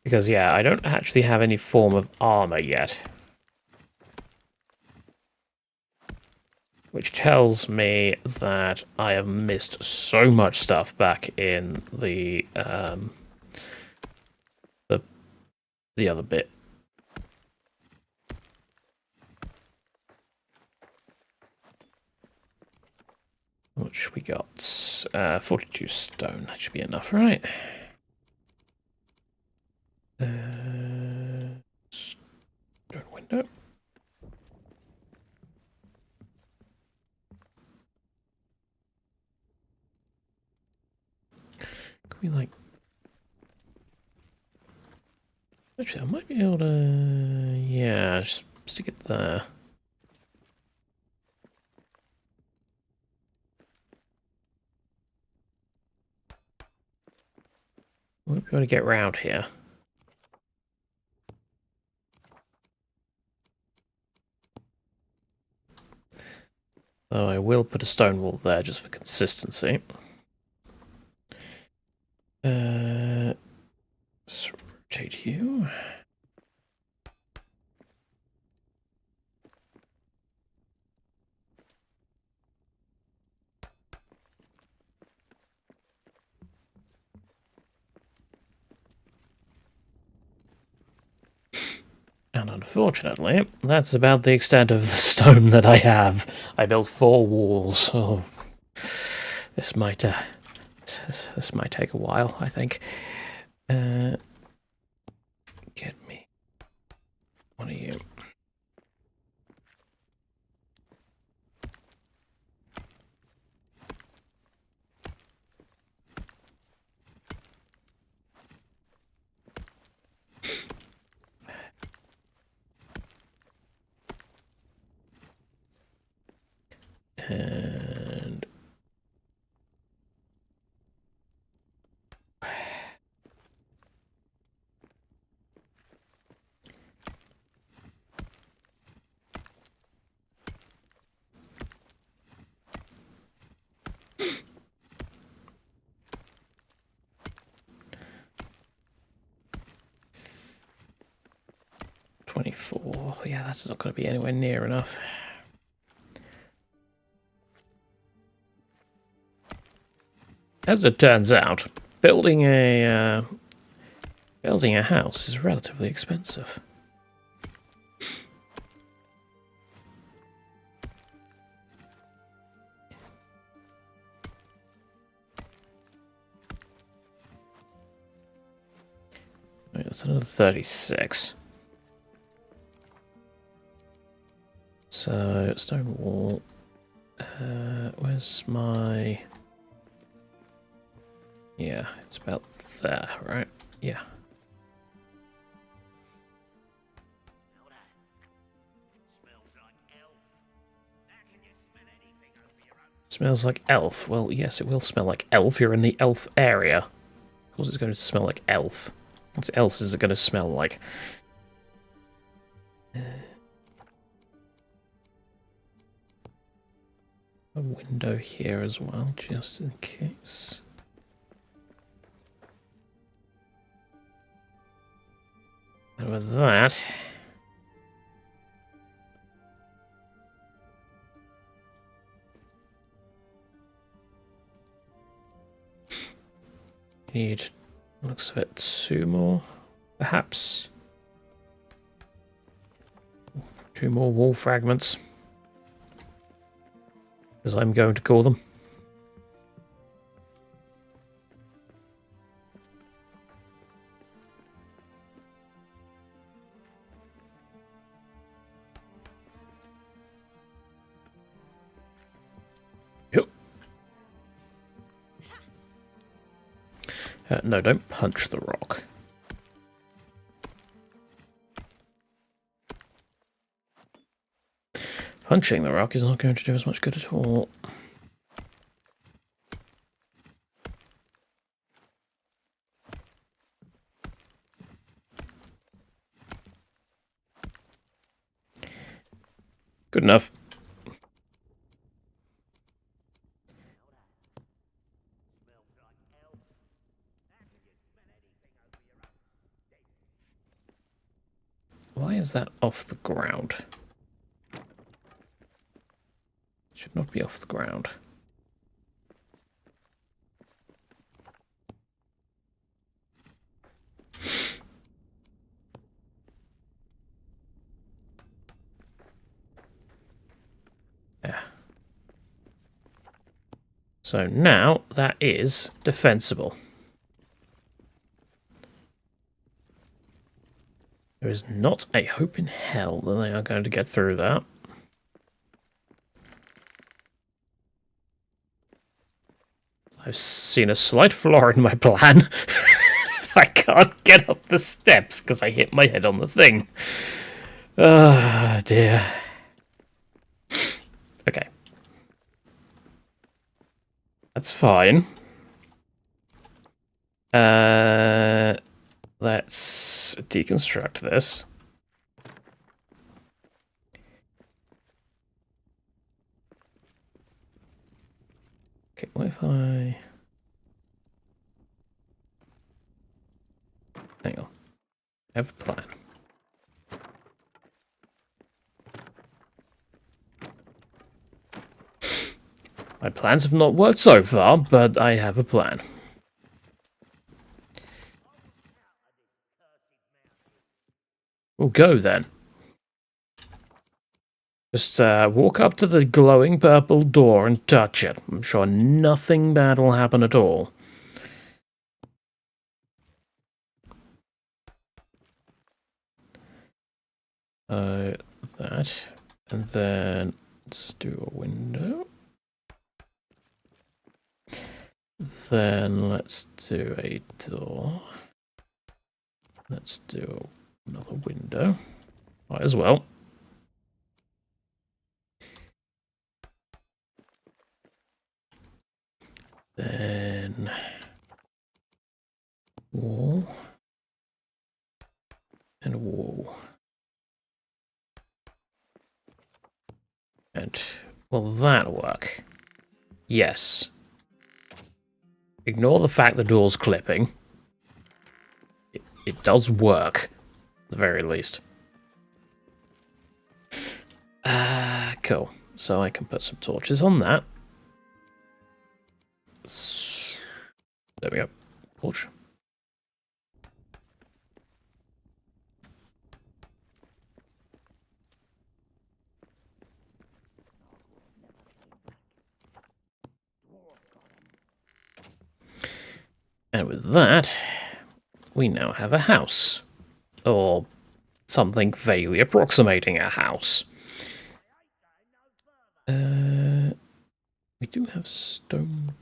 Because, yeah, I don't actually have any form of armor yet. Which tells me that I have missed so much stuff back in the other bit. Which we got 42 stone. That should be enough, right? Stone window. Can we like? Actually, I might be able to. Yeah, just stick it there. Won't be able to get around here. Though I will put a stone wall there just for consistency. Let's rotate you. And unfortunately, that's about the extent of the stone that I have. I built 4 walls. Oh, this might take a while, I think. Get me one of you. And 4. Yeah, that's not going to be anywhere near enough. As it turns out, building a house is relatively expensive. Wait, that's another 36. So, stone wall. Where's my... Yeah, it's about there, right? Yeah. Now that smells like elf. How can you smell anything over your own? Smells like elf. Well, yes, it will smell like elf. You're in the elf area. Of course it's going to smell like elf. What else is it going to smell like? A window here as well, just in case. And with that... Need, looks of it, 2 more, perhaps. 2 more wall fragments. As I'm going to call them. Yep. No, don't punch the rock. Punching the rock is not going to do as much good at all. Good enough. Why is that off the ground? Should not be off the ground. Yeah. So now that is defensible. There is not a hope in hell that they are going to get through that. I've seen a slight flaw in my plan. I can't get up the steps because I hit my head on the thing. Oh, dear. Okay. That's fine. Let's deconstruct this. Okay, what if I... Hang on. I have a plan. My plans have not worked so far, but I have a plan. We'll go then. Just walk up to the glowing purple door and touch it. I'm sure nothing bad will happen at all. That. And then let's do a window. Then let's do a door. Let's do another window. Might as well. Then wall and wall. And will that work? Yes. Ignore the fact the door's clipping. It does work, at the very least. Cool. So I can put some torches on that. There we go. Torch. And with that, we now have a house. Or something vaguely approximating a house. We do have stone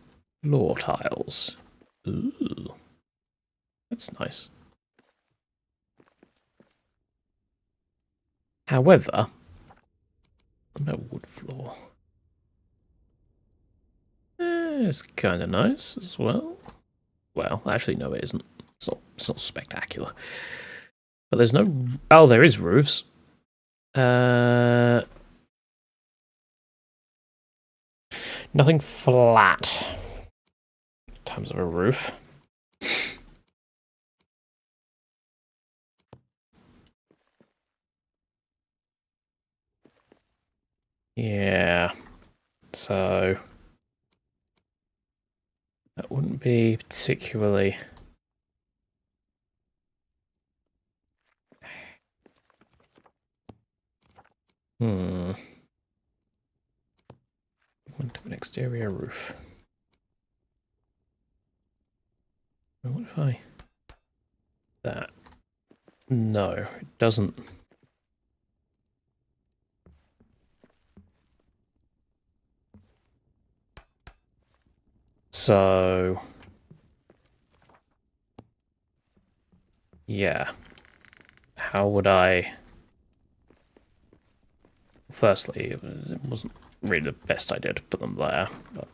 floor tiles. Ooh. That's nice. However, what about wood floor? It's kind of nice as well. Well, actually, no, it isn't. It's not spectacular. But there's no... Oh, there is roofs. Nothing flat in terms of a roof. Yeah. So... that wouldn't be particularly... Went to an exterior roof. What if I... that? No, it doesn't. So... yeah. How would I... Firstly, it wasn't really the best idea to put them there, but...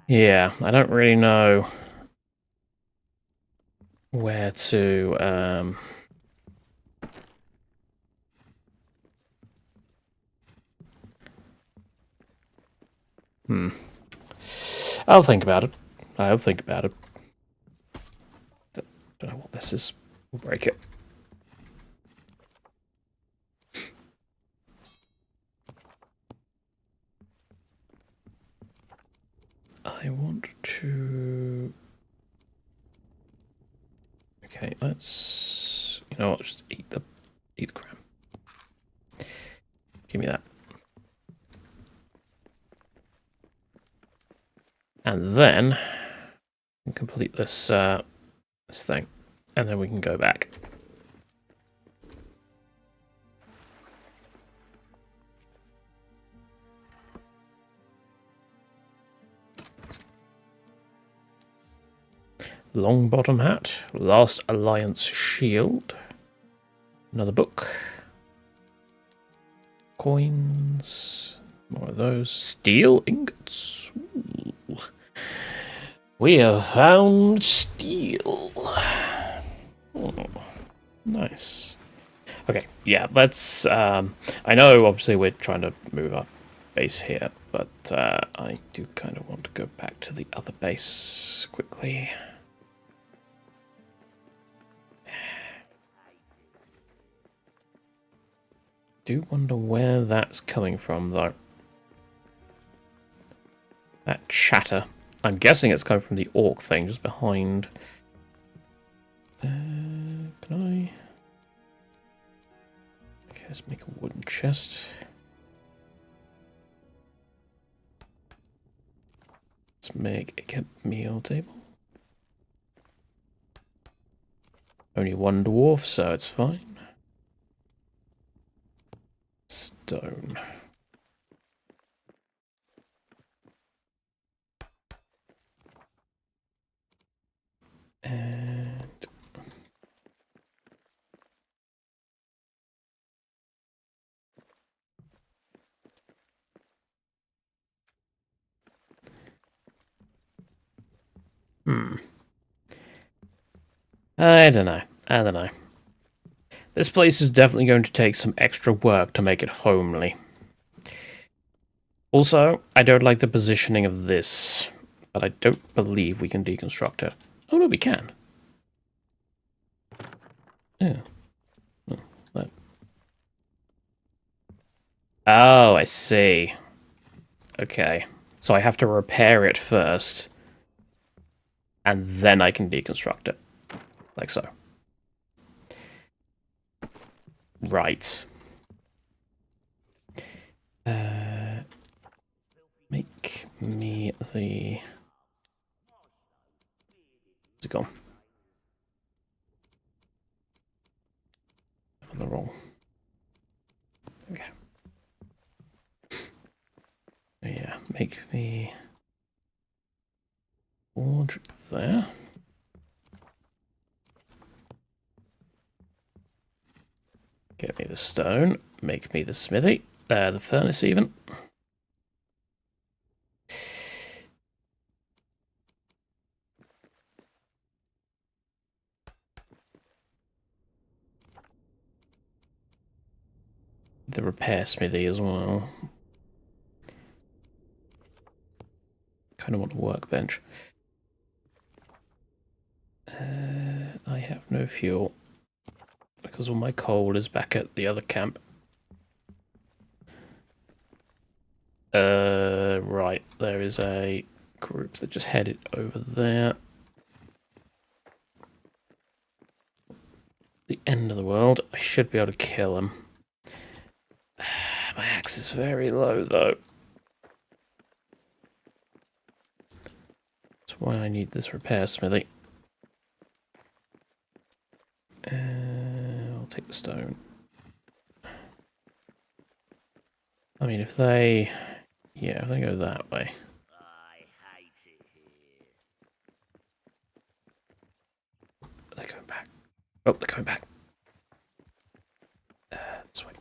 yeah, I don't really know where to, I'll think about it. I'll think about it. Don't know what this is. We'll break it. I want to... okay, let's... you know what, just eat the cram. Give me that. And then we can complete this this thing. And then we can go back. Long bottom hat, Last Alliance shield, another book, coins, more of those, steel ingots. Ooh. We have found steel. Oh, nice. Okay, yeah, let's. I know, obviously, we're trying to move our base here, but I do kind of want to go back to the other base quickly. Do wonder where that's coming from, though. That chatter. I'm guessing it's coming from the orc thing just behind. Can I? Okay, let's make a wooden chest. Let's make a meal table. Only one dwarf, so it's fine. Stone. And I don't know. This place is definitely going to take some extra work to make it homely. Also, I don't like the positioning of this, but I don't believe we can deconstruct it. Oh no, we can. Yeah. Oh, that Oh, I see. Okay. So I have to repair it first. And then I can deconstruct it. Like so. Right. Make me the... Where's it gone? On the wrong. There we go. Yeah, make me... Forge there. Get me the stone. Make me the smithy. The furnace even. The repair smithy as well. Kind of want a workbench. I have no fuel. Because all my coal is back at the other camp. Right. There is a group that just headed over there. The end of the world. I should be able to kill him. My axe is very low, though. That's why I need this repair smithy. I'll take the stone. I mean, if they... Yeah, if they go that way. I hate it here. They're going back. Oh, they're coming back. This way.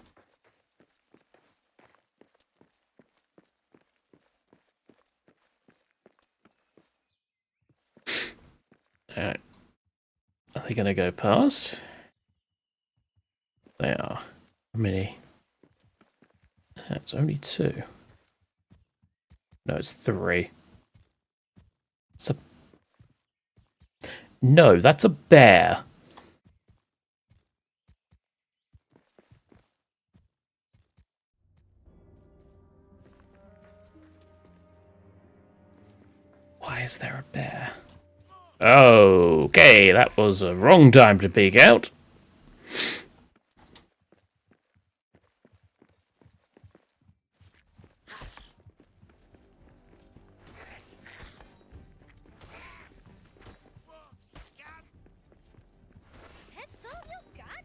Alright. Are they going to go past? They are. How many? It's only 2. No, it's 3. It's a... No, that's a bear. Why is there a bear? Okay, that was a wrong time to peek out. That's all you got?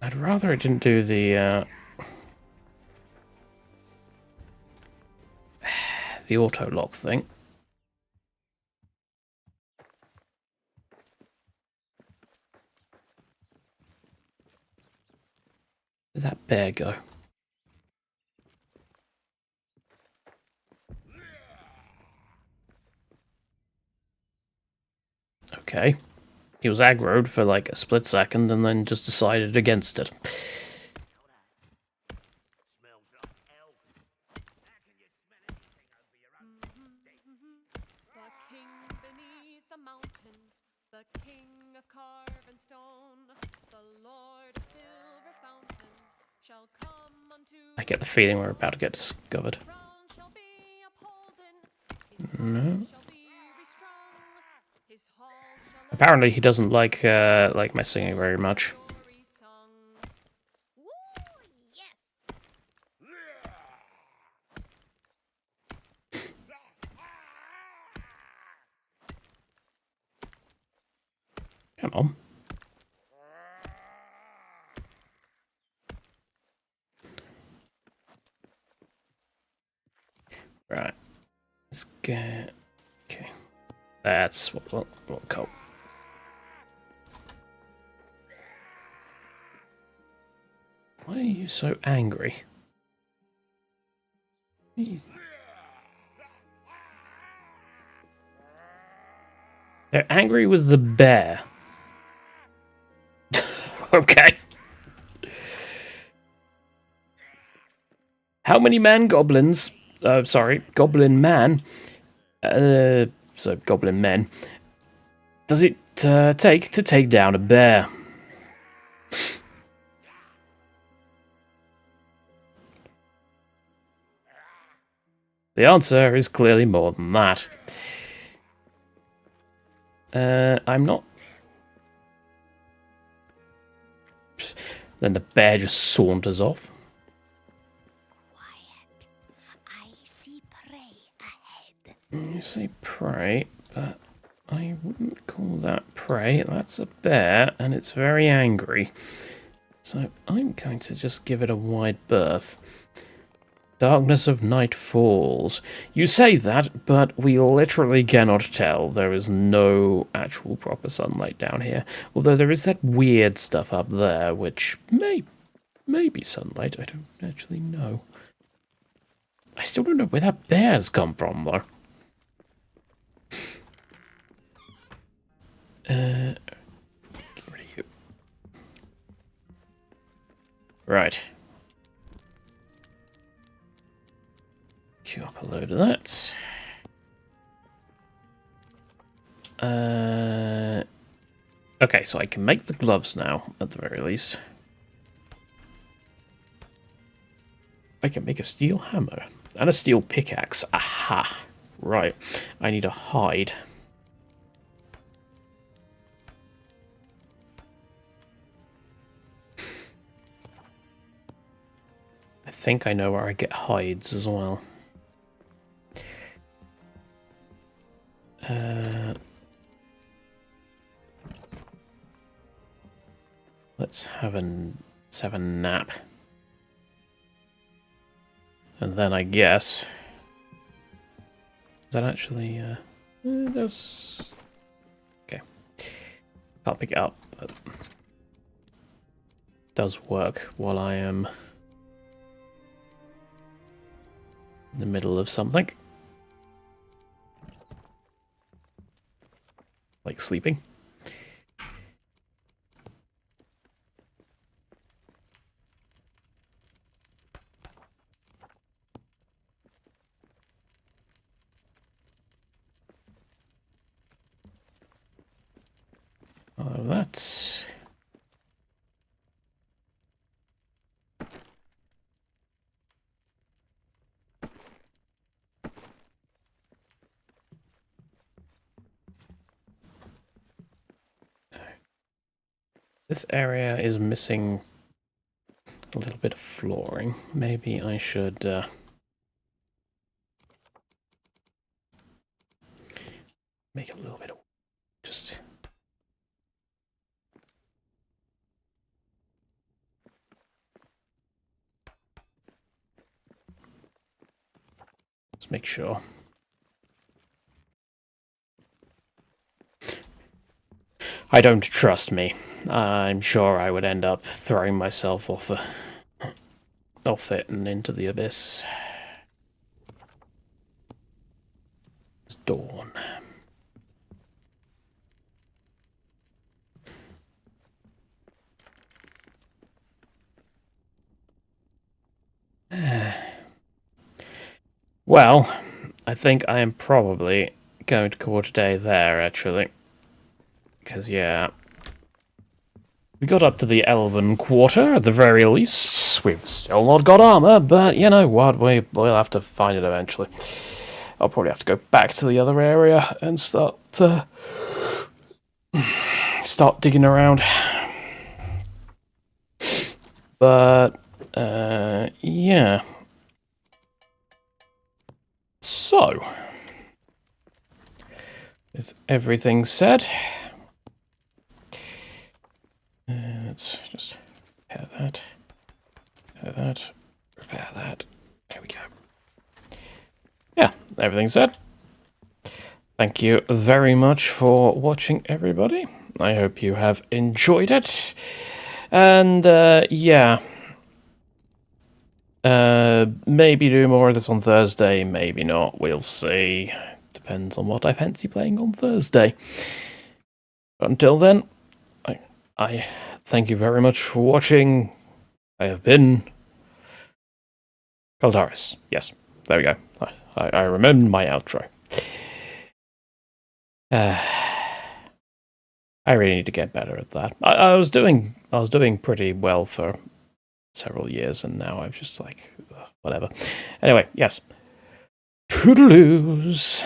I'd rather it didn't do the the auto lock thing. Where'd that bear go? Okay. He was aggroed for like a split second and then just decided against it. Smells like elf. How can you smell anything over your own The king beneath the mountains, the king of carven stone, the lord of silver fountains shall come unto I get the feeling we're about to get discovered. crown shall be upholden, his No. shall be restrung, his halls shall Apparently he doesn't like my singing very much. glory sung. Woo, yes! Come on. Right. Let's get... Okay. That's what we'll call. Why are you so angry? They're angry with the bear. Okay. How many goblin man, so goblin men, does it take to take down a bear? The answer is clearly more than that. I'm not... Then the bear just saunters off. Quiet. I see prey ahead. You say prey, but I wouldn't call that prey. That's a bear, and it's very angry. So I'm going to just give it a wide berth. Darkness of night falls. You say that, but we literally cannot tell. There is no actual proper sunlight down here. Although there is that weird stuff up there, which may be sunlight. I don't actually know. I still don't know where that bear's come from, though. Get rid of you. Right. Queue up a load of that. Okay, so I can make the gloves now, at the very least. I can make a steel hammer and a steel pickaxe. Aha! Right. I need a hide. I think I know where I get hides as well. Let's have a nap. And then I guess... Is that actually... does... Okay. Can't pick it up, but... does work while I am... in the middle of something. Like sleeping. Oh, that's... This area is missing a little bit of flooring. Maybe I should make a little bit of just... Let's make sure. I don't trust me. I'm sure I would end up throwing myself off it and into the abyss. It's dawn. Well, I think I am probably going to call it a day there, actually. Because, yeah, we got up to the Elven Quarter, at the very least. We've still not got armor, but you know what, we'll have to find it eventually. I'll probably have to go back to the other area and start digging around. But, yeah. So, with everything said, let's just repair that. There we go. Yeah, everything said. Thank you very much for watching, everybody. I hope you have enjoyed it. And, yeah. Maybe do more of this on Thursday, maybe not. We'll see. Depends on what I fancy playing on Thursday. Until then, I thank you very much for watching. I have been Caldaris. Yes, there we go. I remembered my outro. I really need to get better at that. I was doing pretty well for several years, and now I've just like whatever. Anyway, yes. Toodaloos.